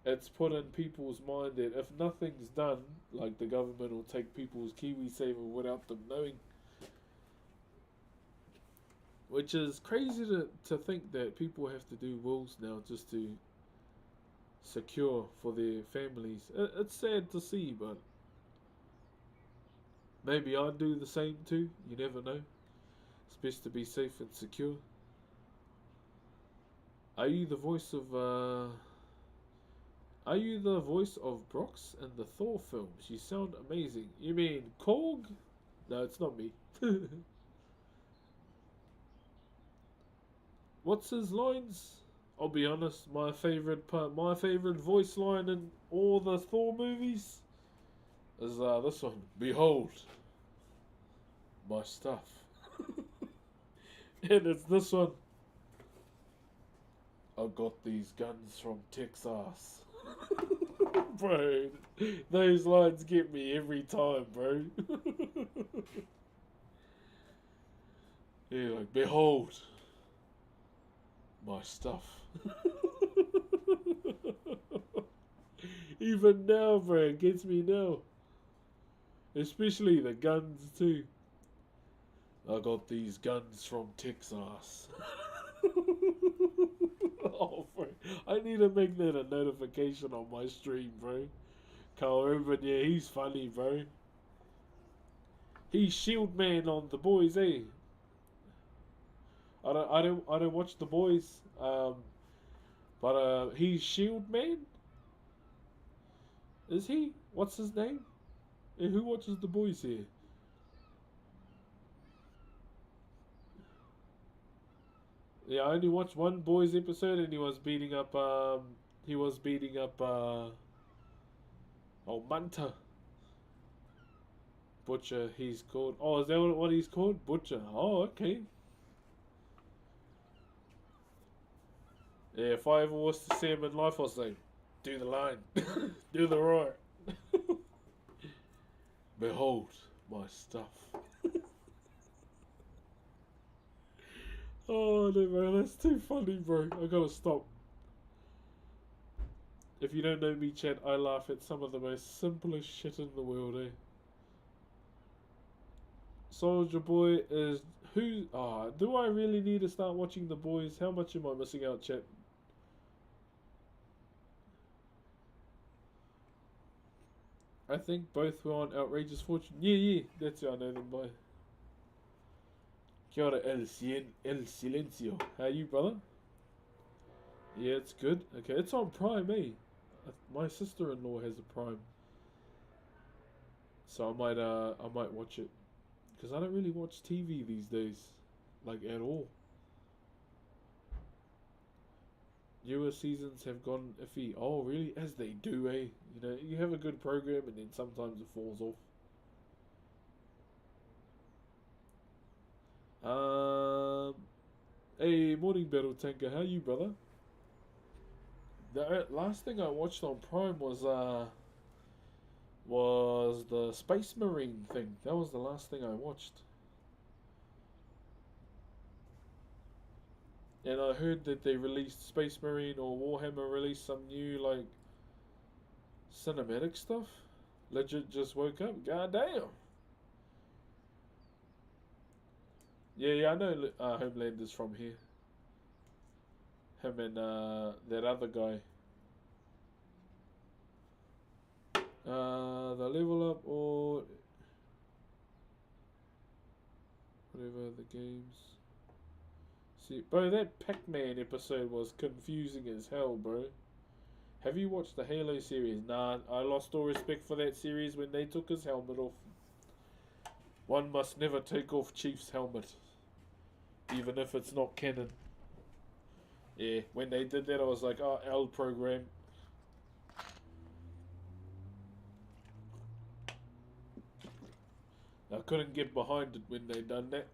it's put in people's mind that if nothing's done, like the government will take people's Kiwi saver without them knowing. Which is crazy to think that people have to do wills now just to secure for their families. It's sad to see, but maybe I'd do the same too. You never know. It's best to be safe and secure. Are you the voice of Are you the voice of Brox in the Thor films? You sound amazing. You mean Korg? No, it's not me. What's his lines? I'll be honest, my favorite voice line in all the Thor movies is this one. Behold my stuff. And it's this one. I got these guns from Texas. Bro, those lines get me every time, bro. Yeah, like, behold my stuff. Even now, bro, it gets me now. Especially the guns, too. I got these guns from Texas. Oh, bro. I need to make that a notification on my stream, bro. Carl Urban, yeah, he's funny, bro. He's Shield Man on The Boys, eh? I don't watch The Boys. But he's Shield Man. Is he? What's his name? And who watches The Boys here? Yeah, I only watched one Boys episode, and he was beating up. Oh, Manta. Butcher. He's called. Oh, is that what he's called? Butcher. Oh, okay. Yeah, if I ever was to see him in life, I was like, do the line, do the roar. Behold my stuff. Oh no, bro, that's too funny, bro. I gotta stop. If you don't know me, chat, I laugh at some of the most simplest shit in the world, eh? Soldier Boy is who? Ah, do I really need to start watching The Boys? How much am I missing out, chat? I think both were on Outrageous Fortune. Yeah, that's who I know them by. Kia ora, El Silencio. How are you, brother? Yeah, it's good. Okay, it's on Prime, eh? My sister-in-law has a Prime, so I might watch it, because I don't really watch TV these days, like at all. Newer seasons have gone iffy. Oh, really? As they do, eh? You know, you have a good program, and then sometimes it falls off. Hey, morning Battle Tanker. How you, brother? The last thing I watched on Prime was the Space Marine thing. That was the last thing I watched. And I heard that they released Space Marine, or Warhammer released some new, like, cinematic stuff. Legit just woke up. God damn. Yeah, I know Homelander's from here. Him and that other guy. The level up or whatever the games. See, bro, that Pac-Man episode was confusing as hell, bro. Have you watched the Halo series? Nah, I lost all respect for that series when they took his helmet off. One must never take off Chief's helmet, even if it's not canon. Yeah, when they did that, I was like, oh, L program. I couldn't get behind it when they done that.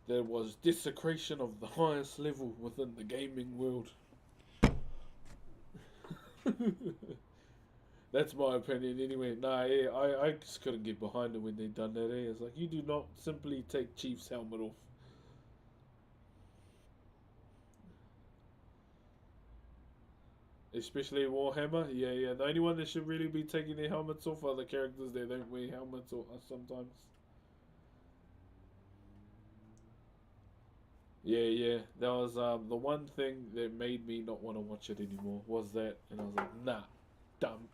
There was desecration of the highest level within the gaming world. That's my opinion anyway. Nah, yeah, I just couldn't get behind it when they done that. Eh? It's like, you do not simply take Chief's helmet off. Especially Warhammer. Yeah. The only one that should really be taking their helmets off are the characters that don't wear helmets or sometimes. Yeah. That was the one thing that made me not want to watch it anymore was that, and I was like, nah, dumb.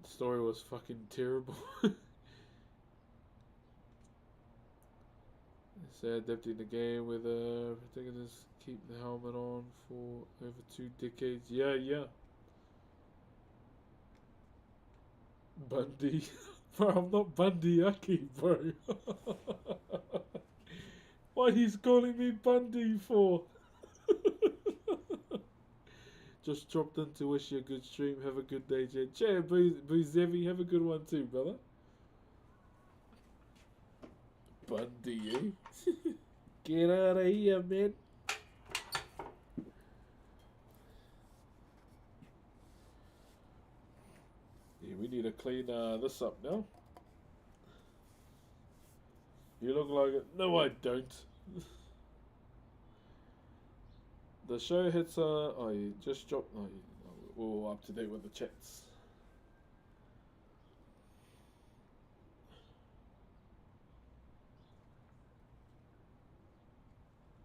The story was fucking terrible. So adapting the game with protagonists keep the helmet on for over 2 decades. Yeah, yeah. Bundy. Bro, I'm not Bundy Aki, bro. Why he's calling me Bundy for? Just dropped in to wish you a good stream. Have a good day, Jay. Jay, Buzevi, have a good one too, brother. Bundy, eh? Get out of here, man. Yeah, we need to clean this up now. You look like it. No, I don't. The show hits. Oh, you just dropped. Oh, we're all up to date with the chats.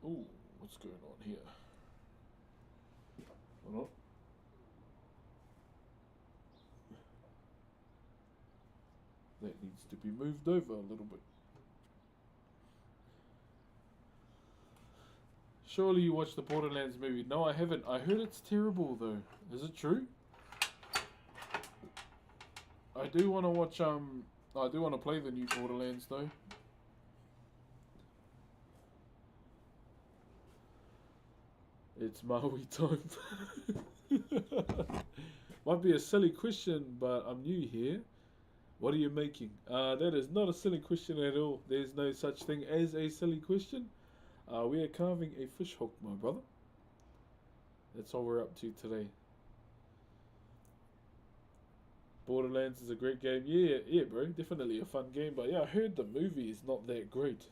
Ooh, what's going on here? Hold on. That needs to be moved over a little bit. Surely you watched the Borderlands movie. No, I haven't. I heard it's terrible though. Is it true? I do want to watch. I do want to play the new Borderlands though. It's Maui time. Might be a silly question, but I'm new here. What are you making? That is not a silly question at all. There's no such thing as a silly question. We are carving a fish hook, my brother. That's all we're up to today. Borderlands is a great game. Yeah, yeah, bro. Definitely a fun game. But yeah, I heard the movie is not that great.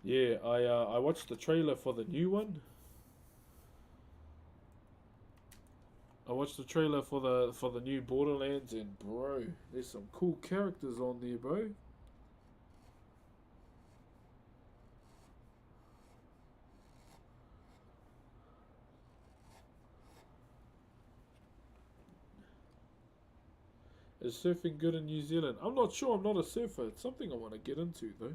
Yeah, I watched the trailer for the new one. I watched the trailer for the new Borderlands, and bro, there's some cool characters on there, bro. Is surfing good in New Zealand? I'm not sure. I'm not a surfer. It's something I want to get into though.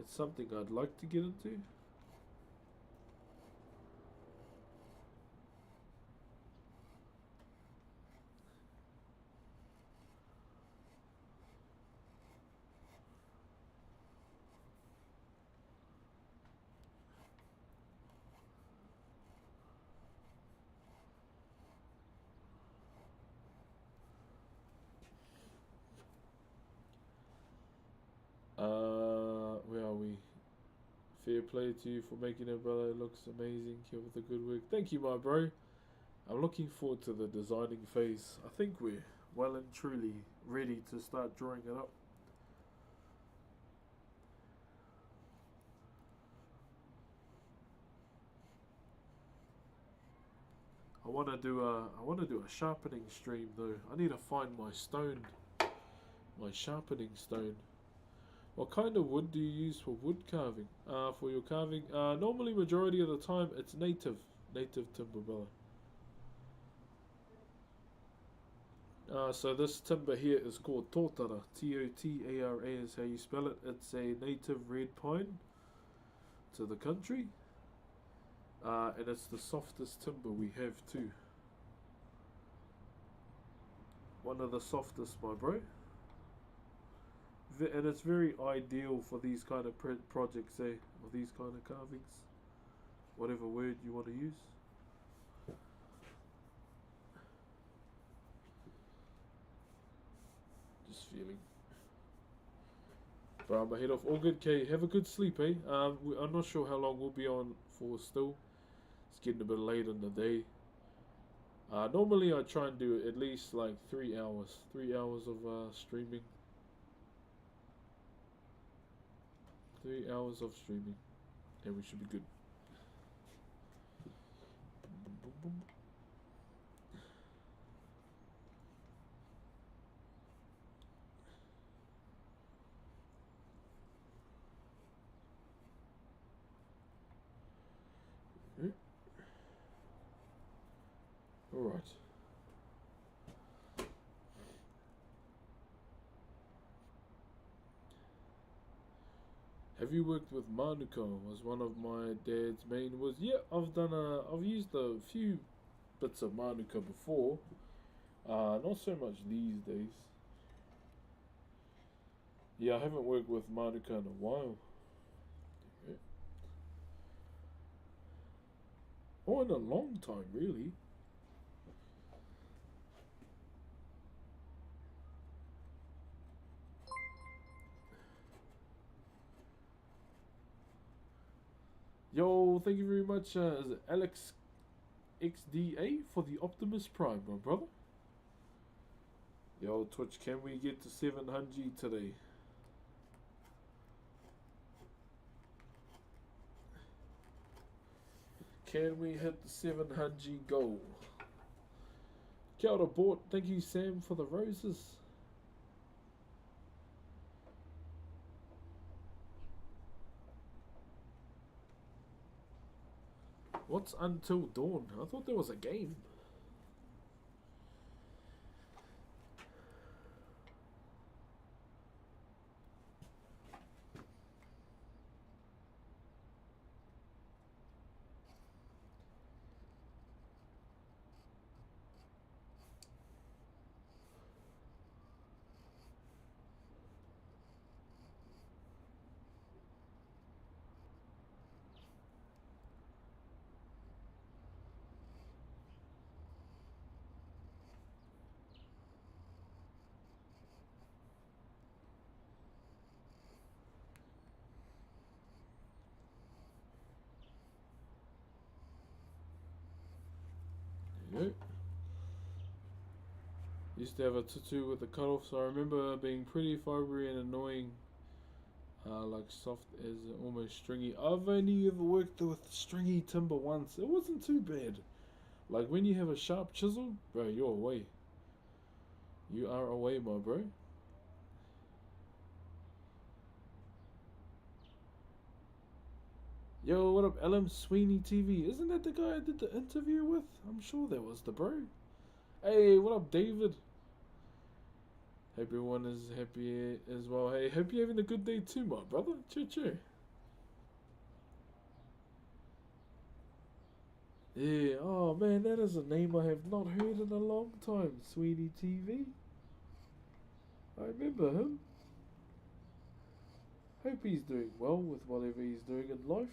It's something I'd like to get into. Where are we? Fair play to you for making it, brother. It looks amazing. Keep up the good work. Thank you, my bro. I'm looking forward to the designing phase. I think we're well and truly ready to start drawing it up. I want to do a sharpening stream though. I need to find my stone, my sharpening stone. What kind of wood do you use for wood carving? For your carving, normally majority of the time it's native timber, brother. So this timber here is called totara. Totara is how you spell it. It's a native red pine to the country. And it's the softest timber we have too. One of the softest, my bro. And it's very ideal for these kind of projects, or these kind of carvings. Whatever word you want to use. Just feeling. Bro, I'm head off. All good, K. Have a good sleep, eh? I'm not sure how long we'll be on for still. It's getting a bit late in the day. Normally I try and do at least like 3 hours. 3 hours of streaming. 3 hours of streaming. And we should be good. Boom, boom, boom. Have you worked with Manuka? Was one of my dad's main was. Yeah, I've used a few bits of Manuka before. Not so much these days. Yeah, I haven't worked with Manuka in a while. Yeah. Oh, in a long time, really. Yo, thank you very much, is it Alex XDA for the Optimus Prime, my brother? Yo, Twitch, can we get to 700 today? Can we hit the 700 goal? Kia ora, Bort. Thank you, Sam, for the roses. What's Until Dawn? I thought there was a game. There you go. Used to have a tattoo with the cutoff, so I remember being pretty fibery and annoying. Like soft as almost stringy. I've only ever worked with stringy timber once. It wasn't too bad. Like when you have a sharp chisel, bro, you're away. You are away, my bro. Yo, what up, LM Sweeney TV? Isn't that the guy I did the interview with? I'm sure that was the bro. Hey, what up, David? Hope everyone is happy as well. Hey, hope you're having a good day too, my brother. Cheer. Yeah, oh man, that is a name I have not heard in a long time. Sweeney TV. I remember him. Hope he's doing well with whatever he's doing in life.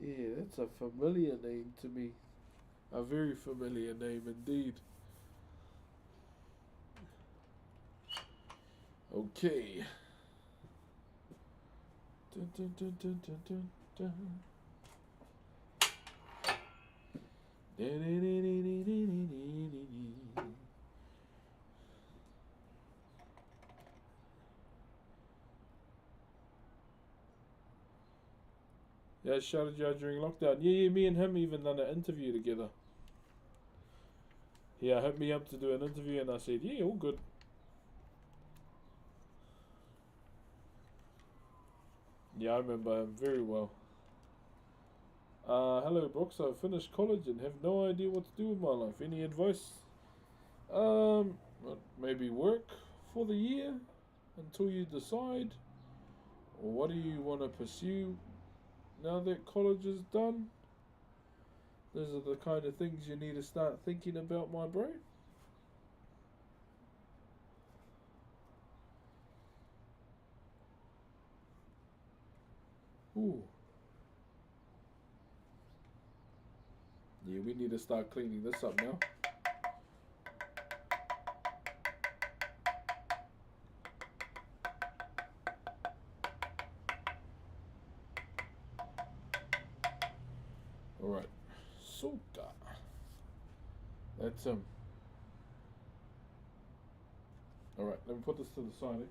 Yeah, that's a familiar name to me. A very familiar name indeed. Okay. Dun, dun, dun, dun, dun, dun, dun. Yeah, I shouted you out during lockdown. Yeah, me and him even done an interview together. Yeah, hit me up to do an interview, and I said, yeah, all good. Yeah, I remember him very well. Hello, Brooks. I've finished college and have no idea what to do with my life. Any advice? Maybe work for the year until you decide. Or what do you want to pursue now that college is done? Those are the kind of things you need to start thinking about, my bro. Ooh. Yeah, we need to start cleaning this up now. Alright. Soka. That's Alright, let me put this to the side.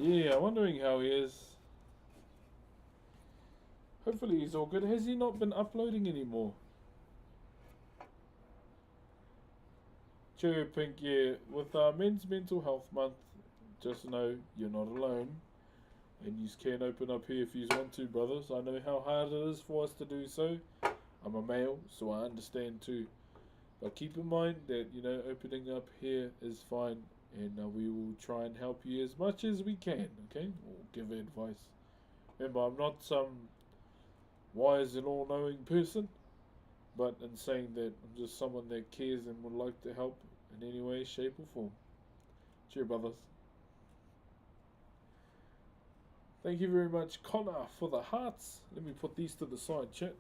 Yeah, wondering how he is. Hopefully he's all good. Has he not been uploading anymore? Cherry Pink, yeah. With Men's Mental Health Month, just know you're not alone. And you can open up here if you want to, brothers. I know how hard it is for us to do so. I'm a male, so I understand too. But keep in mind that, opening up here is fine. And we will try and help you as much as we can, okay? Or give advice. Remember, I'm not some wise and all-knowing person. But in saying that, I'm just someone that cares and would like to help in any way, shape or form. Cheers, brothers. Thank you very much, Connor, for the hearts. Let me put these to the side, chat.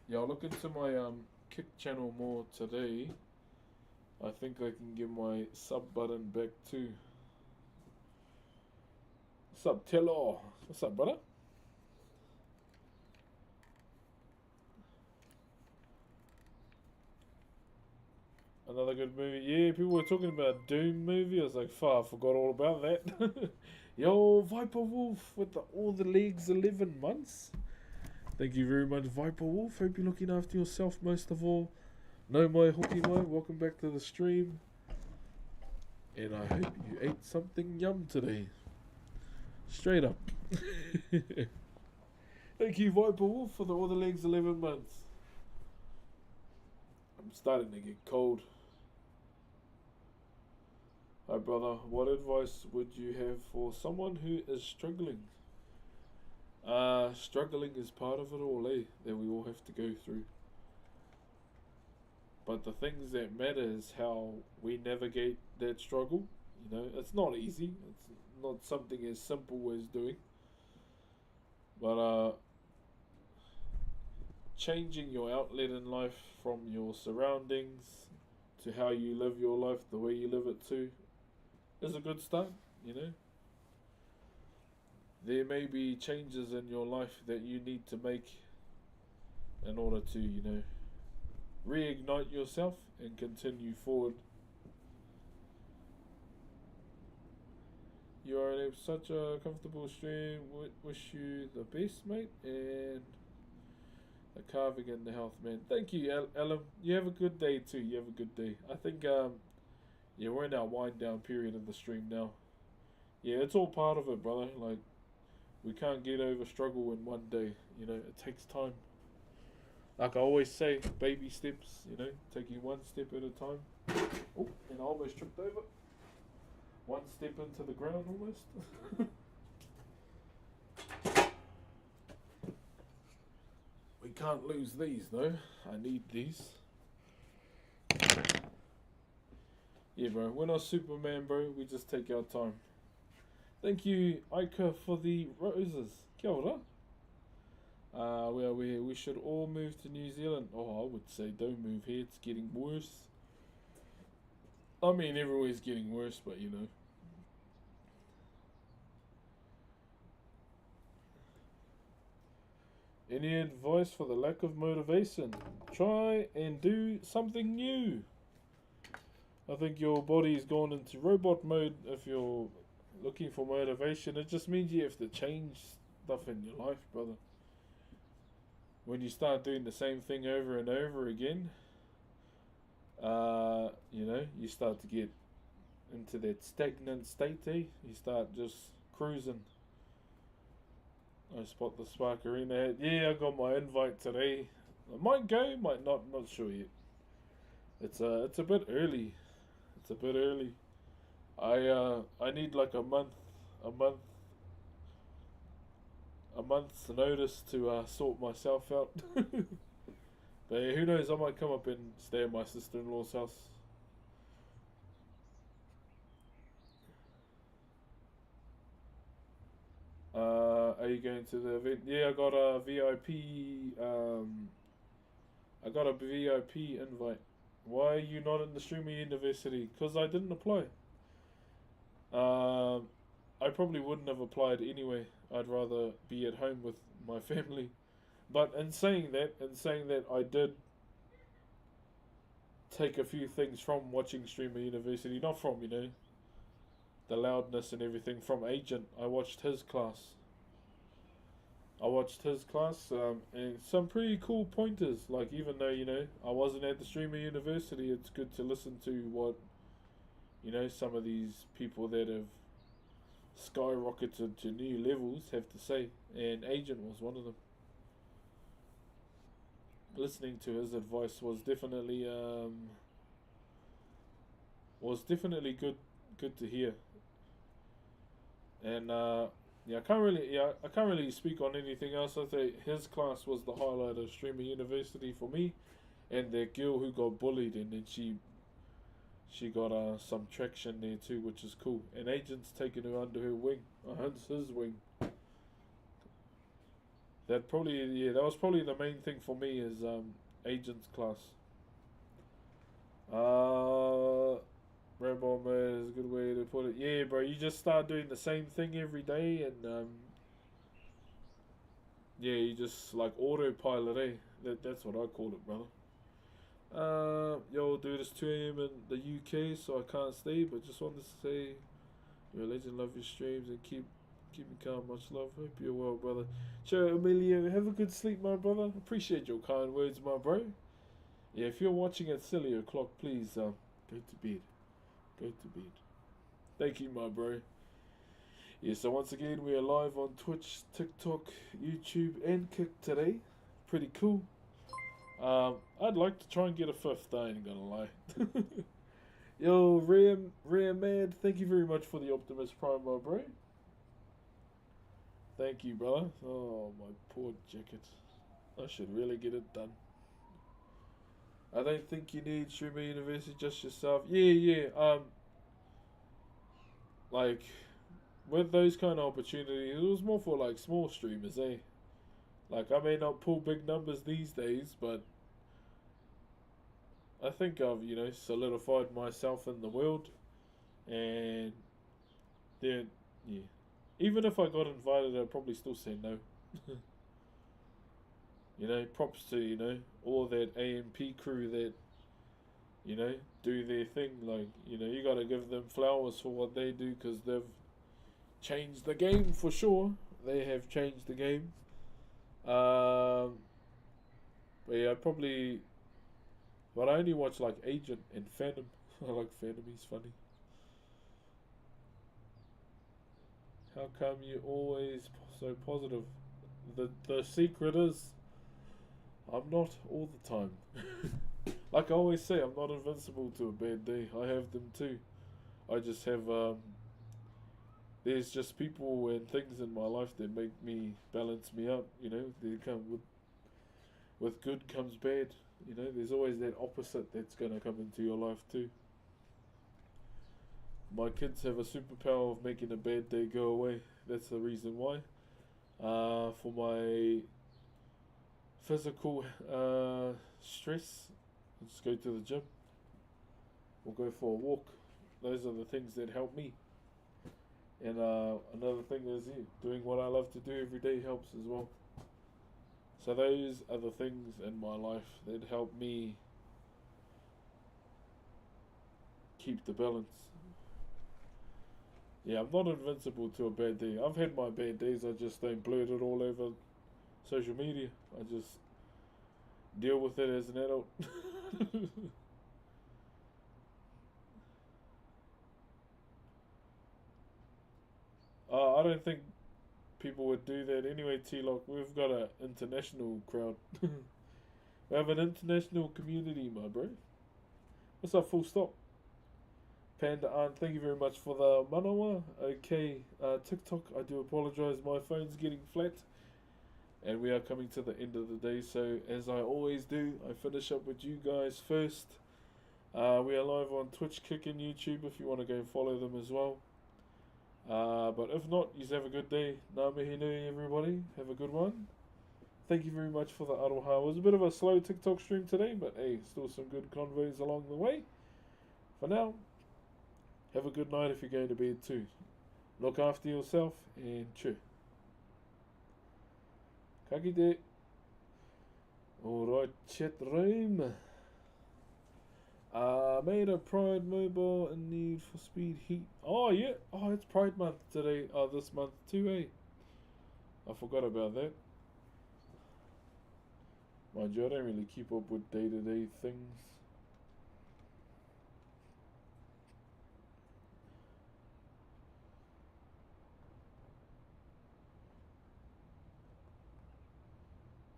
Yeah, I'll look into my Kick channel more today. I think I can give my sub button back too. What's up, Tello? What's up, brother? Another good movie. Yeah, people were talking about Doom movie. I was like, I forgot all about that. Yo, Viper Wolf with all the legs 11 months. Thank you very much, Viper Wolf. Hope you're looking after yourself most of all. No my hooky my, welcome back to the stream. And I hope you ate something yum today. Straight up. Thank you, Viper Wolf, for all the legs 11 months. I'm starting to get cold. Hi brother, what advice would you have for someone who is struggling? Struggling is part of it all, that we all have to go through. But the things that matter is how we navigate that struggle. It's not easy. It's not something as simple as doing. But changing your outlet in life from your surroundings to how you live your life, the way you live it too, is a good start, There may be changes in your life that you need to make in order to, reignite yourself and continue forward. You are in such a comfortable stream. Wish you the best, mate, and the carving and the health, man. Thank you, Ellen. You have a good day too. You have a good day. I think we're in our wind down period of the stream now. Yeah, it's all part of it, brother. Like, we can't get over struggle in one day. It takes time. Like I always say, baby steps, taking one step at a time. Oh, and I almost tripped over. One step into the ground almost. We can't lose these, though. I need these. Yeah, bro. We're not Superman, bro. We just take our time. Thank you, Ika, for the roses. Kia ora. We should all move to New Zealand. Oh, I would say don't move here. It's getting worse. I mean, everywhere's getting worse, but Any advice for the lack of motivation? Try and do something new. I think your body's gone into robot mode if you're looking for motivation. It just means you have to change stuff in your life, brother. When you start doing the same thing over and over again, you start to get into that stagnant state, You start just cruising. I spot the Spark Arena. Yeah, I got my invite today. I might go, might not sure yet. It's a bit early. It's a bit early. I need like a month's notice to sort myself out. But yeah, who knows? I might come up and stay at my sister-in-law's house. Are you going to the event? Yeah, I got a VIP. I got a VIP invite. Why are you not in the Streamer University? Because I didn't apply. I probably wouldn't have applied anyway. I'd rather be at home with my family. But in saying that, I did take a few things from watching Streamer University. Not from, the loudness and everything. From Agent. I watched his class. I watched his class, and some pretty cool pointers. Like, even though, I wasn't at the Streamer University, it's good to listen to what, some of these people that have skyrocketed to new levels have to say. And Agent was one of them. Listening to his advice was definitely good to hear. And yeah, I can't really speak on anything else. I think his class was the highlight of Streamer University for me, and that girl who got bullied, and then she got some traction there too, which is cool. And Agent's taken her under her wing, his wing. That was probably the main thing for me is Agent's class. Uh, Rambo man is a good way to put it. Yeah, bro, you just start doing the same thing every day, and yeah, you just like autopilot, eh? That's what I call it, brother. Yo, dude, it's 2 a.m. in the UK, so I can't stay, but just wanted to say you're a legend, love your streams, and keep me calm. Much love. Hope you're well, brother. Sure, Emilio, have a good sleep, my brother. Appreciate your kind words, my bro. Yeah, if you're watching at silly o'clock, please go to bed. Go to bed. Thank you, my bro. Yeah, so once again, we are live on Twitch, TikTok, YouTube, and Kick today. Pretty cool. I'd like to try and get a fifth, I ain't gonna lie. Yo, Rare Mad, thank you very much for the Optimus Prime, my bro. Thank you, brother. Oh, my poor jacket. I should really get it done. I don't think you need Streamer University, just yourself. Yeah. Like, with those kind of opportunities, it was more for like small streamers, eh? Like, I may not pull big numbers these days, but I think I've, solidified myself in the world. And then, yeah. Even if I got invited, I'd probably still say no. Props to, all that AMP crew that, do their thing. Like, you gotta give them flowers for what they do because they've changed the game for sure. They have changed the game. But yeah, but I only watch like Agent and Phantom. I like Phantom, he's funny. How come you always so positive? The secret is I'm not all the time. Like I always say, I'm not invincible to a bad day. I have them too. I just have there's just people and things in my life that make me balance me out. They come with good comes bad. There's always that opposite that's gonna come into your life too. My kids have a superpower of making a bad day go away. That's the reason why. For my physical stress, I just go to the gym or go for a walk. Those are the things that help me. And another thing is doing what I love to do every day helps as well. So those are the things in my life that help me keep the balance. Yeah, I'm not invincible to a bad day. I've had my bad days, I just don't blurt it all over social media. I just deal with it as an adult. I don't think people would do that anyway, T-Lock. We've got an international crowd. We have an international community, my bro. What's up, full stop? Panda Aunt, thank you very much for the manawa. Okay, TikTok, I do apologize, my phone's getting flat. And we are coming to the end of the day, so as I always do, I finish up with you guys first. We are live on Twitch, Kick, and YouTube if you want to go and follow them as well. But if not, you have a good day. Ngā mihi nui, everybody. Have a good one. Thank you very much for the aroha. It was a bit of a slow TikTok stream today, but hey, still some good convos along the way. For now, have a good night if you're going to bed too. Look after yourself and chew. Ka kite. Alright, chat room. Made a Pride mobile in need for speed heat. Oh yeah, it's Pride month today. This month too, eh? I forgot about that. Mind you, I don't really keep up with day-to-day things.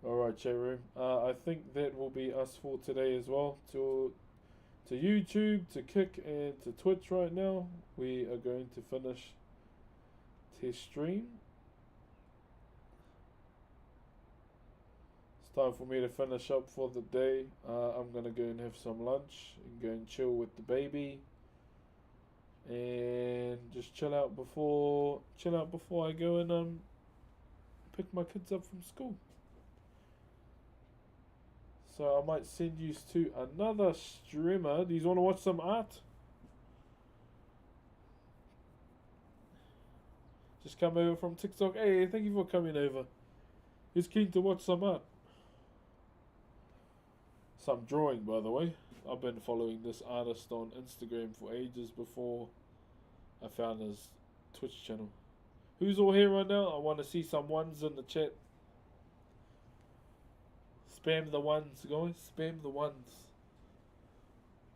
Alright, chat room. I think that will be us for today as well. To YouTube, to Kick, and to Twitch right now. We are going to finish test stream. It's time for me to finish up for the day. I'm going to go and have some lunch and go and chill with the baby. And just chill out before I go and pick my kids up from school. So I might send you to another streamer. Do you want to watch some art? Just come over from TikTok. Hey, thank you for coming over. He's keen to watch some art. Some drawing, by the way. I've been following this artist on Instagram for ages before I found his Twitch channel. Who's all here right now? I want to see some ones in the chat. Spam the ones, guys. Spam the ones.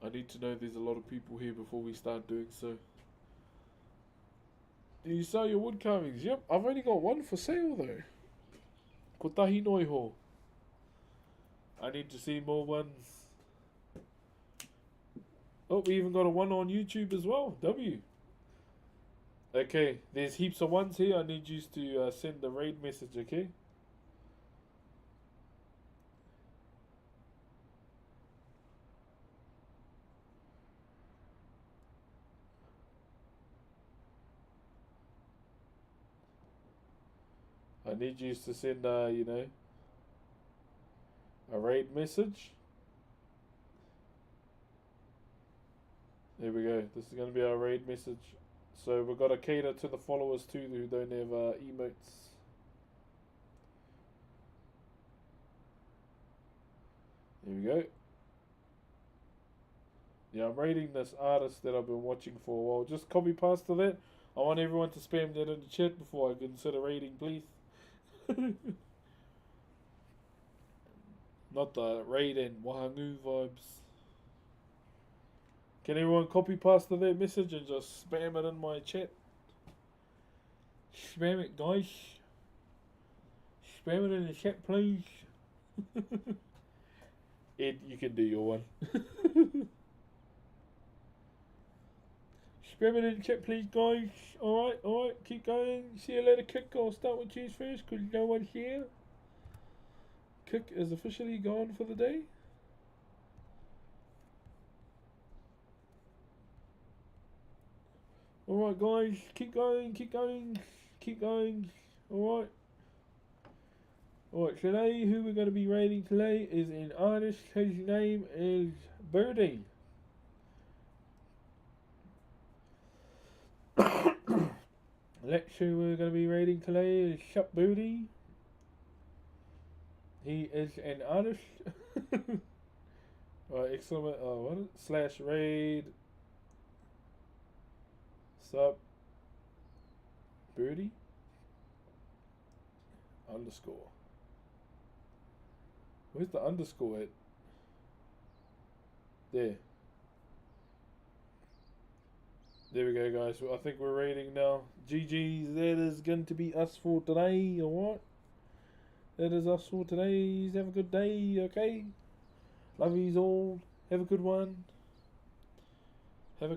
I need to know there's a lot of people here before we start doing so. Do you sell your wood carvings? Yep, I've only got one for sale though. Kotahi noiho. I need to see more ones. Oh, we even got a one on YouTube as well. W. Okay, there's heaps of ones here. I need you to send the raid message, okay? I need you to send, you know, a raid message. There we go. This is going to be our raid message. So we've got to cater to the followers too who don't have emotes. There we go. Yeah, I'm rating this artist that I've been watching for a while. Just copy paste to that. I want everyone to spam that in the chat before I consider rating, please. Not the raid and Wahangu vibes. Can everyone copy paste to that message and just spam it in my chat? Spam it, guys. Spam it in the chat, please. Ed, you can do your one. Spam it in the chat, please, guys. Alright, keep going. See you later, Kick. I'll start with you first because no one's here. Kick is officially gone for the day. Alright, guys, keep going. Alright. Alright, today, who we're going to be rating today is an artist. His name is Birdie. Let's who we're going to be rating today is Shup Booty. He is an artist. Exclamation, what is it? / raid. Sup. Booty. Underscore. Where's the underscore at? There. There we go, guys. I think we're rating now. GG's, that is going to be us for today, alright? That is us for today. Have a good day, okay? Love yous all. Have a good one. Ka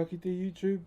kite YouTube.